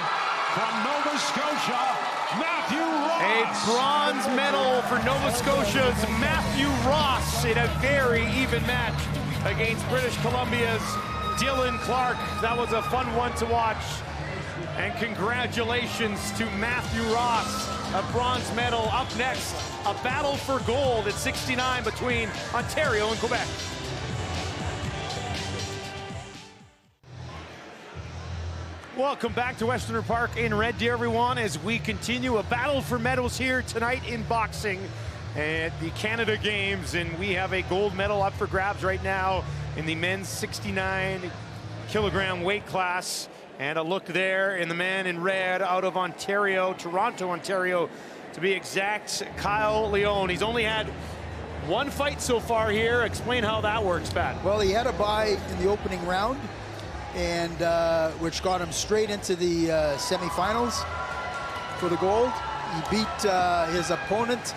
from Nova Scotia, Matthew Ross. A bronze medal for Nova Scotia's Matthew Ross in a very even match against British Columbia's Dylan Clark. That was a fun one to watch. And congratulations to Matthew Ross, a bronze medal. Up next, a battle for gold at 69 between Ontario and Quebec. Welcome back to Westerner Park in Red Deer, everyone, as we continue a battle for medals here tonight in boxing at the Canada Games. And we have a gold medal up for grabs right now in the men's 69 kilogram weight class. And a look there in the man in red out of Ontario, Toronto, Ontario, to be exact, Kyle Leon. He's only had one fight so far here. Explain how that works, Pat. Well, he had a bye in the opening round, and which got him straight into the semifinals for the gold. He beat his opponent,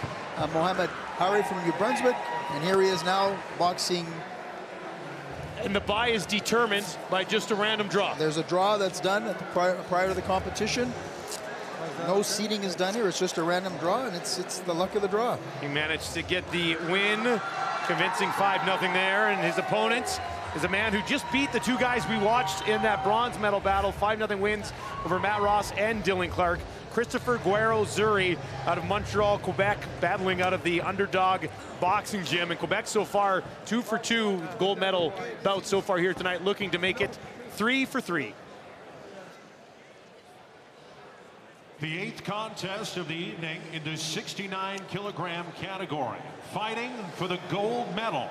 Mohamed Hari from New Brunswick, and here he is now boxing. And the bye is determined by just a random draw. There's a draw that's done at the prior to the competition. No seeding is done here. It's just a random draw, and it's the luck of the draw. He managed to get the win, convincing 5-0 there, and his opponent is a man who just beat the two guys we watched in that bronze medal battle. 5-0 wins over Matt Ross and Dylan Clark. Christopher Guerrero-Zuri out of Montreal, Quebec, battling out of the Underdog Boxing Gym. In Quebec so far, 2 for 2 gold medal bouts so far here tonight, looking to make it 3 for 3. The 8th contest of the evening in the 69-kilogram category, fighting for the gold medal.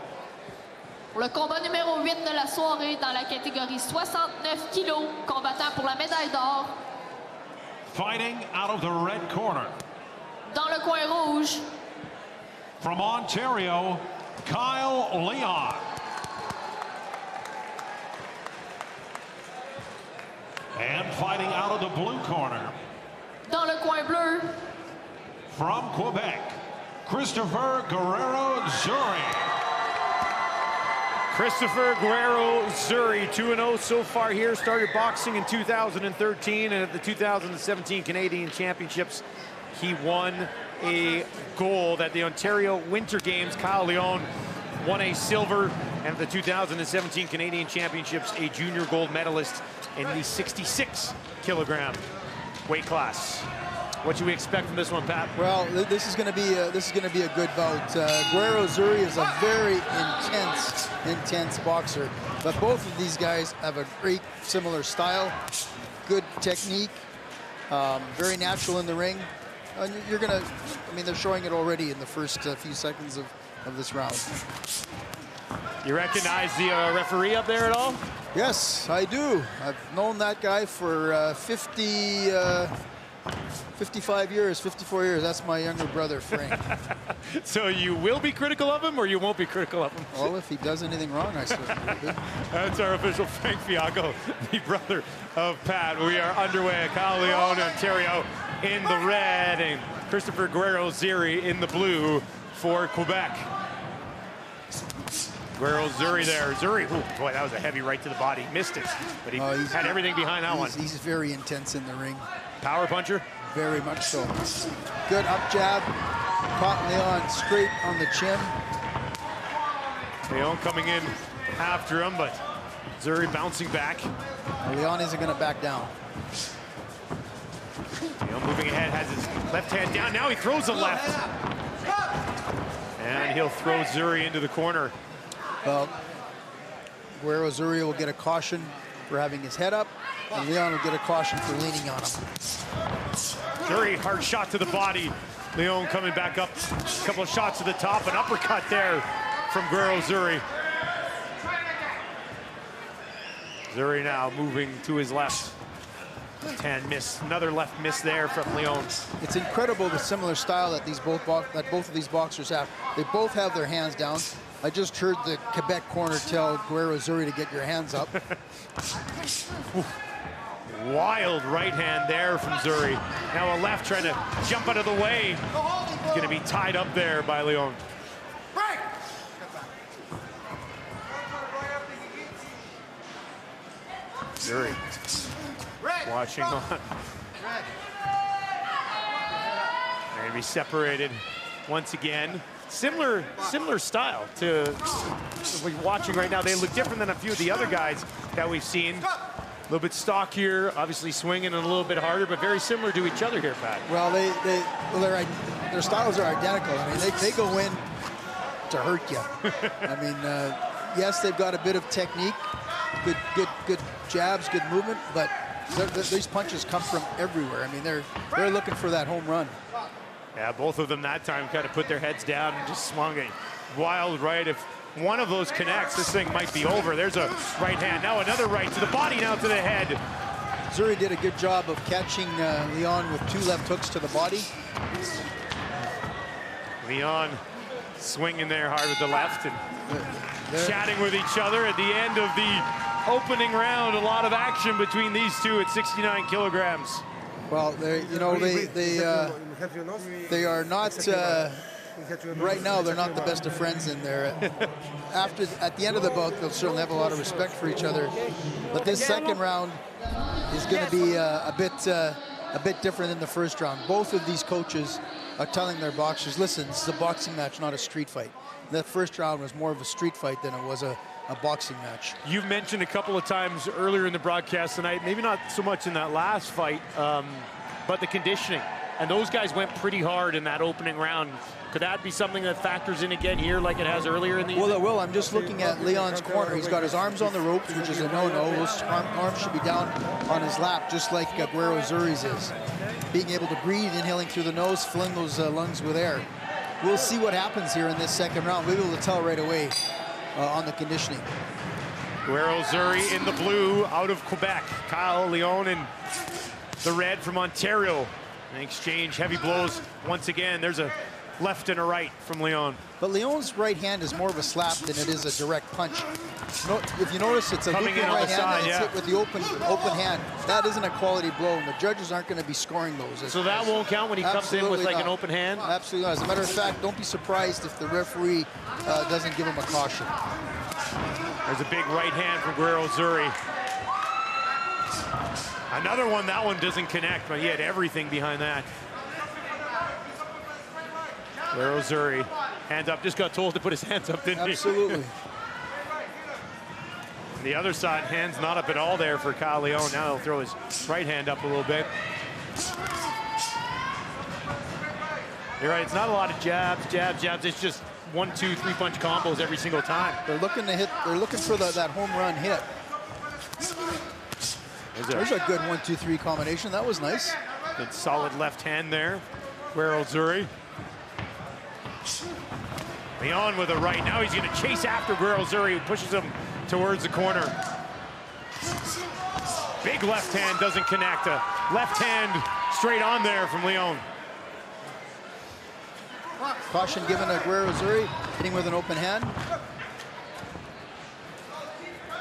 Pour le combat numéro 8 de la soirée dans la catégorie 69 kilos, combattant pour la médaille d'or. Fighting out of the red corner. Dans le coin rouge. From Ontario, Kyle Leon. And fighting out of the blue corner. Dans le coin bleu. From Quebec, Christopher Guerrero-Zuri. Christopher Guerrero-Zuri, 2-0 so far here. Started boxing in 2013, and at the 2017 Canadian Championships, he won a gold. At the Ontario Winter Games, Kyle Leon won a silver, and at the 2017 Canadian Championships, a junior gold medalist in the 66-kilogram weight class. What should we expect from this one, Pat? Well, this is going to be a good bout. Guerrero-Zuri is a very intense boxer, but both of these guys have a great similar style, good technique, very natural in the ring. You're gonna, I mean, they're showing it already in the first few seconds of this round. You recognize the referee up there at all? Yes, I do. I've known that guy for 55 years, 54 years. That's my younger brother, Frank. So you will be critical of him, or you won't be critical of him? Well, if he does anything wrong, I suppose he will be. That's our official Frank Fiaco, the brother of Pat. We are underway at Kyle Leon, Ontario, in the red, and Christopher Guerrero-Zuri in the blue for Quebec. Guerrero-Zuri there. Zuri, ooh, boy, that was a heavy right to the body. Missed it, but he had everything behind that one. He's very intense in the ring. Power puncher? Very much so. Good up jab. Caught Leon straight on the chin. Leon coming in after him, but Zuri bouncing back. Leon isn't going to back down. Leon moving ahead, has his left hand down. Now he throws the left. And he'll throw Zuri into the corner. Well, Guerrero-Zuri will get a caution for having his head up, and Leon will get a caution for leaning on him. Zuri, hard shot to the body. Leon coming back up. A couple of shots to the top. An uppercut there from Guerrero-Zuri. Zuri now moving to his left. Left hand miss. Another left miss there from Leon. It's incredible the similar style that both of these boxers have. They both have their hands down. I just heard the Quebec corner tell Guerrero-Zuri to get your hands up. Wild right hand there from Zuri. Now a left trying to jump out of the way. He's going to be tied up there by Leon. Zuri watching on. They're going to be separated once again. Similar style to what we're watching right now. They look different than a few of the other guys that we've seen. A little bit stockier, obviously swinging a little bit harder, but very similar to each other here, Pat. Well, their styles are identical. I mean, they go in to hurt you. I mean, yes, they've got a bit of technique, good jabs, good movement, but these punches come from everywhere. I mean, they're looking for that home run. Yeah, both of them that time kind of put their heads down and just swung a wild right. If one of those connects, this thing might be over. There's a right hand. Now another right to the body, now to the head. Zuri did a good job of catching Leon with two left hooks to the body. Leon swinging there hard with the left and chatting with each other at the end of the opening round. A lot of action between these two at 69 kilograms. Well, they are not. Right now, they're not the best of friends in there. At the end of the bout, they'll certainly have a lot of respect for each other. But this second round is going to be a bit different than the first round. Both of these coaches are telling their boxers, listen, this is a boxing match, not a street fight. That first round was more of a street fight than it was a boxing match. You've mentioned a couple of times earlier in the broadcast tonight, maybe not so much in that last fight, but the conditioning. And those guys went pretty hard in that opening round. Could that be something that factors in again here like it has earlier in the Well, it will. I'm just looking at Leon's corner. He's got his arms on the ropes, which is a no-no. His arms should be down on his lap, just like Guerrero Zuri's is. Being able to breathe, inhaling through the nose, filling those lungs with air. We'll see what happens here in this second round. We'll be able to tell right away on the conditioning. Guerrero Zuri in the blue out of Quebec. Kyle Leon in the red from Ontario. They exchange heavy blows once again. There's a left and a right from Leon. But Leon's right hand is more of a slap than it is a direct punch. If you notice, it's a Coming in on right the hand side, and it's yeah. hit with the open hand. That isn't a quality blow, and the judges aren't going to be scoring those. So that won't count when he comes in with like an not. open hand? Absolutely not. As a matter of fact, don't be surprised if the referee doesn't give him a caution. There's a big right hand from Guerrero Zuri. Another one, that one doesn't connect, but he had everything behind that. Guerrero Zuri, hands up, just got told to put his hands up, didn't he? Absolutely. On the other side, hands not up at all there for Kyle Leon. Now he'll throw his right hand up a little bit. You're right, it's not a lot of jabs, jabs. It's just 1, 2, 3 punch combos every single time. They're looking to hit. They're looking for that home run hit. There's a good 1, 2, 3 combination. That was nice. Good solid left hand there. Guerrero Zuri. Leon with a right. Now he's going to chase after Guerrero Zuri, who pushes him towards the corner. Big left hand doesn't connect. A left hand straight on there from Leon. Caution given to Guerrero Zuri, hitting with an open hand.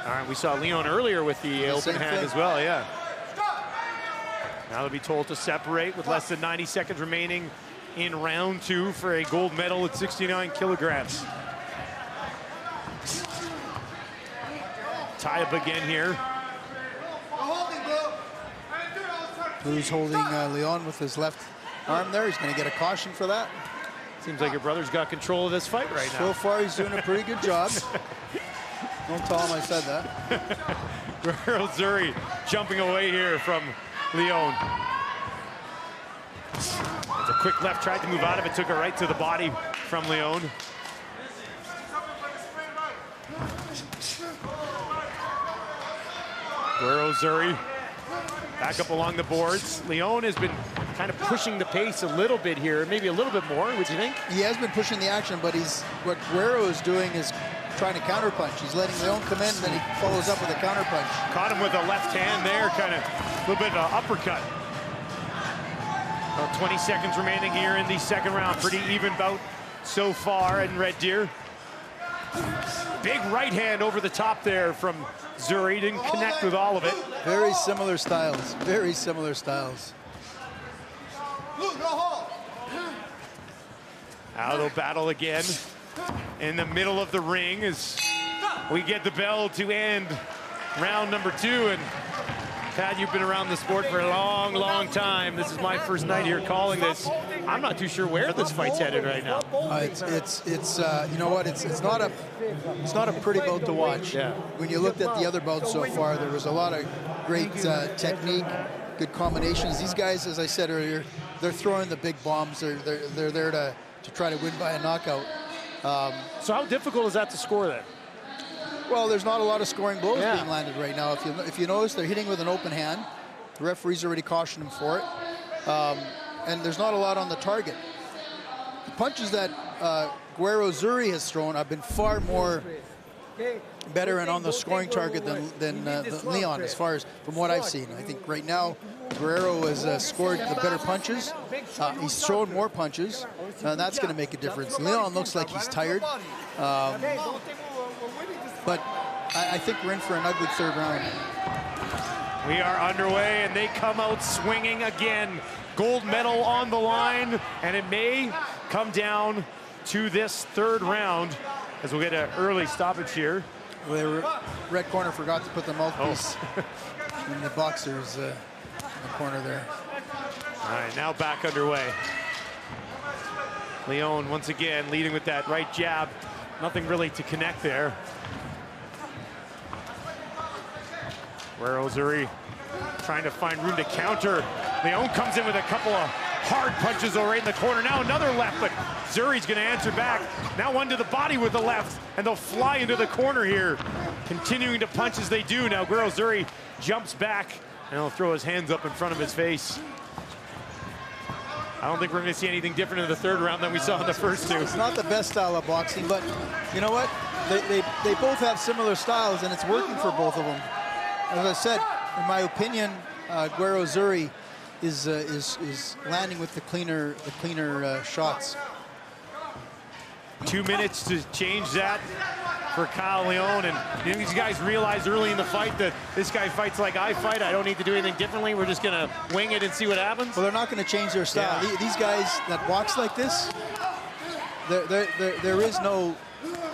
All right, we saw Leon earlier with the open hand as well, yeah. Now they'll be told to separate with less than 90 seconds remaining in round 2 for a gold medal at 69 kilograms. Tie up again here. Who's holding Leon with his left arm there? He's going to get a caution for that. Seems like your brother's got control of this fight right now. So far, he's doing a pretty good job. Don't tell him I said that. Guerrero Zuri jumping away here from Leon. It's a quick left, tried to move out of it, took it right to the body from Leon. Guerrero Zuri back up along the boards. Leon has been kind of pushing the pace a little bit here, maybe a little bit more, would you think? He has been pushing the action, but what Guerrero is doing is trying to counterpunch. He's letting Leon come in, and then he follows up with a counterpunch. Caught him with a left hand there, kind of a little bit of an uppercut. About 20 seconds remaining here in the second round. Pretty even bout so far in Red Deer. Big right hand over the top there from Zuri. Didn't connect with all of it. Very similar styles. Very similar styles. Now they'll battle again in the middle of the ring as we get the bell to end round number 2. And Pat, you've been around the sport for a long, long time. This is my first night here calling this. I'm not too sure where this fight's headed right now. It's you know what? It's not a pretty bout to watch. Yeah. When you looked at the other bouts so far, there was a lot of great technique, good combinations. These guys, as I said earlier, they're throwing the big bombs. They're there to try to win by a knockout. So how difficult is that to score then? Well, there's not a lot of scoring blows being landed right now. If you notice, they're hitting with an open hand. The referee's already cautioned them for it. And there's not a lot on the target. The punches that Guerrero Zuri has thrown have been far more better and on the scoring target than Leon, as far as from what I've seen. I think right now Guerrero has scored the better punches. He's thrown more punches, and that's going to make a difference. Leon looks like he's tired. But I think we're in for an ugly third round. We are underway, and they come out swinging again. Gold medal on the line, and it may come down to this third round as we'll get an early stoppage here. Well, the red corner forgot to put the mouthpiece in the boxers in the corner there. All right, now back underway. Leon once again leading with that right jab. Nothing really to connect there. Guerrero Zuri trying to find room to counter. Leon comes in with a couple of Hard punches right in the corner. Now another left, but Zuri's going to answer back. Now one to the body with the left, and they'll fly into the corner here. Continuing to punch as they do. Now Guerrero Zuri jumps back, and he'll throw his hands up in front of his face. I don't think we're going to see anything different in the third round than we saw in the first two. It's not the best style of boxing, but you know what? They both have similar styles, and it's working for both of them. As I said, in my opinion, Guerrero Zuri is landing with the cleaner shots. 2 minutes to change that for Kyle Leon, and these guys realized early in the fight that this guy fights like I fight. I don't need to do anything differently. We're just gonna wing it and see what happens. Well, they're not going to change their style. Yeah. These guys that box like this, there is no.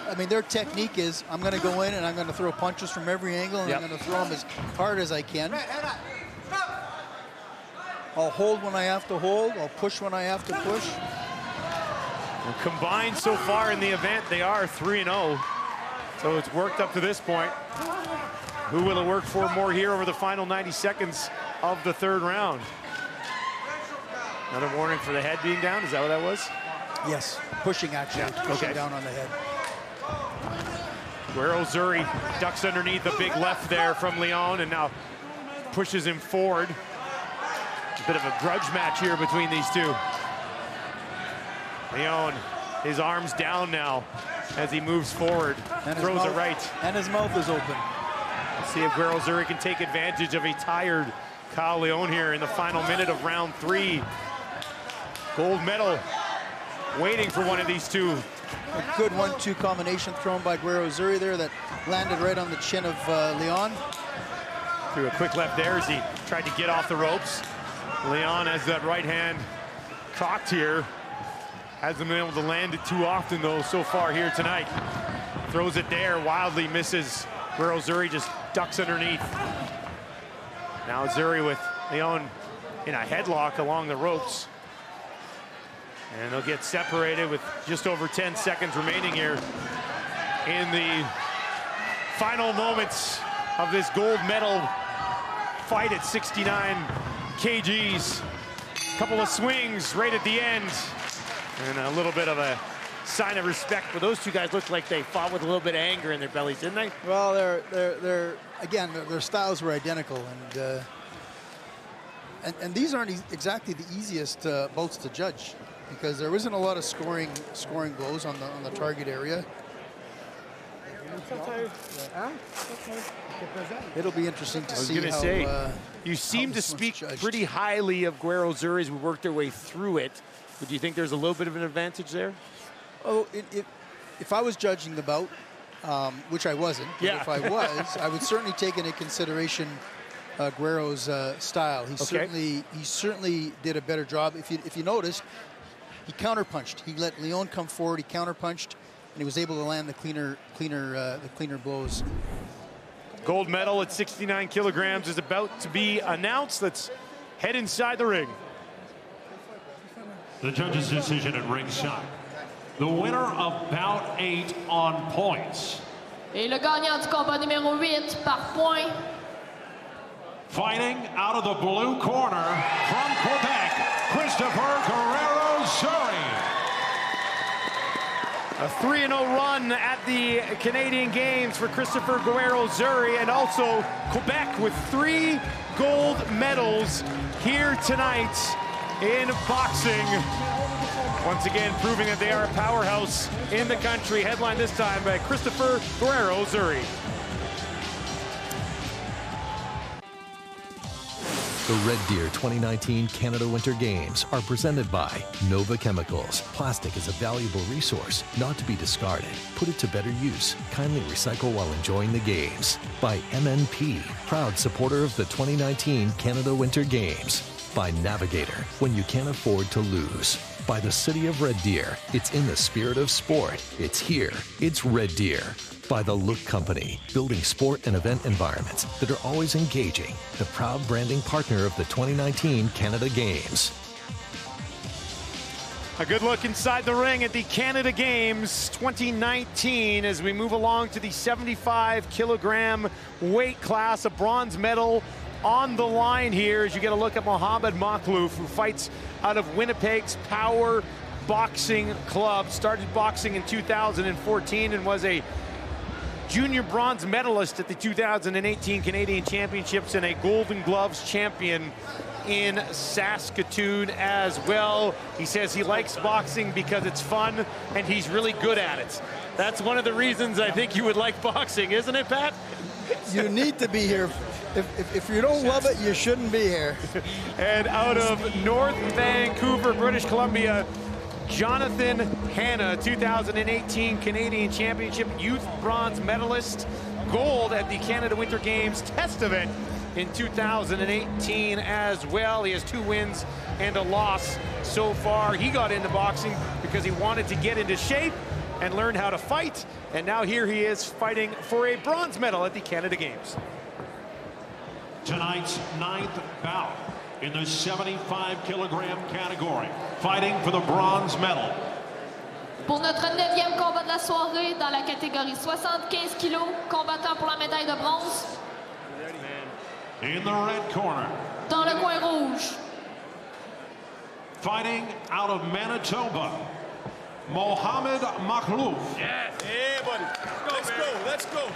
I mean, their technique is I'm going to go in and I'm going to throw punches from every angle, and I'm going to throw them as hard as I can. I'll hold when I have to hold. I'll push when I have to push. Well, combined so far in the event, they are 3-0. So it's worked up to this point. Who will it work for more here over the final 90 seconds of the third round? Another warning for the head being down. Is that what that was? Yes, pushing action. Pushing down on the head. Guerrero Zuri ducks underneath a big left there from Leon, and now pushes him forward. A bit of a grudge match here between these two. Leon, his arms down now as he moves forward, and throws it right. And his mouth is open. Let's see if Guerrero Zuri can take advantage of a tired Kyle Leon here in the final minute of round 3. Gold medal waiting for one of these two. A good 1-2 combination thrown by Guerrero Zuri there that landed right on the chin of Leon. Threw a quick left there as he tried to get off the ropes. Leon has that right hand cocked here. Hasn't been able to land it too often, though, so far here tonight. Throws it there, wildly misses. Guerrero Zuri just ducks underneath. Now Zuri with Leon in a headlock along the ropes. And they'll get separated with just over 10 seconds remaining here in the final moments of this gold medal fight at 69 kgs. Couple of swings right at the end. And a little bit of a sign of respect. But those two guys looked like they fought with a little bit of anger in their bellies, didn't they? Well, again, their styles were identical, and these aren't exactly the easiest bouts to judge, because there isn't a lot of scoring blows on the target area. It'll be interesting to see how. You seem to speak pretty highly of Guerrero Zuri as we work their way through it. But do you think there's a little bit of an advantage there? Oh, if I was judging the bout, which I wasn't, but if I was, I would certainly take into consideration Guerrero's style. He certainly did a better job. If you noticed, he counterpunched. He let Leon come forward. He counterpunched, and he was able to land the cleaner blows. Gold medal at 69 kilograms is about to be announced. Let's head inside the ring. The judge's decision at ringside. The winner of bout 8 on points. Et le gagnant du combat numéro 8 par point. Fighting out of the blue corner from Quebec, Christopher Guerrero Zuri. A 3-0 run at the Canadian Games for Christopher Guerrero Zuri, and also Quebec with 3 gold medals here tonight in boxing. Once again, proving that they are a powerhouse in the country. Headlined this time by Christopher Guerrero Zuri. The Red Deer 2019 Canada Winter Games are presented by Nova Chemicals. Plastic is a valuable resource, not to be discarded. Put it to better use. Kindly recycle while enjoying the games. By MNP, proud supporter of the 2019 Canada Winter Games. By Navigator, when you can't afford to lose. By the City of Red Deer, it's in the spirit of sport. It's here. It's Red Deer. By the Look Company, building sport and event environments that are always engaging. The proud branding partner of the 2019 Canada Games. A good look inside the ring at the Canada Games 2019 as we move along to the 75 kilogram weight class. A bronze medal on the line here as you get a look at Mohamed Makhlouf, who fights out of Winnipeg's Power Boxing Club. Started boxing in 2014 and was a junior bronze medalist at the 2018 Canadian Championships and a Golden Gloves champion in Saskatoon as well. He says he likes boxing because it's fun and he's really good at it. That's one of the reasons I think you would like boxing, isn't it, Pat? You need to be here. If you don't love it, you shouldn't be here. And out of North Vancouver, British Columbia, Jonathan Hanna, 2018 Canadian Championship Youth Bronze Medalist, gold at the Canada Winter Games test event in 2018 as well. He has 2 wins and a loss so far. He got into boxing because he wanted to get into shape and learn how to fight, and now here he is fighting for a bronze medal at the Canada Games. Tonight's 9th bout in the 75-kilogram category, fighting for the bronze medal. Pour notre 9e combat de la soirée dans la catégorie 75 kilos, combattant pour la médaille de bronze. In the red corner. Dans le coin rouge. Fighting out of Manitoba, Mohamed Makhlouf. Yes. Yeah, buddy. Let's go. Let's go.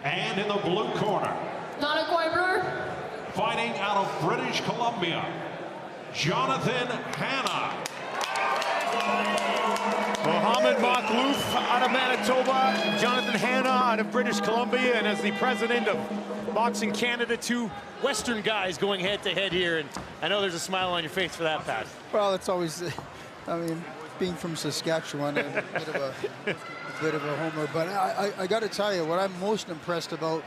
And in the blue corner. Dans le coin bleu. Fighting out of British Columbia, Jonathan Hanna. Mohamed Makhlouf out of Manitoba, Jonathan Hanna out of British Columbia, and as the president of Boxing Canada, 2 Western guys going head-to-head here, and I know there's a smile on your face for that, Pat. Well, it's always, I mean, being from Saskatchewan, a bit of a homer, but I got to tell you, what I'm most impressed about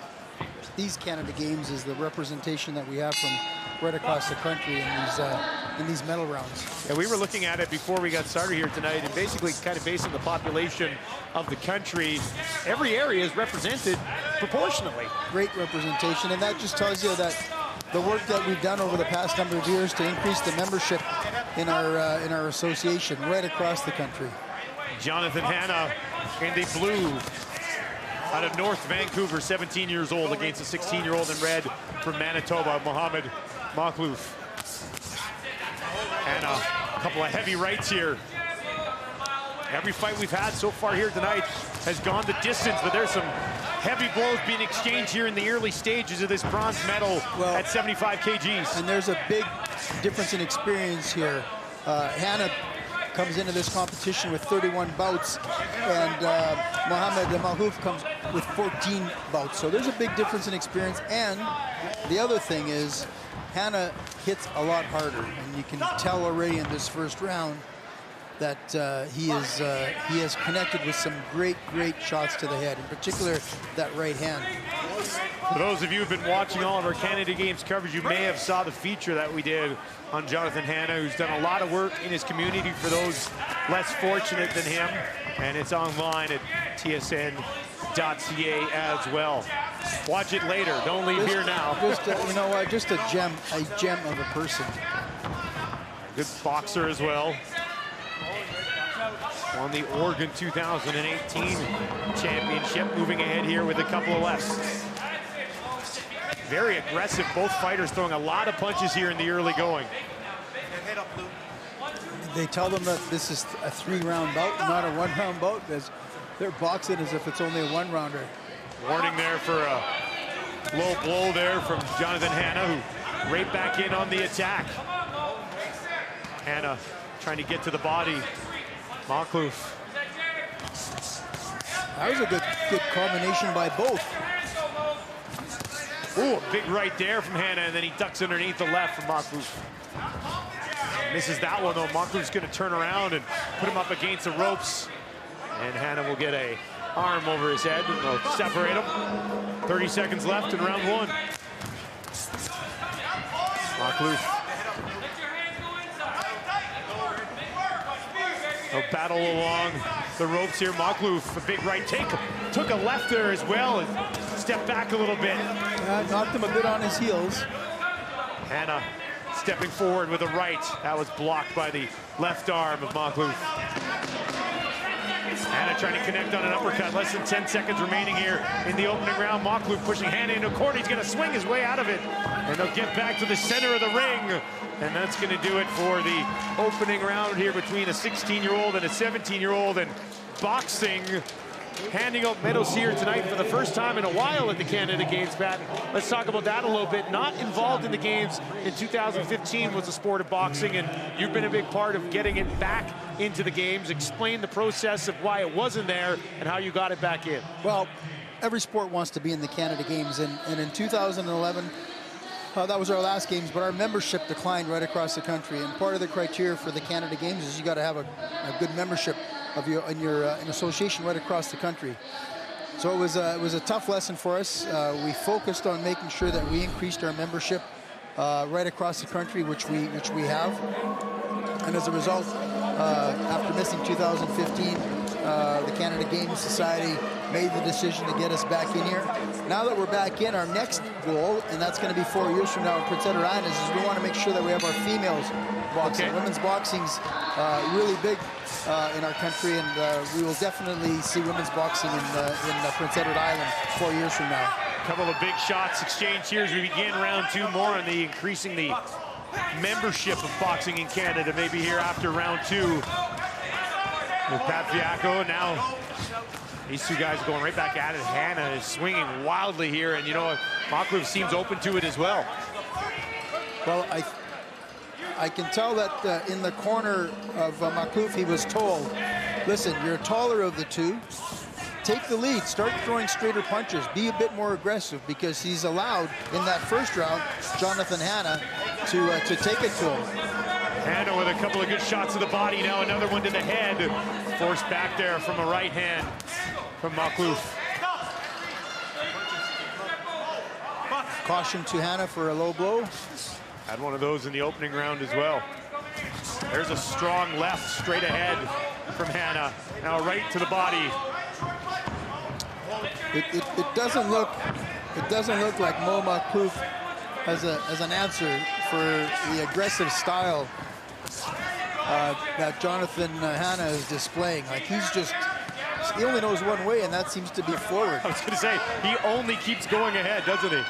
these Canada Games is the representation that we have from right across the country in these medal rounds. Yeah, we were looking at it before we got started here tonight, and basically kind of based on the population of the country, every area is represented proportionately. Great representation, and that just tells you that the work that we've done over the past number of years to increase the membership in our association right across the country. Jonathan Hanna in the blue out of North Vancouver, 17 years old, against a 16-year-old in red from Manitoba, Mohamed Makhlouf. And a couple of heavy rights here. Every fight we've had so far here tonight has gone the distance, but there's some heavy blows being exchanged here in the early stages of this bronze medal at 75 kgs. And there's a big difference in experience here. Hanna comes into this competition with 31 bouts, and Mohamed Makhlouf comes with 14 bouts. So there's a big difference in experience, and the other thing is Hanna hits a lot harder, and you can tell already in this first round that he has connected with some great shots to the head, in particular that right hand. For those of you who've been watching all of our Canada Games coverage, you may have saw the feature that we did on Jonathan Hanna, who's done a lot of work in his community for those less fortunate than him, and it's online at tsn.ca as well. Watch it later. Don't leave here now. You know what? Just a gem of a person. Good boxer as well. Won the Oregon 2018 championship. Moving ahead here with a couple of lefts. Very aggressive. Both fighters throwing a lot of punches here in the early going. They tell them that this is a 3-round bout, not a 1-round bout, because they're boxing as if it's only a 1-rounder. Warning there for a low blow there from Jonathan Hanna, who right back in on the attack. Hanna trying to get to the body. Makhlouf. That was a good combination by both. Ooh, a big right there from Hanna, and then he ducks underneath the left from Makhlouf. Misses that one, though. Makhlouf's going to turn around and put him up against the ropes. And Hanna will get a arm over his head, and they'll separate him. 30 seconds left in round 1. Makhlouf. They'll battle along the ropes here. Makhlouf, a big right take. Took a left there as well and stepped back a little bit. Knocked him a bit on his heels. Hanna stepping forward with a right. That was blocked by the left arm of Makhlouf. Hannah trying to connect on an uppercut. Less than 10 seconds remaining here in the opening round. Maklouf pushing Hannah into a corner. He's going to swing his way out of it. And they'll get back to the center of the ring. And that's going to do it for the opening round here between a 16-year-old and a 17-year-old. And boxing handing out medals here tonight for the first time in a while at the Canada Games, Pat. Let's talk about that a little bit. Not involved in the games in 2015 was the sport of boxing, and you've been a big part of getting it back into the games. Explain the process of why it wasn't there and how you got it back in. Well, every sport wants to be in the Canada Games, and in 2011, that was our last games, but our membership declined right across the country. And part of the criteria for the Canada Games is you got to have a good membership of an association right across the country. So it was a tough lesson for us. We focused on making sure that we increased our membership right across the country, which we have. And as a result, after missing 2015, the Canada Games Society made the decision to get us back in here. Now that we're back in, our next goal, and that's going to be 4 years from now in Prince Edward Islands, is we want to make sure that we have our females boxing. Okay. Women's boxing's really big in our country, and we will definitely see women's boxing in Prince Edward Island 4 years from now. A couple of big shots exchanged here as we begin round two. More on the increasing the membership of boxing in Canada, maybe here after round two. With Pat Fiacco, now these two guys going right back at it. Hannah is swinging wildly here, and you know, Maklouf seems open to it as well. Well, I can tell that in the corner of Maklouf, he was told, listen, you're taller of the two. Take the lead, start throwing straighter punches, be a bit more aggressive, because he's allowed in that first round, Jonathan Hannah, to take it to him. Hannah with a couple of good shots to the body. Now another one to the head. Forced back there from a right hand from Maklouf. Caution to Hannah for a low blow. Had one of those in the opening round as well. There's a strong left straight ahead from Hannah. Now right to the body. It doesn't look like Mo Maklouf has an answer for the aggressive style that Jonathan Hannah is displaying. Like he only knows one way, and that seems to be forward. I was going to say, he only keeps going ahead, doesn't he?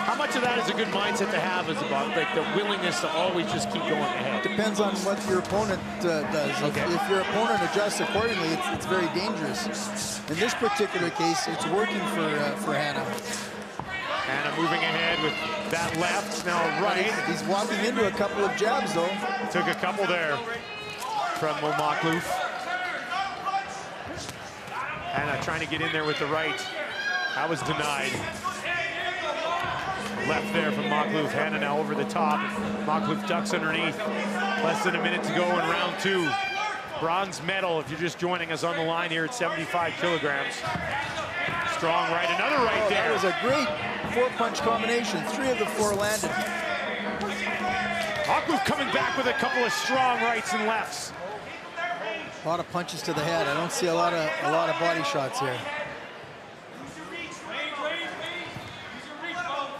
How much of that is a good mindset to have as a boxer, like the willingness to always just keep going ahead? Depends on what your opponent does. Okay. If your opponent adjusts accordingly, it's very dangerous. In this particular case, it's working for Hannah. Hannah moving ahead with that left, now right. He's walking into a couple of jabs, though. Took a couple there from Mo Maklouf. Hannah trying to get in there with the right. That was denied. Left there from Maklouf. Hannah now over the top. Maklouf ducks underneath. Less than a minute to go in round two. Bronze medal, if you're just joining us on the line here at 75 kilograms. Strong right, another right there. That was a great four-punch combination. 3 of the 4 landed. Maklouf coming back with a couple of strong rights and lefts. A lot of punches to the head. I don't see a lot of body shots here.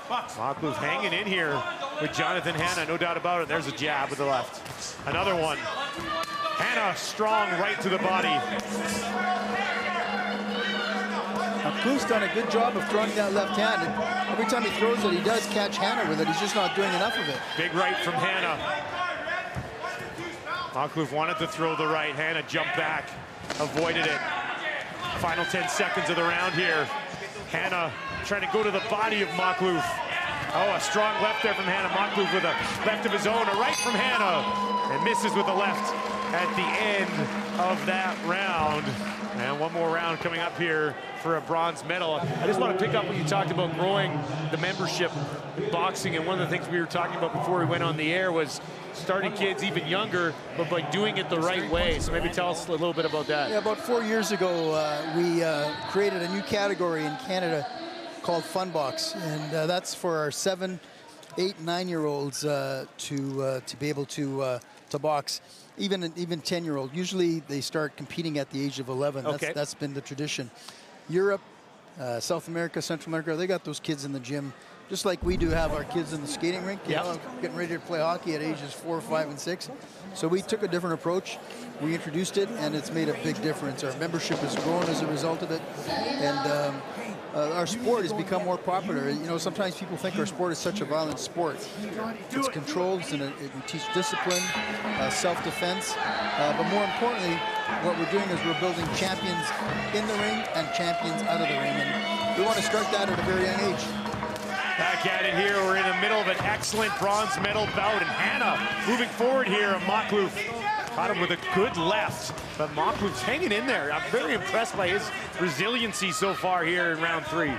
Maklouf hanging in here with Jonathan Hannah, no doubt about it. There's a jab with the left. Another one. Hannah strong right to the body. Maklouf's done a good job of throwing that left hand. And every time he throws it, he does catch Hannah with it. He's just not doing enough of it. Big right from Hannah. Maklouf wanted to throw the right. Hannah jumped back, avoided it. Final 10 seconds of the round here. Hannah trying to go to the body of Maklouf. Oh, a strong left there from Hannah. Maklouf with a left of his own, a right from Hannah, and misses with the left at the end of that round. And one more round coming up here for a bronze medal. I just want to pick up what you talked about growing the membership in boxing, and one of the things we were talking about before we went on the air was starting kids even younger, but by doing it the right way. So maybe tell us a little bit about that. Yeah, about 4 years ago, we created a new category in Canada called Fun Box, and that's for our 7, 8, 9-year-olds to be able to box. Even 10-year-old. Usually they start competing at the age of 11. Okay. That's been the tradition. Europe, South America, Central America, they got those kids in the gym just like we do have our kids in the skating rink, you know, getting ready to play hockey at ages 4, 5, and 6. So we took a different approach. We introduced it, and it's made a big difference. Our membership has grown as a result of it, and our sport has become more popular. You know, sometimes people think our sport is such a violent sport. It's controlled, and we teach discipline, self-defense, but more importantly, what we're doing is we're building champions in the ring and champions out of the ring, and we want to start that at a very young age. Back at it here. We're in the middle of an excellent bronze medal bout, and Hannah moving forward here. Maklouf caught him with a good left, but Maklouf's hanging in there. I'm very impressed by his resiliency so far here in round 3.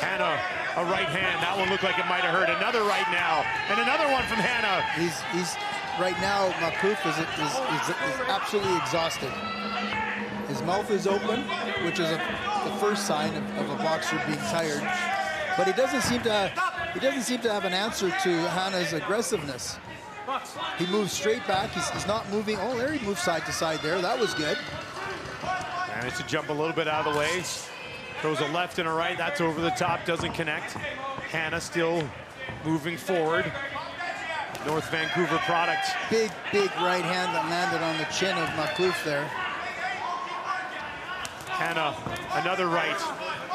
Hannah, a right hand. That one looked like it might have hurt. Another right now, and another one from Hannah. He's right now, Maklouf is absolutely exhausted. His mouth is open, which is the first sign of a boxer being tired. But he doesn't seem to have an answer to Hannah's aggressiveness. He moves straight back. He's not moving. Oh, there he moves side to side there. That was good. Managed to jump a little bit out of the way. Throws a left and a right. That's over the top. Doesn't connect. Hannah still moving forward. North Vancouver product. Big right hand that landed on the chin of Maklouf there. Hannah, another right.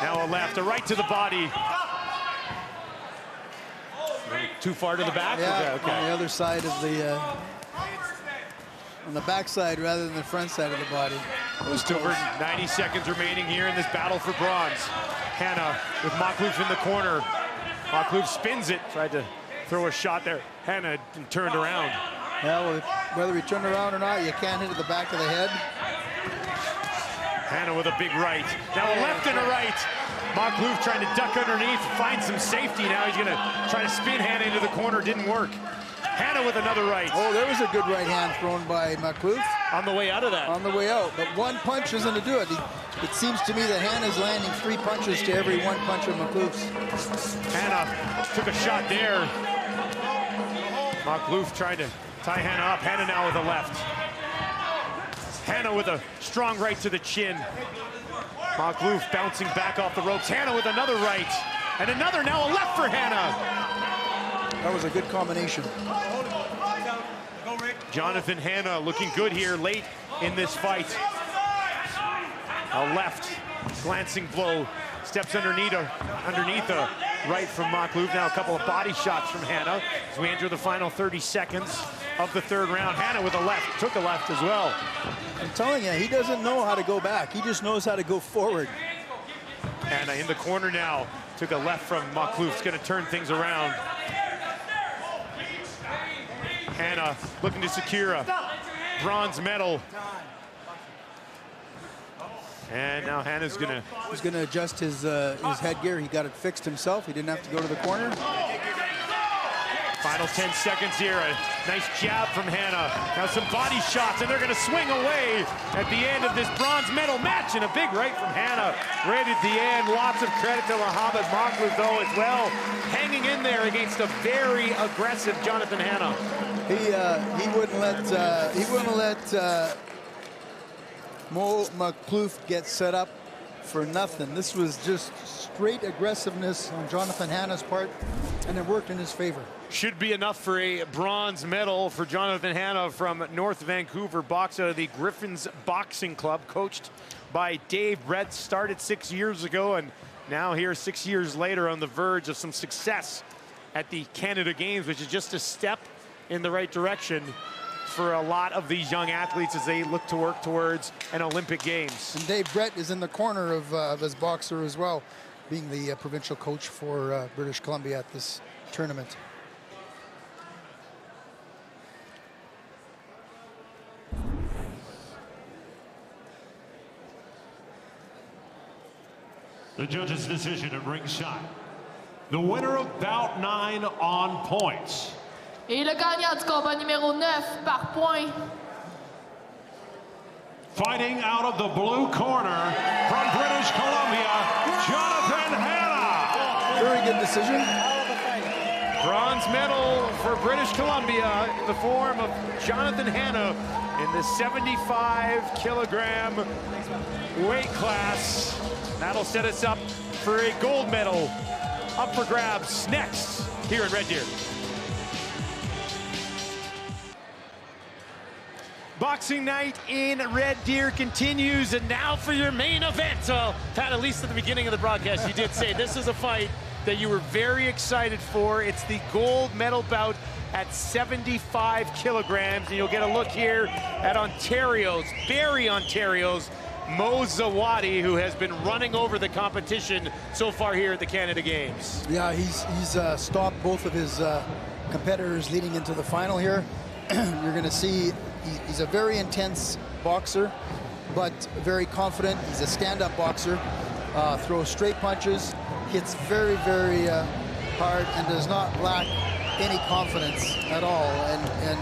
Now a left, a right to the body. Too far to the back? Yeah, okay. On the other side of the, on the back side rather than the front side of the body. Just over 90 seconds remaining here in this battle for bronze. Hannah with Maklouf in the corner. Maklouf spins it, tried to throw a shot there. Hannah turned around. Yeah, well, whether he turned around or not, you can't hit at the back of the head. Hannah with a big right. Now a left and a right. Maklouf trying to duck underneath, find some safety. Now he's gonna try to spin Hannah into the corner, didn't work. Hannah with another right. Oh, there was a good right hand thrown by Maklouf. On the way out of that. On the way out, but one punch isn't to do it. It seems to me that Hannah's landing 3 punches to every 1 punch of Maklouf's. Hannah took a shot there. Maklouf trying to tie Hannah up. Hannah now with a left. Hannah with a strong right to the chin. Maklouf bouncing back off the ropes. Hannah with another right. And another, now a left for Hannah. That was a good combination. Jonathan Hannah looking good here late in this fight. A left glancing blow. Steps underneath a right from Maklouf. Now a couple of body shots from Hannah as we enter the final 30 seconds of the 3rd round. Hannah with a left, took a left as well. I'm telling you, he doesn't know how to go back. He just knows how to go forward. Hannah in the corner now, took a left from Maklouf. It's going to turn things around. Hannah looking to secure a bronze medal. And now Hannah's gonna... He's gonna adjust his headgear. He got it fixed himself. He didn't have to go to the corner. Final 10 seconds here. A nice jab from Hannah. Now some body shots, and they're gonna swing away at the end of this bronze medal match. And a big right from Hannah right at the end. Lots of credit to Mohamed Maklouf, though, as well. Hanging in there against a very aggressive Jonathan Hannah. He wouldn't let Mo Maklouf get set up for nothing. This was just straight aggressiveness on Jonathan Hannah's part, and it worked in his favor. Should be enough for a bronze medal for Jonathan Hannah from North Vancouver, box out of the Griffins Boxing Club, coached by Dave Brett. Started 6 years ago, and now here 6 years later on the verge of some success at the Canada Games, which is just a step in the right direction for a lot of these young athletes as they look to work towards an Olympic Games. And Dave Brett is in the corner of his boxer as well, being the provincial coach for British Columbia at this tournament. The judge's decision at ringside. The winner of bout 9 on points. Et le gagnant du combat numéro 9 par point. Fighting out of the blue corner from British Columbia, Jonathan Hannah. Very good decision. Bronze medal for British Columbia in the form of Jonathan Hannah in the 75-kilogram weight class. That'll set us up for a gold medal up for grabs next here at Red Deer. Boxing night in Red Deer continues, and now for your main event. Pat, at least at the beginning of the broadcast, you did say this is a fight that you were very excited for. It's the gold medal bout at 75 kilograms, and you'll get a look here at Barrie, Ontario's Mo Zawadi, who has been running over the competition so far here at the Canada Games. Yeah, he's stopped both of his competitors leading into the final here. You're going to see he's a very intense boxer, but very confident. He's a stand-up boxer, throws straight punches, hits very, very hard, and does not lack any confidence at all. And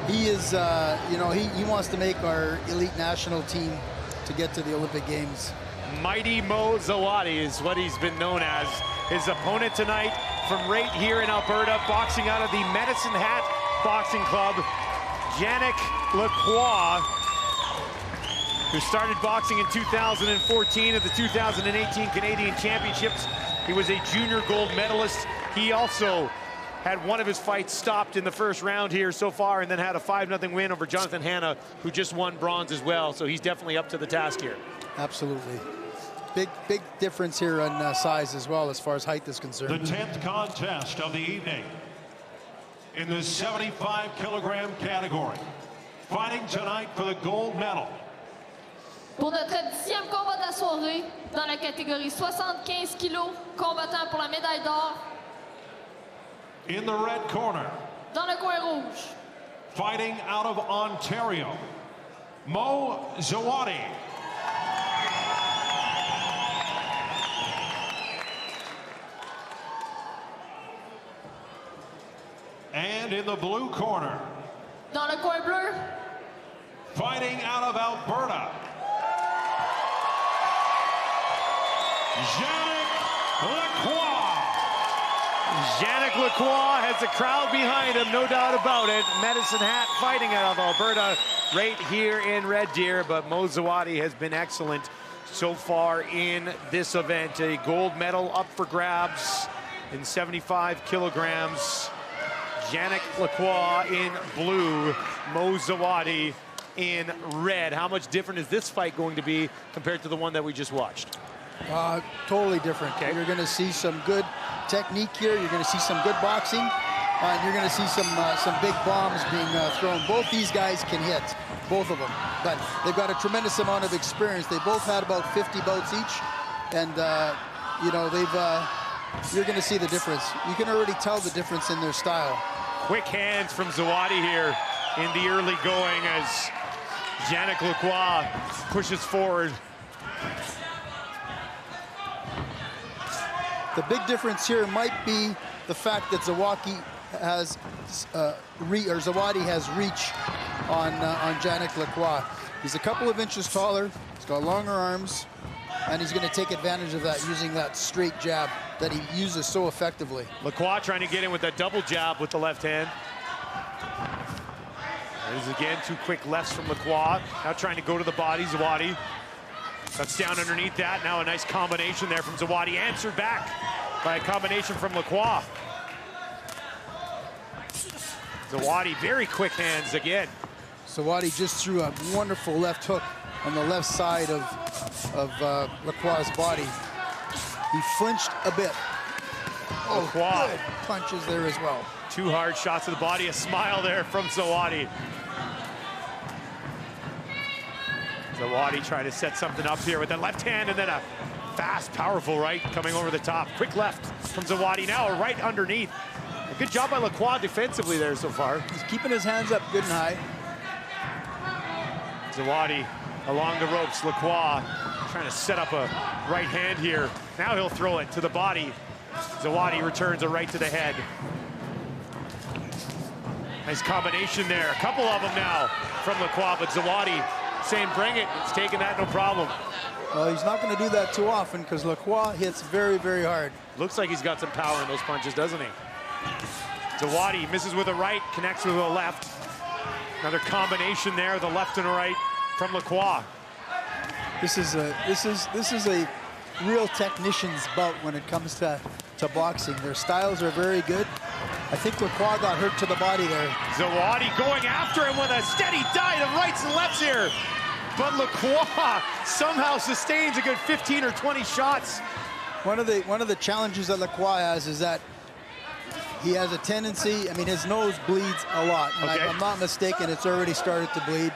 he is, you know, he wants to make our elite national team to get to the Olympic Games. Mighty Mo Zawadi is what he's been known as. His opponent tonight from right here in Alberta, boxing out of the Medicine Hat Boxing Club, Yannick Lacroix, who started boxing in 2014 at the 2018 Canadian Championships. He was a junior gold medalist. He also had one of his fights stopped in the first round here so far, and then had a 5-0 win over Jonathan Hanna, who just won bronze as well. So he's definitely up to the task here. Absolutely. Big difference here on size as well, as far as height is concerned. The 10th contest of the evening in the 75-kilogram category. Fighting tonight for the gold medal. Pour notre 10e combat de la soirée, dans la catégorie 75 kilos, combattant pour la médaille d'or. In the red corner. Dans le coin rouge. Fighting out of Ontario, Mo Zawadi. And in the blue corner. Dans le coin bleu. Fighting out of Alberta, Yannick Lacroix. Yannick Lacroix has a crowd behind him, no doubt about it. Medicine Hat fighting out of Alberta right here in Red Deer, but Mo Zawadi has been excellent so far in this event. A gold medal up for grabs in 75 kilograms. Yannick Lacroix in blue, Mo Zawadi in red. How much different is this fight going to be compared to the one that we just watched? Totally different. Okay. You're going to see some good technique here. You're going to see some good boxing. And you're going to see some big bombs being thrown. Both these guys can hit, both of them. But they've got a tremendous amount of experience. They both had about 50 bouts each. And, you know, you're going to see the difference. You can already tell the difference in their style. Quick hands from Zawadi here in the early going as Yannick Lacroix pushes forward. The big difference here might be the fact that Zawadi has reach on Yannick Lacroix. He's a couple of inches taller. He's got longer arms, and he's going to take advantage of that using that straight jab that he uses so effectively. Lacroix trying to get in with that double jab with the left hand. There's again 2 quick lefts from Lacroix. Now trying to go to the body, Zawadi. Cuts down underneath that. Now a nice combination there from Zawadi. Answered back by a combination from Lacroix. Zawadi, very quick hands again. Zawadi just threw a wonderful left hook on the left side of Lacroix's body. He flinched a bit. Lacroix. Good punches there as well. 2 hard shots to the body. A smile there from Zawadi. Zawadi trying to set something up here with that left hand, and then a fast, powerful right coming over the top. Quick left from Zawadi. Now a right underneath. A good job by Lacroix defensively there so far. He's keeping his hands up good and high. Zawadi along the ropes. Lacroix trying to set up a right hand here. Now he'll throw it to the body. Zawadi returns a right to the head. Nice combination there. A couple of them now from Lacroix, but Zawadi saying bring it. It's taking that no problem. Well, he's not going to do that too often because Lacroix hits very, very hard. Looks like he's got some power in those punches, doesn't he? Zawadi misses with a right, connects with a left. Another combination there, the left and a right from Lacroix. This is a real technician's bout when it comes to boxing. Their styles are very good. I think Lacroix got hurt to the body there. Zawadi going after him with a steady dive of rights and lefts here. But Lacroix somehow sustains a good 15 or 20 shots. One of the challenges that Lacroix has is that he has a tendency, I mean, his nose bleeds a lot. And Okay. I'm not mistaken, it's already started to bleed.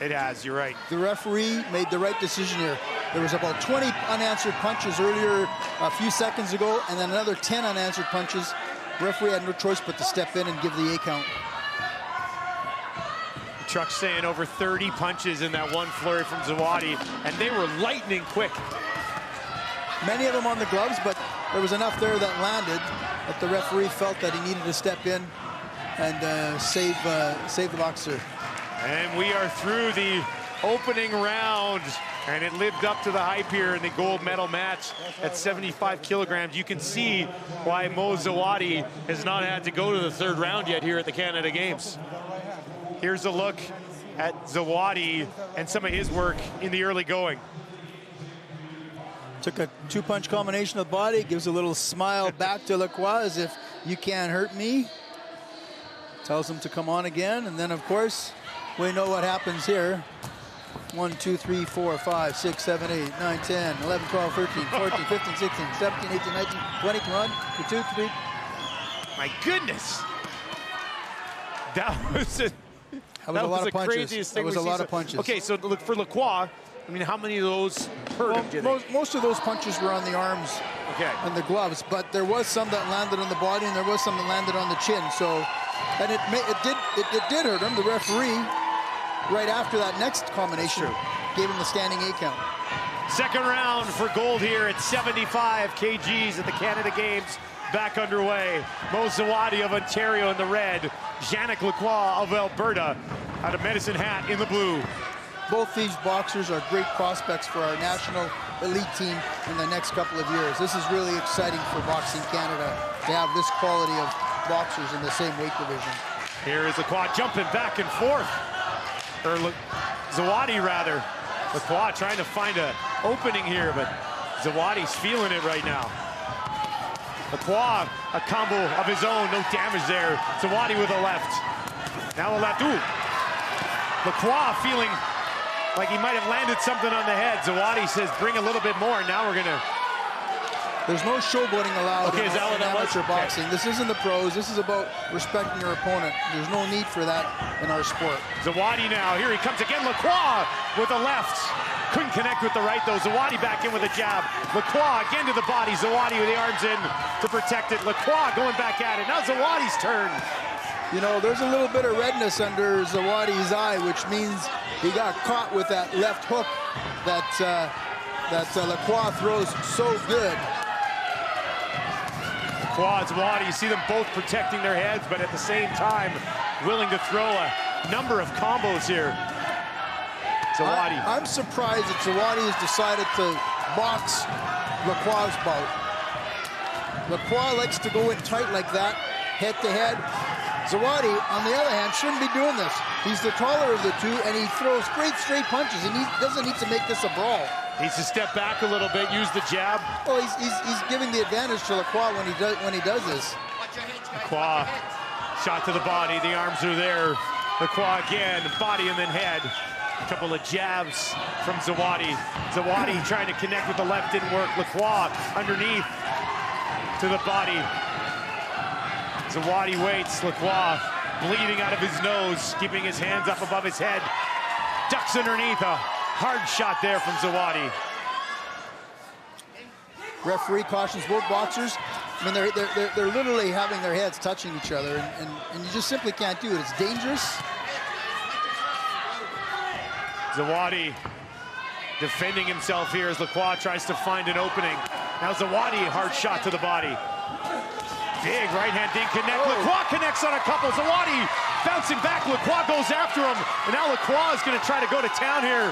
It has, you're right. The referee made the right decision here. There was about 20 unanswered punches earlier, a few seconds ago, and then another 10 unanswered punches. The referee had no choice but to step in and give the A count. Truck's saying over 30 punches in that one flurry from Zawadi, and they were lightning quick. Many of them on the gloves, but there was enough there that landed that the referee felt that he needed to step in and save the boxer. And we are through the opening round, and it lived up to the hype here in the gold medal match at 75 kilograms. You can see why Mo Zawadi has not had to go to the third round yet here at the Canada Games. Here's a look at Zawadi and some of his work in the early going. Took a two-punch combination of the body, gives a little smile back to Lacroix as if you can't hurt me. Tells him to come on again, and then of course, we know what happens here. 1, 2, 3, 4, 5, 6, 7, 8, 9, 10, 11, 12, 13, 14, 15, 16, 17, 18, 19, 20, come on, 2, 3. My goodness. That was a lot of punches. Craziest thing that was a we've lot seen. of punches. Okay, so look for Lacroix. I mean, how many of those hurt him, do you think? Most of those punches were on the arms and the gloves, but there was some that landed on the body and there was some that landed on the chin. So, and it did hurt him. The referee, right after that next combination, gave him the standing A count. Second round for gold here at 75 kgs at the Canada Games. Back underway. Mo Zawadi of Ontario in the red. Yannick Lacroix of Alberta out of Medicine Hat in the blue. Both these boxers are great prospects for our national elite team in the next couple of years. This is really exciting for Boxing Canada to have this quality of boxers in the same weight division. Here is Lacroix jumping back and forth. Or Zawadi, rather. Lacroix trying to find an opening here, but Zawadi's feeling it right now. Lacroix, a combo of his own, no damage there. Zawadi with a left. Now a left, ooh. Lacroix feeling like he might have landed something on the head. Zawadi says, bring a little bit more. Now we're gonna... There's no showboating allowed in amateur boxing. Okay. This isn't the pros. This is about respecting your opponent. There's no need for that in our sport. Zawadi now, here he comes again. Lacroix with a left. Couldn't connect with the right, though. Zawadi back in with a jab. Lacroix again to the body. Zawadi with the arms in to protect it. Lacroix going back at it. Now Zawadi's turn. You know, there's a little bit of redness under Zawadi's eye, which means he got caught with that left hook that Lacroix throws so good. Lacroix, Zawadi, you see them both protecting their heads, but at the same time, willing to throw a number of combos here. Zawadi. I'm surprised that Zawadi has decided to box Lacroix's bout. Lacroix likes to go in tight like that, head to head. Zawadi, on the other hand, shouldn't be doing this. He's the taller of the two, and he throws straight punches, and he doesn't need to make this a brawl. Needs to step back a little bit, use the jab. Well, he's giving the advantage to Lacroix when he does this. Lacroix, shot to the body, the arms are there. Lacroix again, body and then head. A couple of jabs from Zawadi. Zawadi trying to connect with the left, didn't work. Lacroix underneath to the body. Zawadi waits. Lacroix bleeding out of his nose, keeping his hands up above his head. Ducks underneath. A hard shot there from Zawadi. Referee cautions both boxers. I mean, they're literally having their heads touching each other, and you just simply can't do it. It's dangerous. Zawadi defending himself here as Lacroix tries to find an opening. Now Zawadi, hard shot to the body. Big right hand didn't connect. Lacroix connects on a couple. Zawadi bouncing back. Lacroix goes after him. And now Lacroix is going to try to go to town here.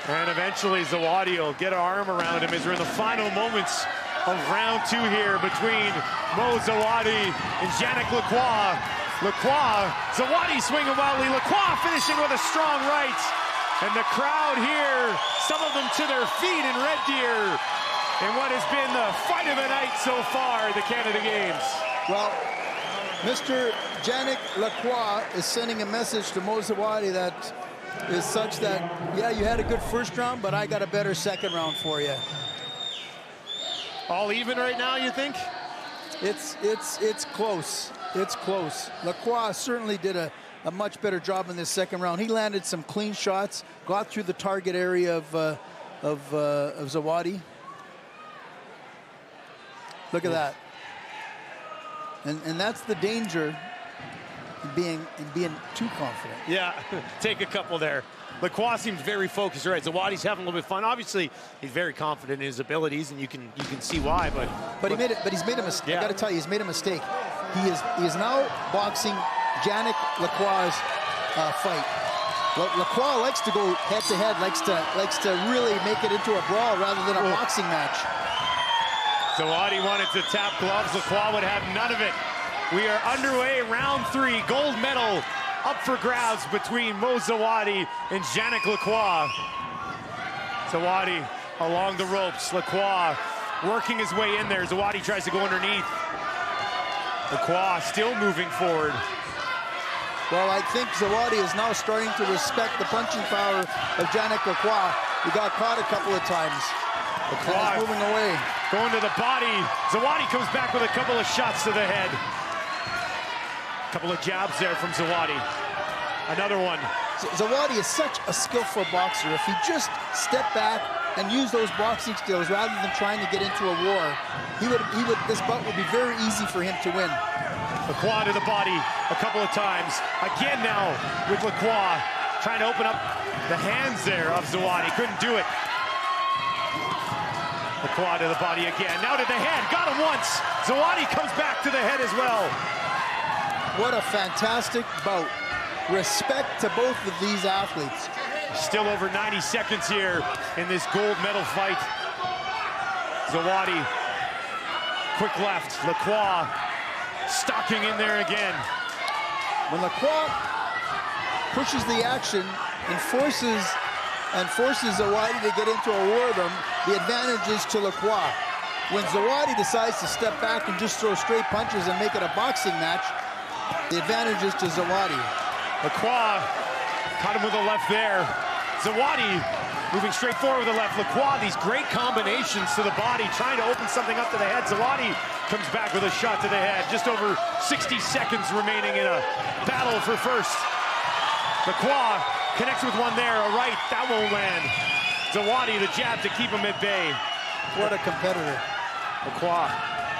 And eventually Zawadi will get an arm around him as we're in the final moments of round two here between Mo Zawadi and Yannick Lacroix. Zawadi swinging wildly. Lacroix finishing with a strong right. And the crowd here, some of them to their feet in Red Deer, in what has been the fight of the night so far, the Canada Games. Well, Mr. Yannick Lacroix is sending a message to Mo Zawadi that is such that, yeah, you had a good first round, but I got a better second round for you. All even right now, you think? It's close. It's close. Lacroix certainly did a much better job in this second round. He landed some clean shots, got through the target area of Zawadi. Look at that. And that's the danger in being too confident. Yeah, take a couple there. Lacroix seems very focused. Right, Zawadi's having a little bit of fun. Obviously, he's very confident in his abilities, and you can see why. But he's made a mistake. Yeah. I got to tell you, he's made a mistake. He is now boxing Yannick Lacroix's fight. Lacroix likes to go head to head, likes to really make it into a brawl rather than a boxing match. Zawadi wanted to tap gloves. Lacroix would have none of it. We are underway, round 3, gold medal up for grabs between Mo Zawadi and Yannick Lacroix. Zawadi along the ropes. Lacroix working his way in there. Zawadi tries to go underneath. Lacroix still moving forward. Well, I think Zawadi is now starting to respect the punching power of Yannick Lacroix. He got caught a couple of times. Lacroix moving away. Going to the body. Zawadi comes back with a couple of shots to the head. Couple of jabs there from Zawadi. Another one. Zawadi is such a skillful boxer. If he just stepped back and used those boxing skills rather than trying to get into a war, this bout would be very easy for him to win. Lacroix to the body a couple of times. Again now with Lacroix trying to open up the hands there of Zawadi. Couldn't do it. Lacroix to the body again. Now to the head. Got him once. Zawadi comes back to the head as well. What a fantastic bout. Respect to both of these athletes. Still over 90 seconds here in this gold medal fight. Zawadi, quick left. Lacroix stalking in there again. When Lacroix pushes the action and forces Zawadi to get into a war with him, the advantage is to Lacroix. When Zawadi decides to step back and just throw straight punches and make it a boxing match, the advantage is to Zawadi. Lacroix caught him with a left there. Zawadi moving straight forward with the left. Lacroix, these great combinations to the body, trying to open something up to the head. Zawadi comes back with a shot to the head. Just over 60 seconds remaining in a battle for first. Lacroix connects with one there, a right, that won't land. Zawadi, the jab to keep him at bay. What a competitor. Lacroix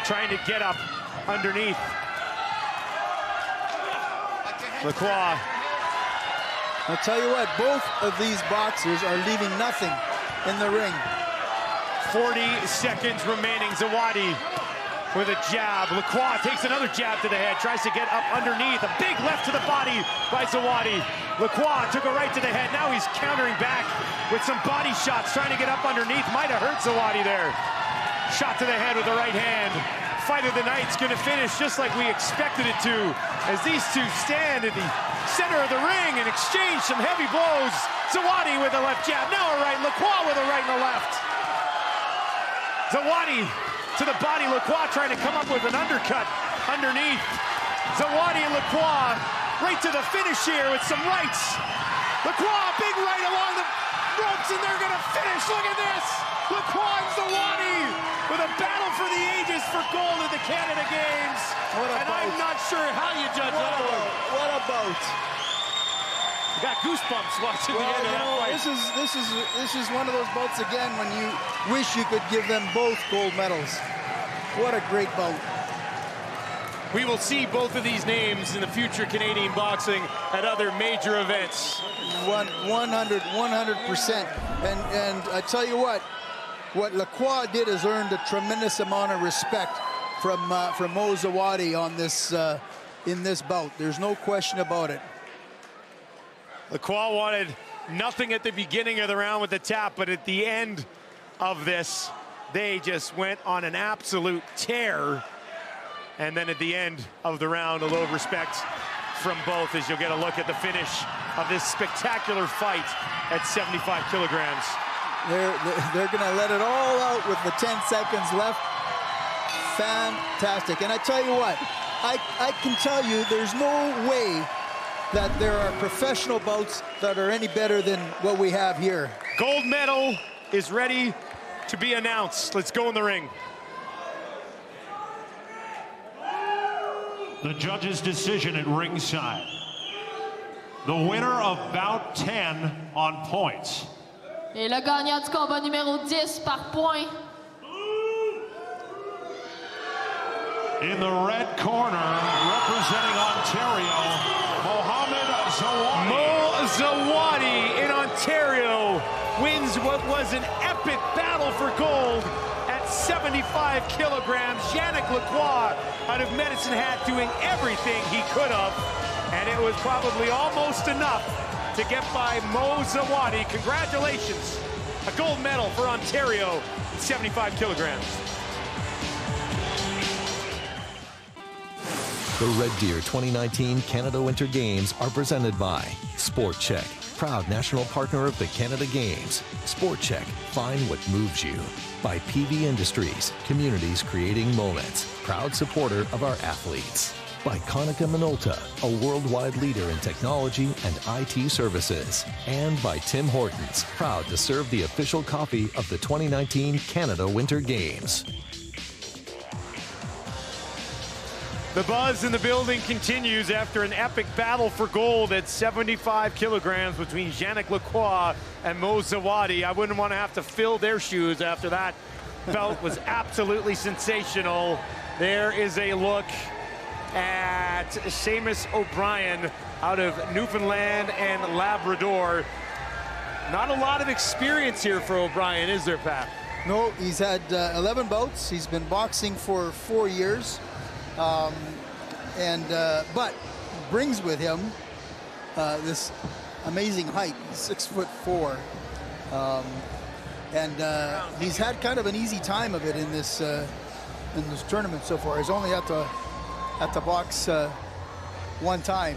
trying to get up underneath. Lacroix. I'll tell you what, both of these boxers are leaving nothing in the ring. 40 seconds remaining. Zawadi with a jab. Lacroix takes another jab to the head, tries to get up underneath. A big left to the body by Zawadi. Lacroix took a right to the head. Now he's countering back with some body shots, trying to get up underneath. Might have hurt Zawadi there. Shot to the head with the right hand. Fight of the night's going to finish just like we expected it to, as these two stand at the center of the ring and exchange some heavy blows. Zawadi with a left jab, now a right. Lacroix with a right and a left. Zawadi to the body. Lacroix trying to come up with an undercut underneath. Zawadi and Lacroix right to the finish here with some rights. Lacroix, big right along the ropes, and they're going to finish. Look at this. Lacroix and Zawadi with a battle for the ages for gold at the Canada Games. And I'm not sure how you judge that one. What a bout. You got goosebumps watching the end of that fight. This is one of those bouts again when you wish you could give them both gold medals. What a great bout. We will see both of these names in the future Canadian boxing at other major events. 100%. And I tell you what Lacroix did has earned a tremendous amount of respect from Mo Zawadi on this in this bout. There's no question about it. Lacroix wanted nothing at the beginning of the round with the tap, but at the end of this, they just went on an absolute tear. And then at the end of the round, a little respect from both as you'll get a look at the finish of this spectacular fight at 75 kilograms. They're going to let it all out with the 10 seconds left. Fantastic. And I tell you what, I can tell you there's no way that there are professional bouts that are any better than what we have here. Gold medal is ready to be announced. Let's go in the ring. The judge's decision at ringside. The winner of bout 10 on points. Et le gagnant du combat numéro 10 par point. In the red corner, representing Ontario, Mohamed Zawadi. Mo Zawadi in Ontario wins what was an epic battle for gold at 75 kilograms. Yannick Lacroix out of Medicine Hat doing everything he could have, and it was probably almost enough to get by Mo Zawadi. Congratulations, a gold medal for Ontario at 75 kilograms. The Red Deer 2019 Canada Winter Games are presented by Sport Check, proud national partner of the Canada Games. Sport Check, find what moves you. By PV Industries, communities creating moments, proud supporter of our athletes. By Konica Minolta, a worldwide leader in technology and IT services. And by Tim Hortons, proud to serve the official coffee of the 2019 Canada Winter Games. The buzz in the building continues after an epic battle for gold at 75 kilograms between Yannick Lacroix and Mo Zawadi. I wouldn't want to have to fill their shoes after that. Belt was absolutely sensational. There is a look at Seamus O'Brien out of Newfoundland and Labrador. Not a lot of experience here for O'Brien, is there, Pat? No, he's had 11 bouts. He's been boxing for 4 years. But brings with him this amazing height, 6'4", and he's had kind of an easy time of it in this tournament so far. He's only had to box one time.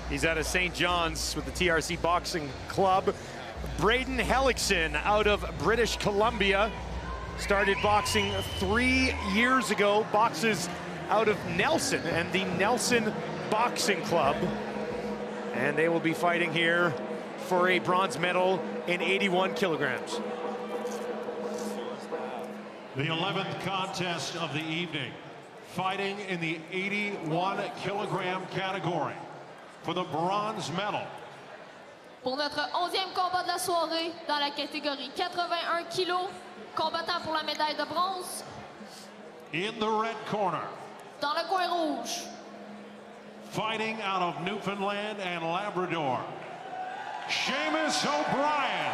He's out of St. John's with the TRC Boxing Club. Braden Hellickson out of British Columbia. Started boxing 3 years ago, boxes out of Nelson and the Nelson Boxing Club. And they will be fighting here for a bronze medal in 81 kilograms. The 11th contest of the evening, fighting in the 81 kilogram category for the bronze medal. Pour notre 11e combat de la soirée dans la catégorie 81 kilos. Combattant pour la médaille de bronze. In the red corner. Dans le coin rouge. Fighting out of Newfoundland and Labrador, Seamus O'Brien.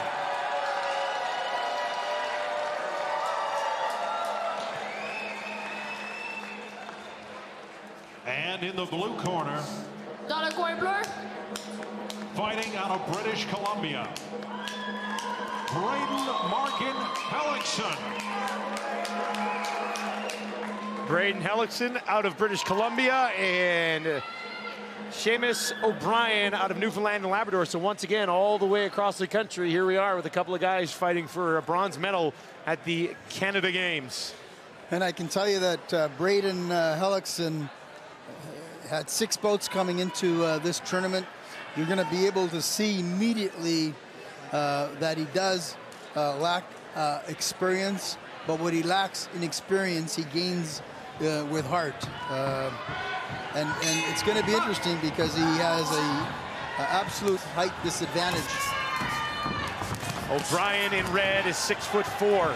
And in the blue corner. Dans le coin bleu. Fighting out of British Columbia, Braden Hellickson. Braden Hellickson out of British Columbia and Seamus O'Brien out of Newfoundland and Labrador. So once again, all the way across the country, here we are with a couple of guys fighting for a bronze medal at the Canada Games. And I can tell you that Braden Hellickson had 6 bouts coming into this tournament. You're going to be able to see immediately that he does lack experience, but what he lacks in experience, he gains with heart. And it's going to be interesting because he has a absolute height disadvantage. O'Brien in red is 6'4".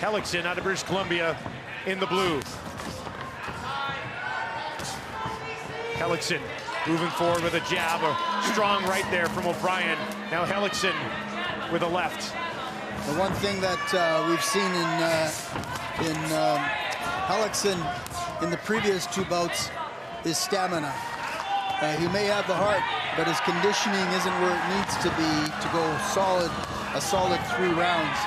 Hellickson out of British Columbia in the blue. Hellickson moving forward with a jab, a strong right there from O'Brien. Now Hellickson with a left. The one thing that we've seen in Hellickson in the previous 2 bouts is stamina. He may have the heart, but his conditioning isn't where it needs to be to go a solid 3 rounds.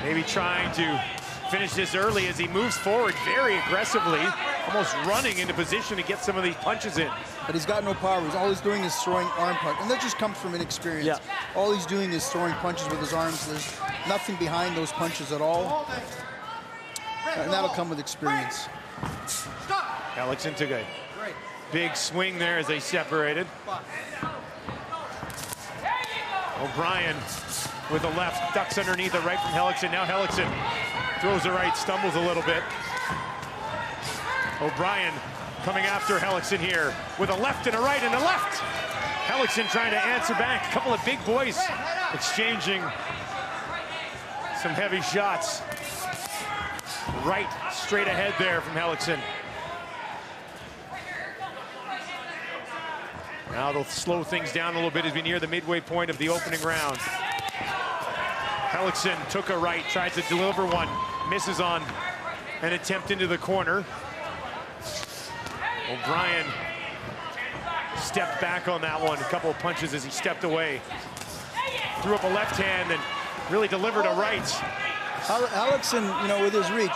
Maybe trying to finish this early as he moves forward very aggressively. almost running into position to get some of these punches in. But he's got no power. All he's doing is throwing arm punch. And that just comes from inexperience. Yeah. All he's doing is throwing punches with his arms. There's nothing behind those punches at all. And that'll come with experience. Hellickson took a big swing there as they separated. O'Brien with the left, ducks underneath it right from Hellickson. Now Hellickson throws the right, stumbles a little bit. O'Brien coming after Hellickson here with a left and a right and a left. Hellickson trying to answer back. A couple of big boys exchanging some heavy shots. Right straight ahead there from Hellickson. Now they'll slow things down a little bit as we near the midway point of the opening round. Hellickson took a right, tried to deliver one, misses on an attempt into the corner. O'Brien stepped back on that one, a couple of punches as he stepped away. Threw up a left hand and really delivered a right. Hellickson, you know, with his reach,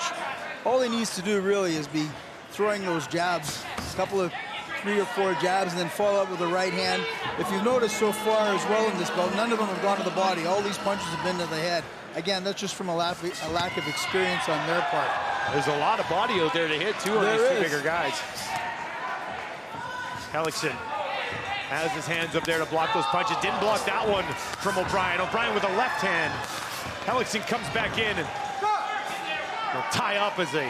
all he needs to do really is be throwing those jabs, a couple of 3 or 4 jabs, and then follow up with the right hand. If you've noticed so far as well in this bout, none of them have gone to the body. All these punches have been to the head. Again, that's just from a lack of experience on their part. There's a lot of body out there to hit, too, on these two bigger guys. Hellickson has his hands up there to block those punches. Didn't block that one from O'Brien. O'Brien with a left hand. Hellickson comes back in and they'll tie up as they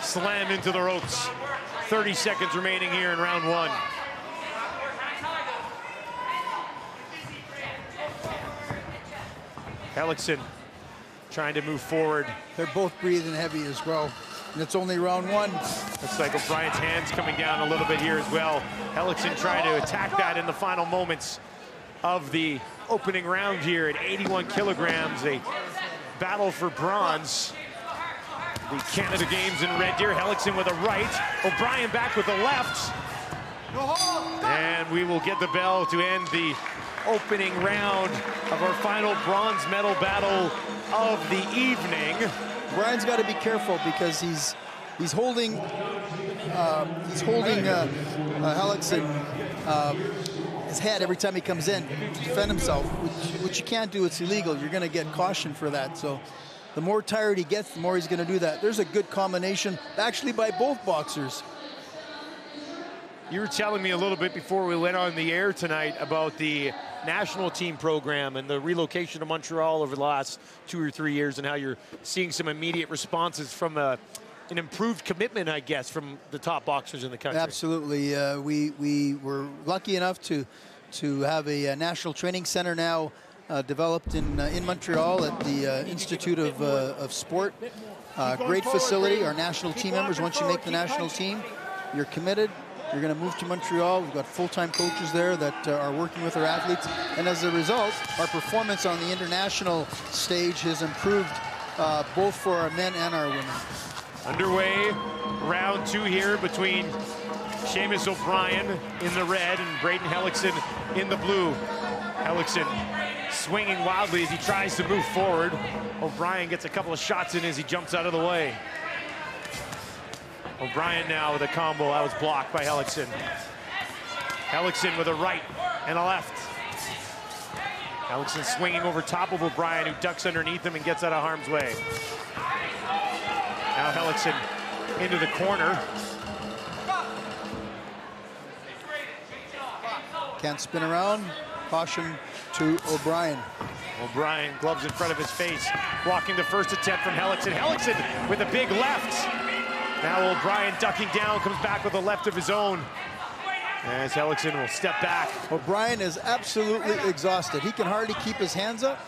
slam into the ropes. 30 seconds remaining here in round one. Hellickson trying to move forward. They're both breathing heavy as well. And it's only round one. Looks like O'Brien's hands coming down a little bit here as well. Hellickson trying to attack that in the final moments of the opening round here at 81 kilograms. A battle for bronze. The Canada Games in Red Deer. Hellickson with a right. O'Brien back with the left. And we will get the bell to end the opening round of our final bronze medal battle of the evening. Brian's got to be careful because he's holding Hellickson his head every time he comes in to defend himself, which you can't do. It's illegal. You're going to get cautioned for that. So the more tired he gets, the more he's going to do that. There's a good combination, actually, by both boxers. You were telling me a little bit before we went on the air tonight about the national team program and the relocation to Montreal over the last 2 or 3 years and how you're seeing some immediate responses from an improved commitment, I guess, from the top boxers in the country. Absolutely. We were lucky enough to have a national training center now developed in Montreal at the Institute of Sport. Great facility. Our national team members, once you make the national team, you're committed. You're going to move to Montreal. We've got full-time coaches there that are working with our athletes. And as a result, our performance on the international stage has improved both for our men and our women. Underway, round 2 here between Seamus O'Brien in the red and Braden Hellickson in the blue. Hellickson swinging wildly as he tries to move forward. O'Brien gets a couple of shots in as he jumps out of the way. O'Brien now with a combo that was blocked by Hellickson. Hellickson with a right and a left. Hellickson swinging over top of O'Brien, who ducks underneath him and gets out of harm's way. Now Hellickson into the corner. Can't spin around. Caution to O'Brien. O'Brien, gloves in front of his face, blocking the first attempt from Hellickson. Hellickson with a big left. Now O'Brien ducking down, comes back with a left of his own. As Hellickson will step back. O'Brien is absolutely exhausted. He can hardly keep his hands up.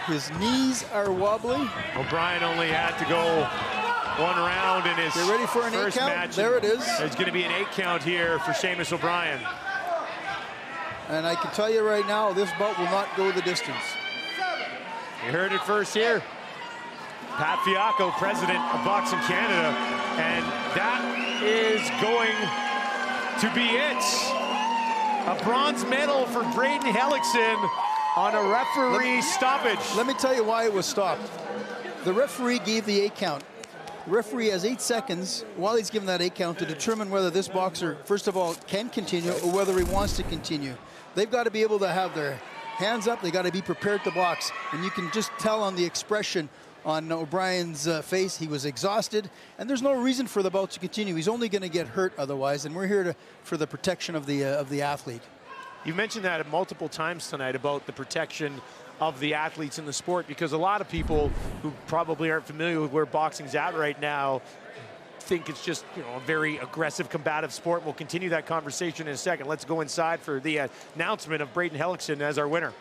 His knees are wobbly. O'Brien only had to go 1 round in his They're ready for an first 8 count. match. There it is. There's going to be an 8 count here for Seamus O'Brien. And I can tell you right now, this bout will not go the distance. You heard it first here. Pat Fiacco, president of Boxing Canada, and that is going to be it. A bronze medal for Braden Hellickson on a referee stoppage. Let me tell you why it was stopped. The referee gave the 8 count. The referee has 8 seconds while he's given that 8 count to determine whether this boxer, first of all, can continue or whether he wants to continue. They've got to be able to have their hands up. They got to be prepared to box. And you can just tell on the expression on O'Brien's face, he was exhausted. And there's no reason for the bout to continue. He's only going to get hurt otherwise. And we're here for the protection of the athlete. You mentioned that multiple times tonight about the protection of the athletes in the sport, because a lot of people who probably aren't familiar with where boxing's at right now think it's just, you know, a very aggressive, combative sport. We'll continue that conversation in a second. Let's go inside for the announcement of Braden Hellickson as our winner.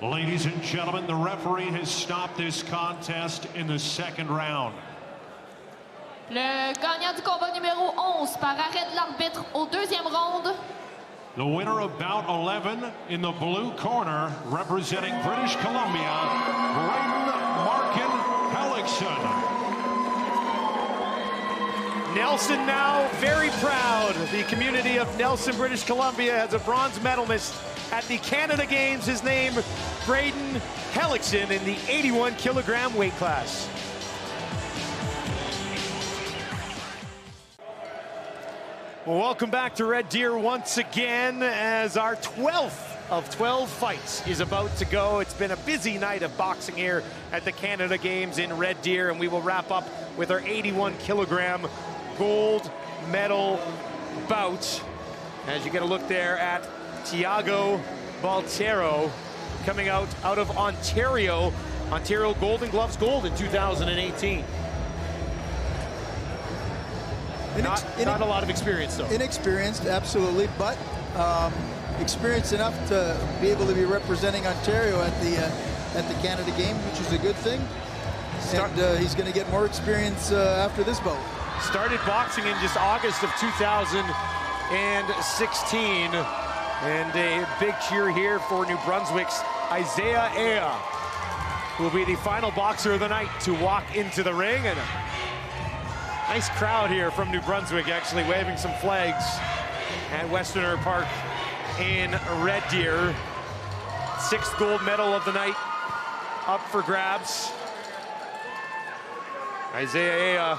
Ladies and gentlemen, the referee has stopped this contest in the second round. Le gagnant du combat numéro 11 par arrêt de l'arbitre au deuxième ronde. The winner of bout 11 in the blue corner, representing British Columbia, Braden Hellickson. Nelson now very proud. The community of Nelson, British Columbia has a bronze medalist at the Canada Games. His name, Braden Hellickson, in the 81-kilogram weight class. Well, welcome back to Red Deer once again as our 12th of 12 fights is about to go. It's been a busy night of boxing here at the Canada Games in Red Deer, and we will wrap up with our 81-kilogram gold medal bout. As you get a look there at Tiago Baltero, coming out of Ontario. Ontario Golden Gloves Gold in 2018. Not a lot of experience, though. Inexperienced, absolutely, but experienced enough to be able to be representing Ontario at the Canada Games, which is a good thing. And he's going to get more experience after this bout. Started boxing in just August of 2016. And a big cheer here for New Brunswick's Isaiah Ea, who will be the final boxer of the night to walk into the ring. And a nice crowd here from New Brunswick, actually waving some flags at Westerner Park in Red Deer. 6th gold medal of the night up for grabs. Isaiah Ea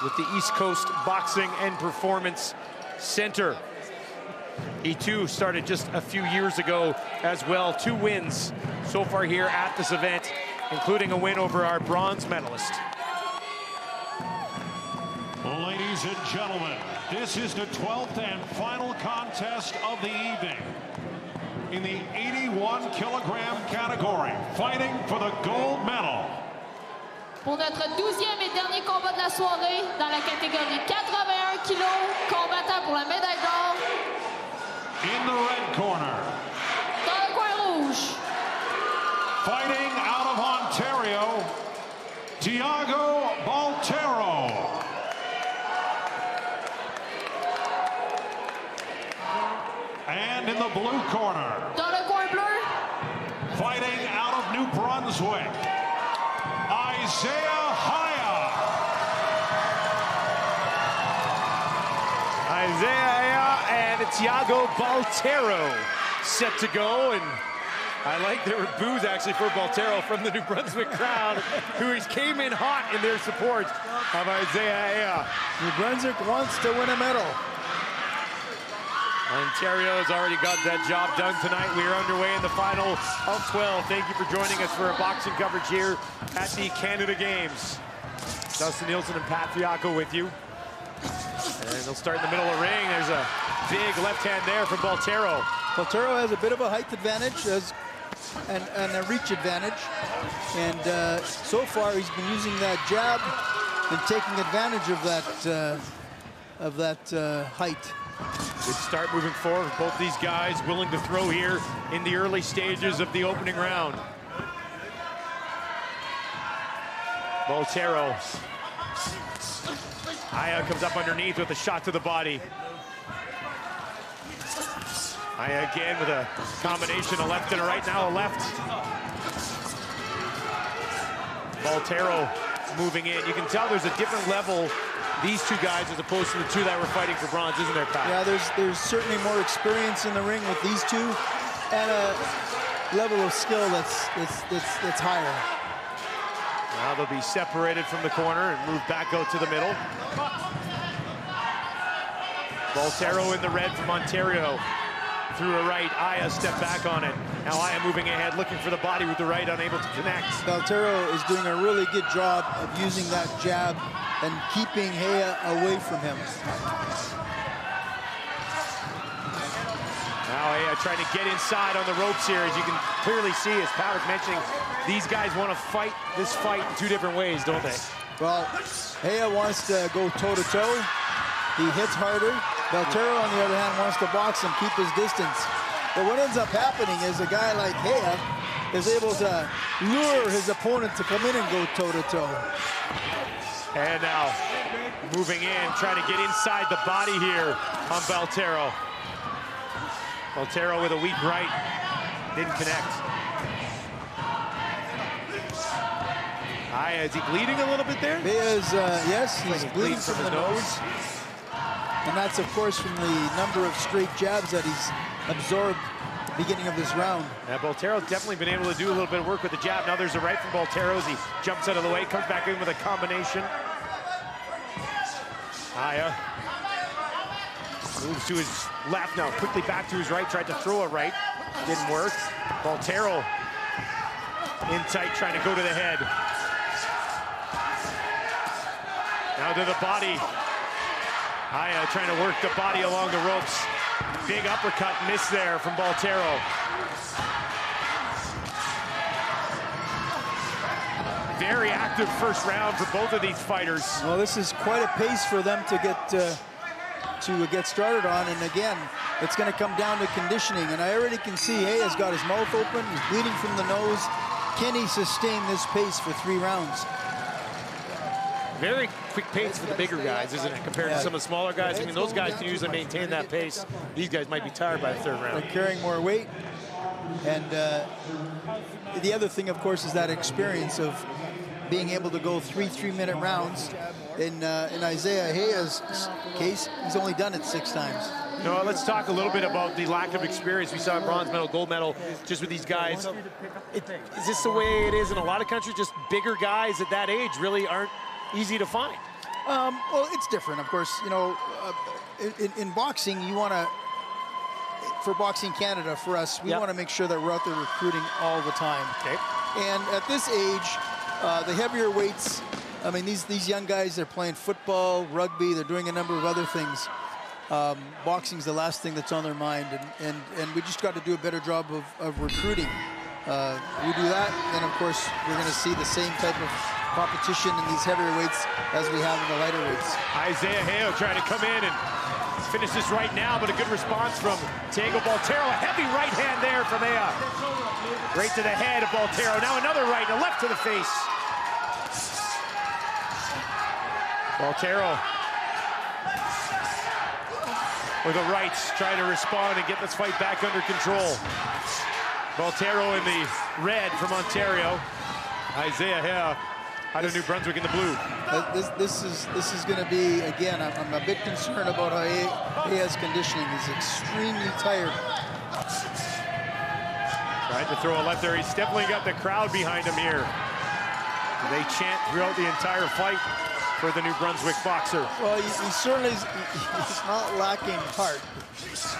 with the East Coast Boxing and Performance Center. He too started just a few years ago as well. 2 wins so far here at this event, including a win over our bronze medalist. Ladies and gentlemen, this is the 12th and final contest of the evening. In the 81-kilogram category, fighting for the gold medal. Pour notre 12e et dernier combat de la soirée, dans la catégorie 81 kilos, combattant pour la médaille d'or. In the red corner. Dans le coin rouge. Fighting out of Ontario, Tiago Baltero. And in the blue corner. Dans le coin bleu. Fighting out of New Brunswick, Isaiah Isaiah and Tiago Baltero set to go, and I like there were boos actually for Baltero from the New Brunswick crowd, who came in hot in their support of Isaiah. New Brunswick wants to win a medal. Ontario has already got that job done tonight. We are underway in the final of 12. Thank you for joining us for a boxing coverage here at the Canada Games. Dustin Nielsen and Pat Fiacco with you. And they'll start in the middle of the ring. There's a big left hand there from Baltero. Baltero has a bit of a height advantage and a reach advantage. And so far he's been using that jab and taking advantage of that height. Good start moving forward. Both these guys willing to throw here in the early stages of the opening round. Baltero. Aya comes up underneath with a shot to the body. Aya again with a combination, a left and a right, now a left. Baltero moving in. You can tell there's a different level, these two guys, as opposed to the two that were fighting for bronze, isn't there, Pat? Yeah, there's certainly more experience in the ring with these two, and a level of skill that's higher. Now they'll be separated from the corner and move back out to the middle. Boltero in the red from Ontario. Through a right, Aya stepped back on it. Now Aya moving ahead, looking for the body with the right, unable to connect. Boltero is doing a really good job of using that jab and keeping Hea away from him. Now Aya trying to get inside on the ropes here, as you can clearly see, as Pat was mentioning, these guys want to fight this fight in two different ways, don't they? Well, Hea wants to go toe-to-toe. He hits harder. Boltero, on the other hand, wants to box him, keep his distance. But what ends up happening is a guy like Hea is able to lure his opponent to come in and go toe-to-toe. And now, moving in, trying to get inside the body here on Boltero. Boltero with a weak right, didn't connect. Aya, is he bleeding a little bit there? He is, yes, he's bleeding from the nose. And that's, of course, from the number of straight jabs that he's absorbed at the beginning of this round. Yeah, Boltero's definitely been able to do a little bit of work with the jab. Now there's a right from Boltero as he jumps out of the way, comes back in with a combination. Aya moves to his left now, quickly back to his right, tried to throw a right, didn't work. Boltero in tight, trying to go to the head. Now to the body. Aya trying to work the body along the ropes. Big uppercut miss there from Boltero. Very active first round for both of these fighters. Well, this is quite a pace for them to get started on, and again, it's going to come down to conditioning. And I already can see Hea's got his mouth open, he's bleeding from the nose. Can he sustain this pace for 3 rounds? Very quick pace for the bigger guys, isn't it, compared to some of the smaller guys? I mean, those guys can usually maintain that pace. These guys might be tired by the 3rd round. They're carrying more weight. And the other thing, of course, is that experience of being able to go 3 3-minute rounds. In Isaiah Hea's case, he's only done it 6 times. You know, let's talk a little bit about the lack of experience we saw in bronze medal, gold medal, just with these guys. Is this the way it is in a lot of countries? Just bigger guys at that age really aren't easy to find? Well, it's different, of course. You know, in boxing, you want to, for Boxing Canada, for us, we want to make sure that we're out there recruiting all the time. Okay. And at this age, the heavier weights, I mean, these young guys, they're playing football, rugby, they're doing a number of other things. Boxing's the last thing that's on their mind, and we just got to do a better job of recruiting. We do that, then of course we're going to see the same type of competition in these heavier weights as we have in the lighter weights. Isaiah Hea trying to come in and finish this right now, but a good response from Diego Boltero. A heavy right hand there from Hea. Right to the head of Boltero. Now another right, a left to the face. Boltero with the rights, trying to respond and get this fight back under control. Boltero in the red from Ontario. Isaiah Hea out of New Brunswick in the blue. This is going to be, again, I'm a bit concerned about how Hea's conditioning. He's extremely tired. Trying to throw a left there. He's definitely got the crowd behind him here. They chant throughout the entire fight for the New Brunswick boxer. Well, he certainly he's not lacking heart.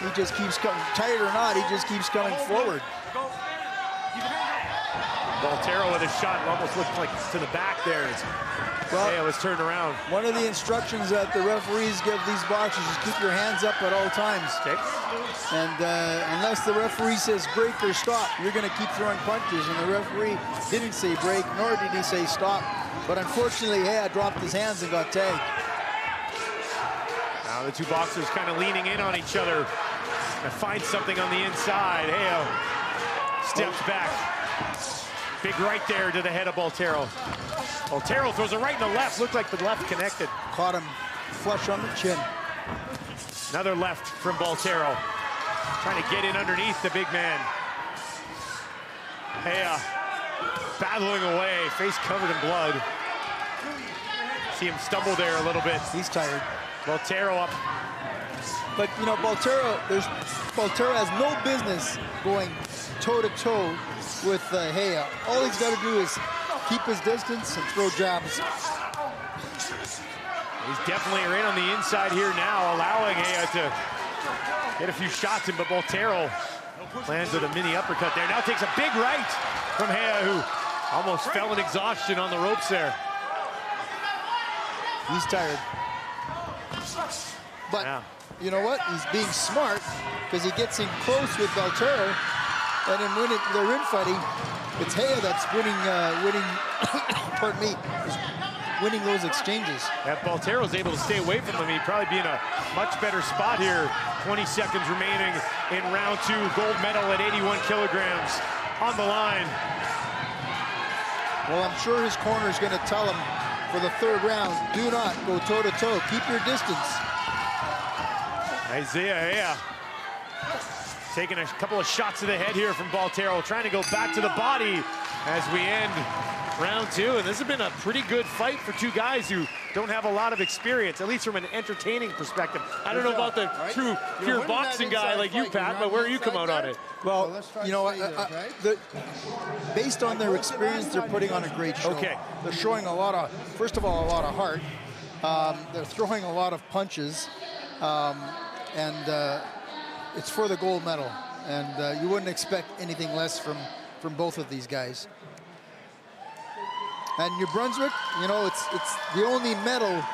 He just keeps coming, tired or not, he just keeps coming forward. Boltero with a shot, almost looked like to the back there. Well, Hea was turned around. One of the instructions that the referees give these boxers is keep your hands up at all times. Okay. And unless the referee says break or stop, you're going to keep throwing punches. And the referee didn't say break, nor did he say stop. But unfortunately, Hea dropped his hands and got tagged. Now the two boxers kind of leaning in on each other to find something on the inside. Hea steps back. Big right there to the head of Boltero. Boltero throws a right and a left. Looked like the left connected. Caught him flush on the chin. Another left from Boltero. Trying to get in underneath the big man. Hea battling away, face covered in blood. See him stumble there a little bit. He's tired. Baltero up. But, you know, Baltero has no business going toe-to-toe with Hea. All he's got to do is keep his distance and throw jabs. He's definitely right on the inside here now, allowing Hea to get a few shots in, but Baltero lands with a mini uppercut there. Now takes a big right from Hea, who almost fell in exhaustion on the ropes there. He's tired. But yeah. You know what? He's being smart because he gets in close with Baltero, and then when they're infighting, it's Hea that's pardon me, is winning those exchanges. If Baltero's able to stay away from him, he'd probably be in a much better spot here. 20 seconds remaining in round 2. Gold medal at 81 kilograms on the line. Well, I'm sure his corner is going to tell him for the 3rd round, do not go toe-to-toe. Keep your distance. Isaiah Hea taking a couple of shots to the head here from Baltero, trying to go back to the body as we end round 2. And this has been a pretty good fight for two guys who don't have a lot of experience, at least from an entertaining perspective. I don't know about the true pure boxing guy like you, Pat, but where do you come out on it? Well, you know, based on their experience, they're putting on a great show. Okay. They're showing a lot of, first of all, a lot of heart. They're throwing a lot of punches. And it's for the gold medal, and you wouldn't expect anything less from both of these guys. And New Brunswick, you know, it's the only medal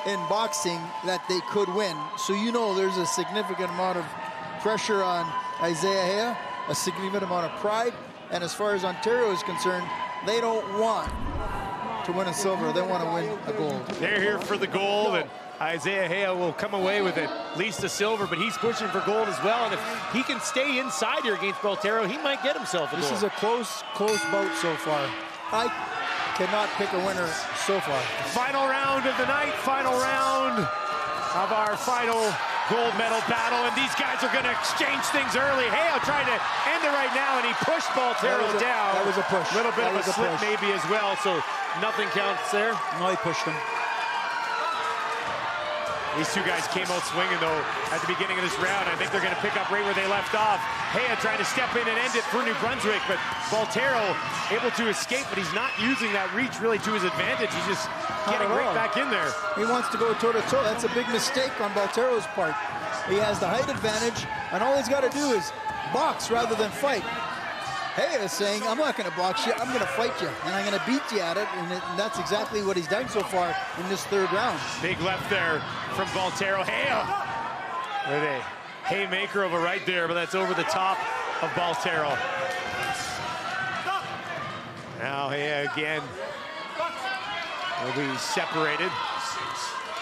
in boxing that they could win. So you know there's a significant amount of pressure on Isaiah Hea, a significant amount of pride, and as far as Ontario is concerned, they don't want to win a silver, they want to win a gold. They're here for the gold, and Isaiah Hea will come away with at least a silver, but he's pushing for gold as well. And if he can stay inside here against Baltero, he might get himself a gold. This is a close bout so far. I cannot pick a winner so far. Final round of the night, final round of our final gold medal battle, and these guys are going to exchange things early. Hea trying to end it right now, and he pushed Baltero down. That was a push. A little bit of a slip maybe as well, so nothing counts there. No, he pushed him. These two guys came out swinging, though, at the beginning of this round. I think they're going to pick up right where they left off. Hea trying to step in and end it for New Brunswick, but Baltero able to escape, but he's not using that reach really to his advantage. He's just getting right back in there. He wants to go toe-to-toe. That's a big mistake on Baltero's part. He has the height advantage, and all he's got to do is box rather than fight. Hea is saying, I'm not going to box you, I'm going to fight you, and I'm going to beat you at it, and that's exactly what he's done so far in this 3rd round. Big left there from Baltero. Hea with a haymaker of a right there, but that's over the top of Baltero. Now Hea again will be separated.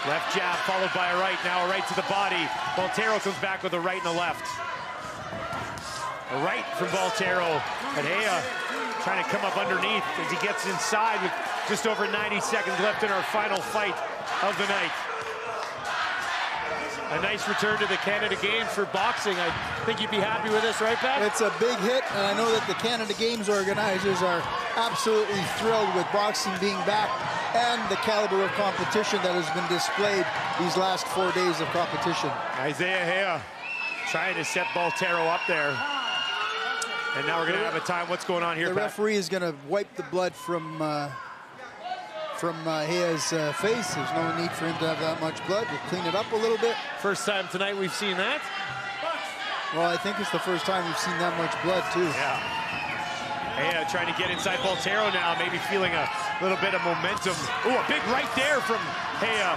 Left jab followed by a right, now a right to the body. Baltero comes back with a right and a left. A right from Baltero, and Hea trying to come up underneath as he gets inside with just over 90 seconds left in our final fight of the night. A nice return to the Canada Games for boxing. I think you'd be happy with this, right, Pat? It's a big hit, and I know that the Canada Games organizers are absolutely thrilled with boxing being back and the caliber of competition that has been displayed these last 4 days of competition. Isaiah Hea trying to set Baltero up there. And now we're going to have a time. What's going on here, The referee is going to wipe the blood from Hea's face. There's no need for him to have that much blood. We'll clean it up a little bit. First time tonight we've seen that. Well, I think it's the first time we've seen that much blood, too. Yeah. Hea trying to get inside Baltero now, maybe feeling a little bit of momentum. Ooh, a big right there from Hea.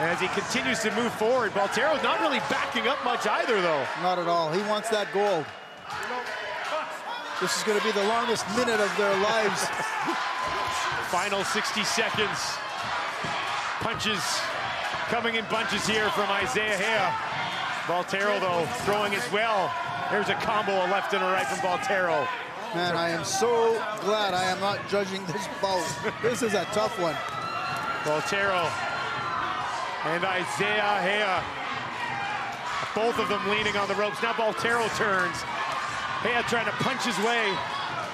As he continues to move forward, Baltero's not really backing up much either, though. Not at all. He wants that gold. This is going to be the longest minute of their lives. Final 60 seconds. Punches coming in bunches here from Isaiah Hea. Baltero, though, throwing as well. There's a combo, a left and a right from Baltero. Man, I am so glad I am not judging this bout. This is a tough one. Baltero and Isaiah Hea. Both of them leaning on the ropes. Now Baltero turns. Hea trying to punch his way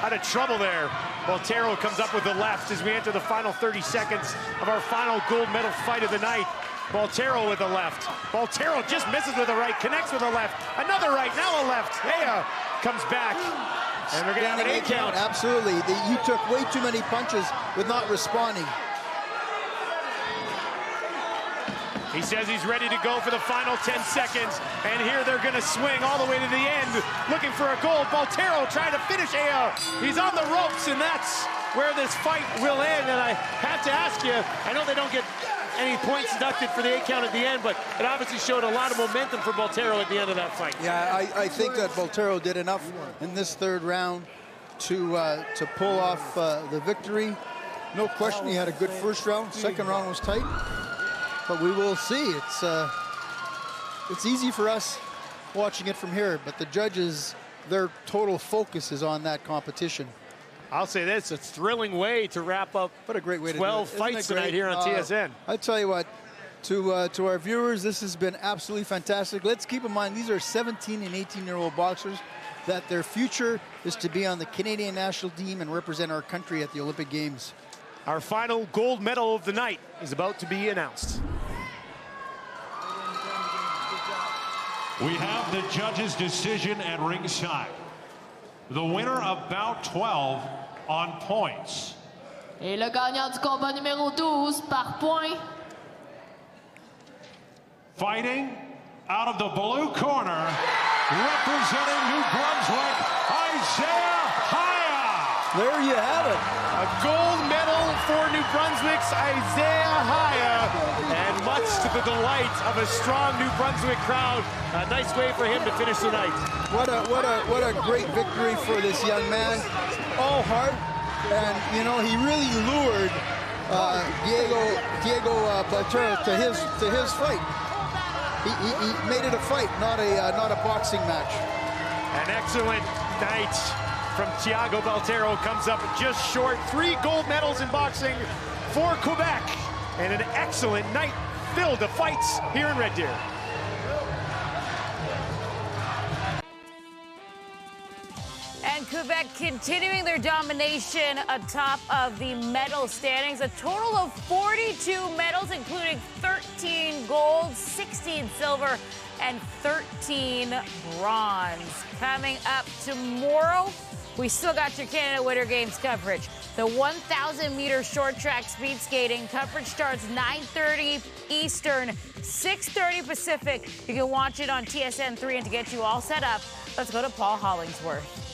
out of trouble there. Baltero comes up with the left as we enter the final 30 seconds of our final gold medal fight of the night. Baltero with the left. Baltero just misses with the right, connects with the left. Another right, now a left. Haya comes back. And we're going to have an 8 count. Absolutely. You took way too many punches with not responding. He says he's ready to go for the final 10 seconds. And here they're going to swing all the way to the end, looking for a goal. Baltero trying to finish Haya. He's on the ropes, and that's where this fight will end. And I have to ask you, I know they don't get any points deducted for the 8 count at the end, but it obviously showed a lot of momentum for Baltero at the end of that fight. Yeah, I think that Baltero did enough in this third round to pull off the victory. No question, he had a good first round. Second round was tight, but we will see. It's easy for us watching it from here, but the judges, their total focus is on that competition. I'll say this, it's a thrilling way to wrap up what a great way 12 fights tonight here on TSN. I tell you what, to our viewers, this has been absolutely fantastic. Let's keep in mind, these are 17 and 18-year-old boxers, that their future is to be on the Canadian national team and represent our country at the Olympic Games. Our final gold medal of the night is about to be announced. We have the judges' decision at ringside. The winner of bout 12 on points. Et le gagnant du combat numéro 12 par point. Fighting out of the blue corner, representing New Brunswick, Isaiah Haya. There you have it. A gold medal for New Brunswick's Isaiah Haya. And much to the delight of a strong New Brunswick crowd, a nice way for him to finish the night. What a great victory for this young man. All heart, and you know, he really lured Diego Baltero to his fight. He made it a fight, not a boxing match. An excellent night from Thiago Baltero comes up just short. 3 gold medals in boxing for Quebec, and an excellent night filled of fights here in Red Deer. And Quebec continuing their domination atop of the medal standings. A total of 42 medals, including 13 gold, 16 silver, and 13 bronze. Coming up tomorrow, we still got your Canada Winter Games coverage. The 1,000-meter short track speed skating coverage starts 9:30 Eastern, 6:30 Pacific. You can watch it on TSN3, and to get you all set up, let's go to Paul Hollingsworth.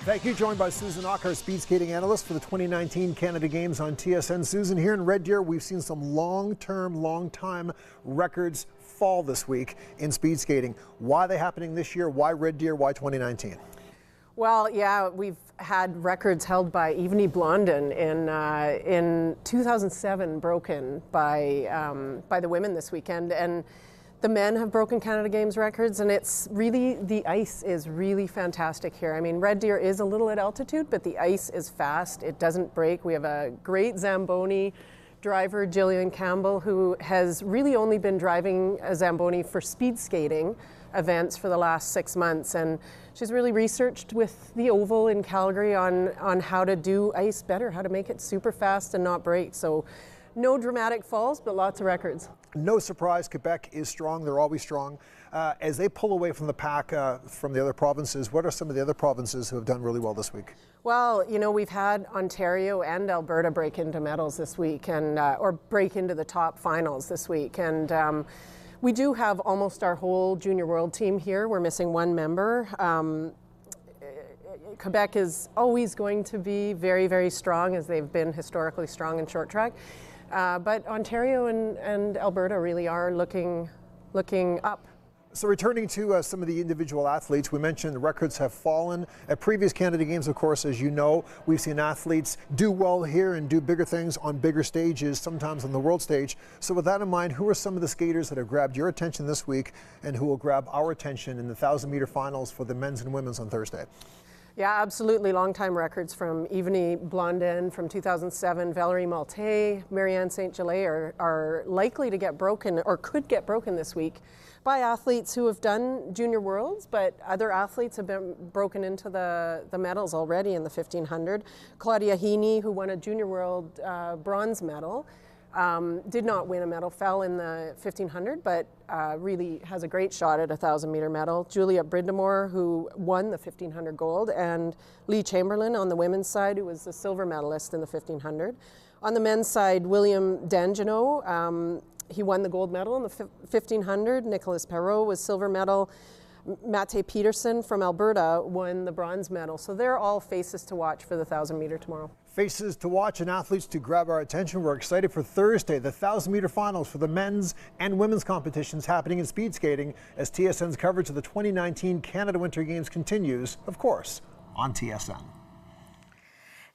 Thank you. Joined by Susan Ock, our speed skating analyst for the 2019 Canada Games on TSN. Susan, here in Red Deer, we've seen some long-time records fall this week in speed skating. Why are they happening this year? Why Red Deer? Why 2019? Well, yeah, we've had records held by Evgeny Blondin in 2007, broken by the women this weekend, and the men have broken Canada Games records, and it's really, the ice is really fantastic here. I mean, Red Deer is a little at altitude, but the ice is fast. It doesn't break. We have a great Zamboni driver, Jillian Campbell, who has really only been driving a Zamboni for speed skating events for the last 6 months, and she's really researched with the Oval in Calgary on how to do ice better, how to make it super fast and not break. So no dramatic falls, but lots of records. No surprise, Quebec is strong. They're always strong. As they pull away from the pack from the other provinces, what are some of the other provinces who have done really well this week? Well, you know, we've had Ontario and Alberta break into medals this week, and or break into the top finals this week. And we do have almost our whole junior world team here. We're missing one member. Quebec is always going to be very, very strong, as they've been historically strong in short track. But Ontario and Alberta really are looking up. So returning to some of the individual athletes, we mentioned the records have fallen. At previous Canada Games, of course, as you know, we've seen athletes do well here and do bigger things on bigger stages, sometimes on the world stage. So with that in mind, who are some of the skaters that have grabbed your attention this week and who will grab our attention in the 1,000-meter finals for the men's and women's on Thursday? Yeah, absolutely. Long-time records from Evgeny Blondin from 2007, Valerie Malte, Marianne St. Gelais are likely to get broken or could get broken this week by athletes who have done Junior Worlds, but other athletes have been broken into the medals already in the 1500. Claudia Heaney, who won a Junior World bronze medal, did not win a medal, fell in the 1500, but really has a great shot at a 1,000-meter medal. Juliet Brindamore, who won the 1500 gold, and Lee Chamberlain on the women's side, who was the silver medalist in the 1500. On the men's side, William Dangenot, he won the gold medal in the 1500. Nicolas Perrault was silver medal. Mate Peterson from Alberta won the bronze medal. So they're all faces to watch for the 1,000-meter tomorrow. Faces to watch and athletes to grab our attention. We're excited for Thursday, the 1,000-meter finals for the men's and women's competitions happening in speed skating as TSN's coverage of the 2019 Canada Winter Games continues, of course, on TSN.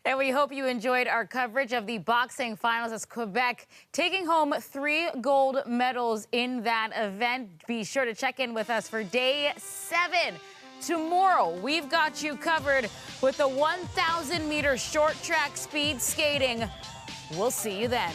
And we hope you enjoyed our coverage of the boxing finals as Quebec taking home 3 gold medals in that event. Be sure to check in with us for day 7. Tomorrow, we've got you covered with the 1,000-meter short track speed skating. We'll see you then.